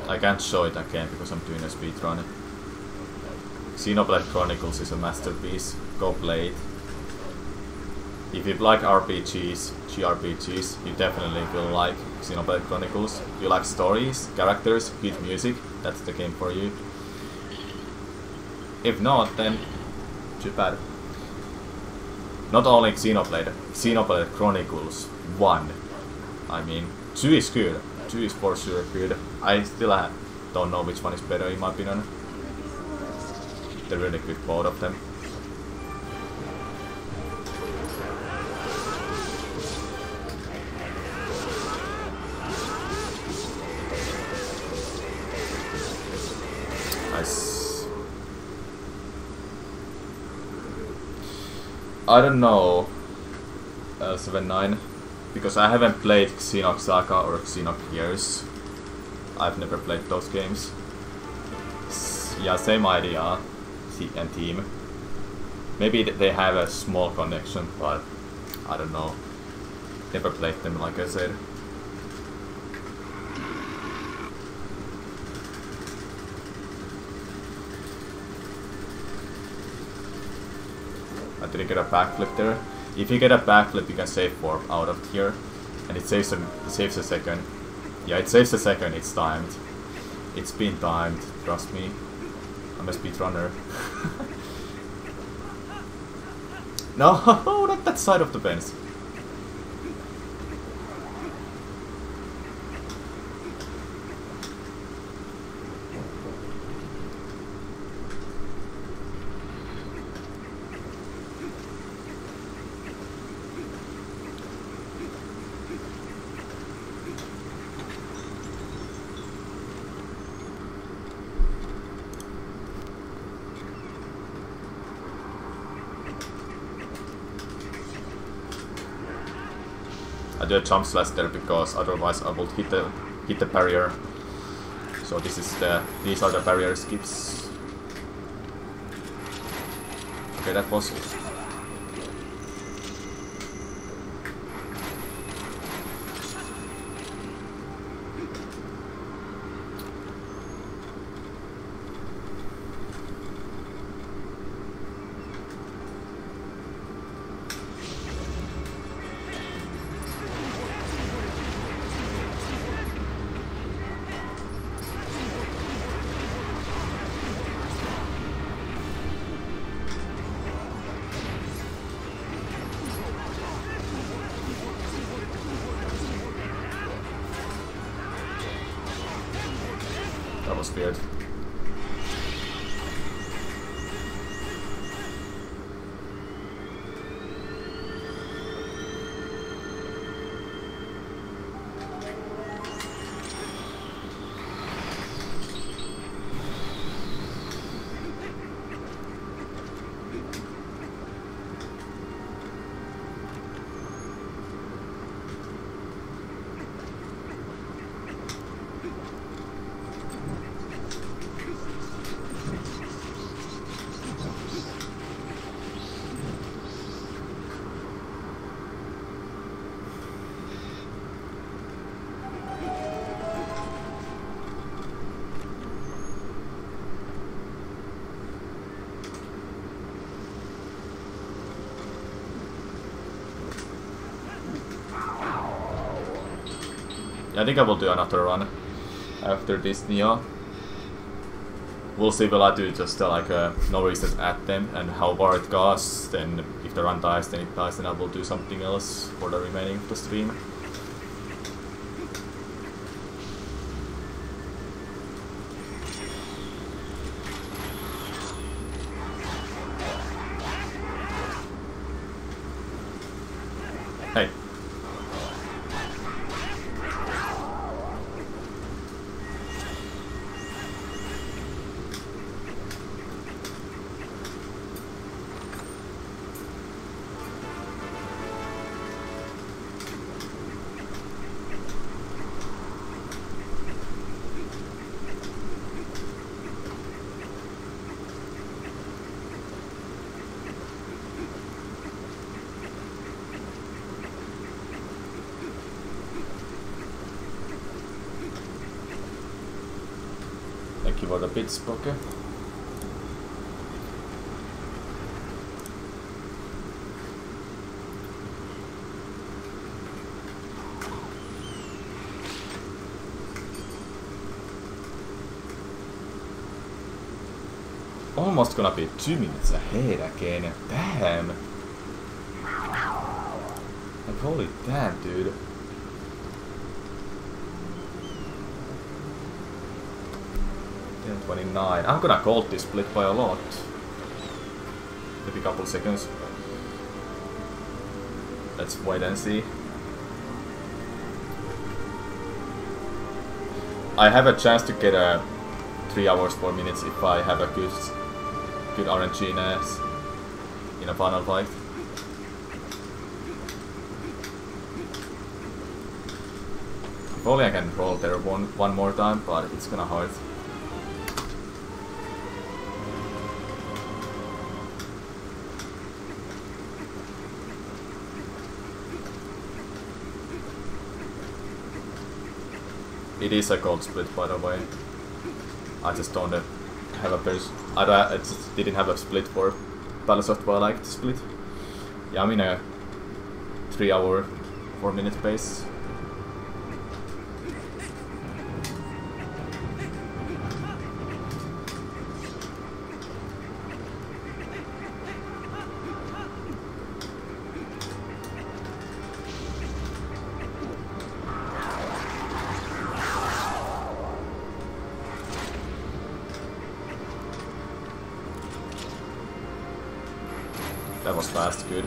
Speaker 1: I can't show it again because I'm doing a speedrun. Xenoblade Chronicles is a masterpiece. Go play it. If you like RPGs, JRPGs, you definitely will like Xenoblade Chronicles. If you like stories, characters, good music, that's the game for you. If not, then too bad. Not only Xenoblade Chronicles 1. I mean, 2 is good. 2 is for sure good. I still don't know which one is better in my opinion. They're really good, both of them. Nice. I don't know L79 because I haven't played Xenox Saga or Xenogears. I've never played those games. Yeah, same idea and team. Maybe they have a small connection, but I don't know. Never played them, like I said. I didn't get a backflip there. If you get a backflip, you can save warp out of here, and it saves a second. Yeah, it saves a second. It's timed. It's been timed. Trust me. I'm a speedrunner. No, not that side of the fence. I do a jump slash there because otherwise I would hit the barrier. So these are the barrier skips. Okay, that was it. That was weird. I think I will do another run after this Neo. We'll see, will I do just like no reset at them and how far it goes, then if the run dies then it dies, then I will do something else for the remaining of the stream. Hey. Thank you for the bits, Poke. Almost gonna be 2 minutes ahead again. Damn! Like, holy damn, dude. $10.29. I'm gonna gold this split by a lot. Maybe a couple seconds. Let's wait and see. I have a chance to get a 3 hours 4 minutes if I have a good RNG in a final fight. If only I can roll there one more time, but it's gonna hurt. It is a gold split, by the way. I just don't have a I just didn't have a split for Battles of Twilight split. Yeah, I'm in a 3 hour 4 minute pace. That was fast, good.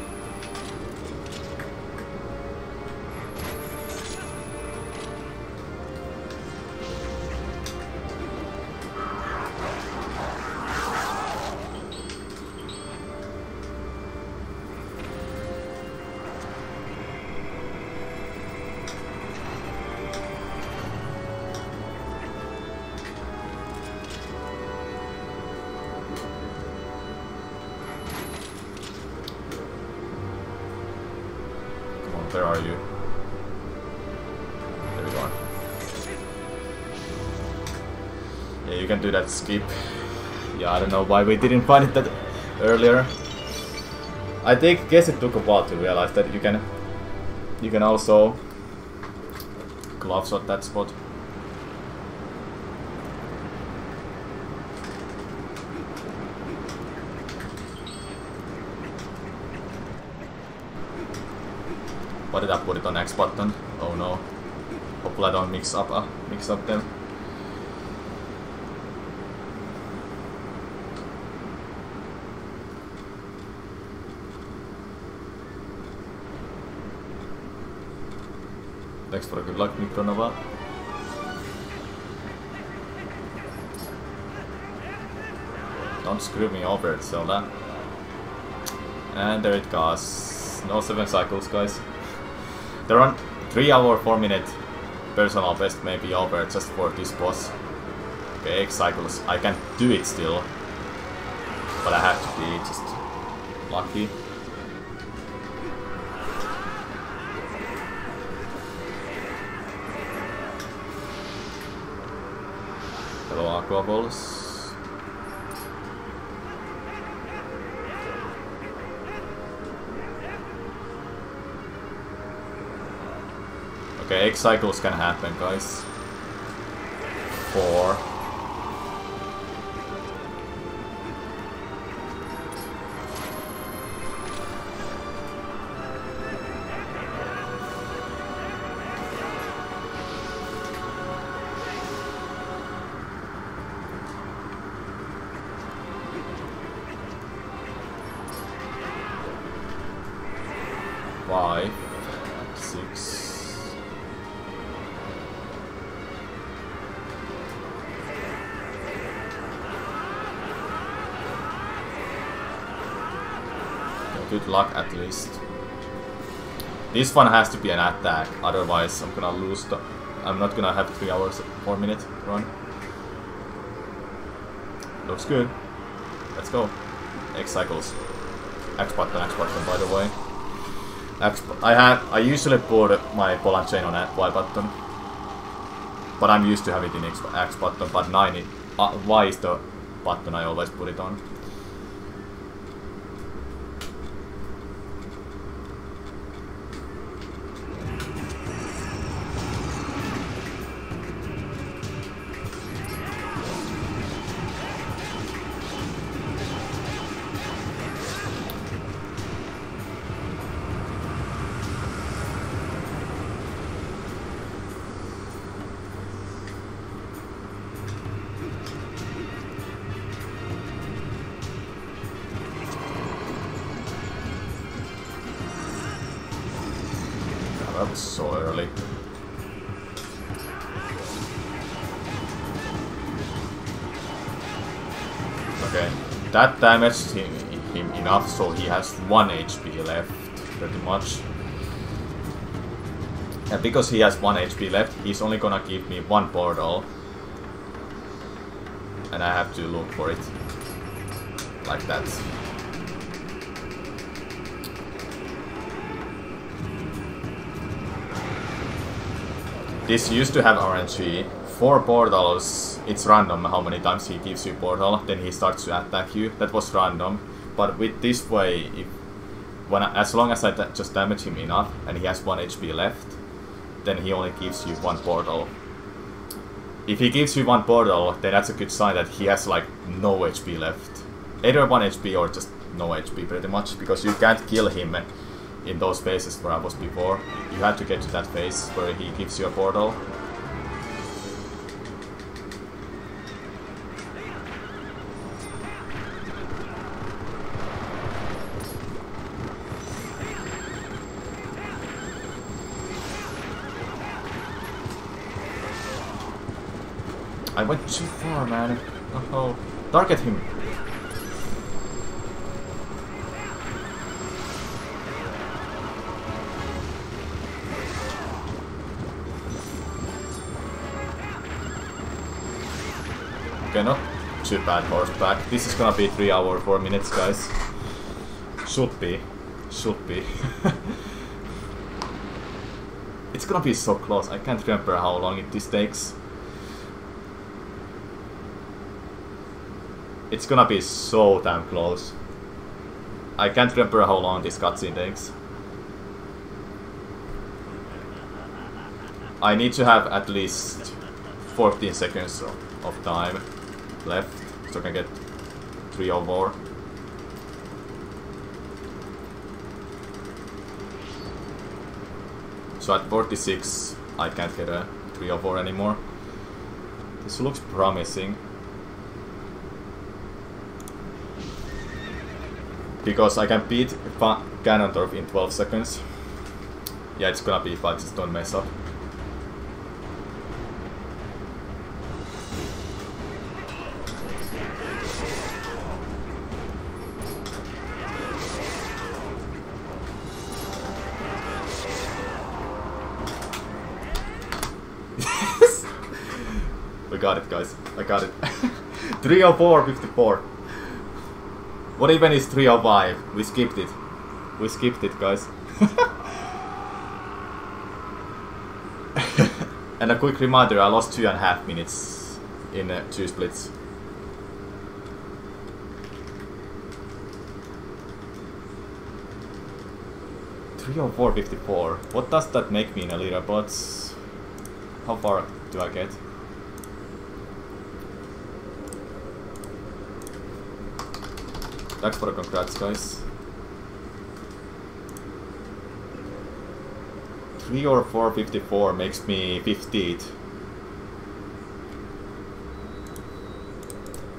Speaker 1: Where are you? There we go. Yeah, you can do that skip. Yeah, I don't know why we didn't find it that earlier. I guess it took a while to realize that you can also glove shot that spot. Why did I put it on X button? Oh no. Hopefully I don't mix up them. Thanks for the good luck, Micronova. Don't screw me over, Zelda. And there it goes. No 7 cycles, guys. They're on 3 hour 4 minute personal best may be over just for this boss. Okay, 8 cycles. I can do it still, but I have to be just lucky. Hello, Aqua Balls. Okay, X cycles can happen, guys. 4. Good luck at least. This one has to be an attack, otherwise I'm gonna lose the... I'm not gonna have 3 hours, 4 minute run. Looks good. Let's go. X cycles. X button by the way. I usually put my ball and chain on Y button. But I'm used to having it in X button, but Y is the button I always put it on. That was so early. Okay, that damaged him enough, so he has 1 HP left, pretty much. And because he has 1 HP left, he's only gonna give me 1 portal. And I have to look for it. Like that. This used to have RNG. 4 portals, it's random how many times he gives you portal, then he starts to attack you. That was random. But with this way, as long as I just damage him enough and he has 1 HP left, then he only gives you 1 portal. If he gives you 1 portal, then that's a good sign that he has like no HP left. Either 1 HP or just no HP pretty much, because you can't kill him in those phases where I was before. You had to get to that phase where he gives you a portal. I went too far, man. Oh, target him. Okay, not too bad horseback. This is gonna be 3 hours, 4 minutes, guys. Should be. Should be. It's gonna be so close. I can't remember how long this takes. It's gonna be so damn close. I can't remember how long this cutscene takes. I need to have at least 14 seconds of time left so I can get 3 or more. So at 46 I can't get a 3 or 4 anymore. This looks promising. Because I can beat Ganondorf in 12 seconds. Yeah, it's gonna be if I just don't mess up. We got it, guys. I got it. 304, 54. What even is 305? We skipped it. We skipped it, guys. And a quick reminder, I lost 2.5 minutes in 2 splits. 3 or 454. What does that make me in a leaderboards? How far do I get? Thanks for the congrats, guys. 3 or 454 makes me 50th.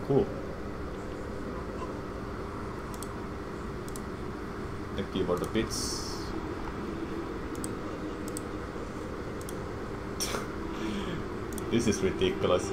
Speaker 1: Cool. Thank you for the bits. This is ridiculous.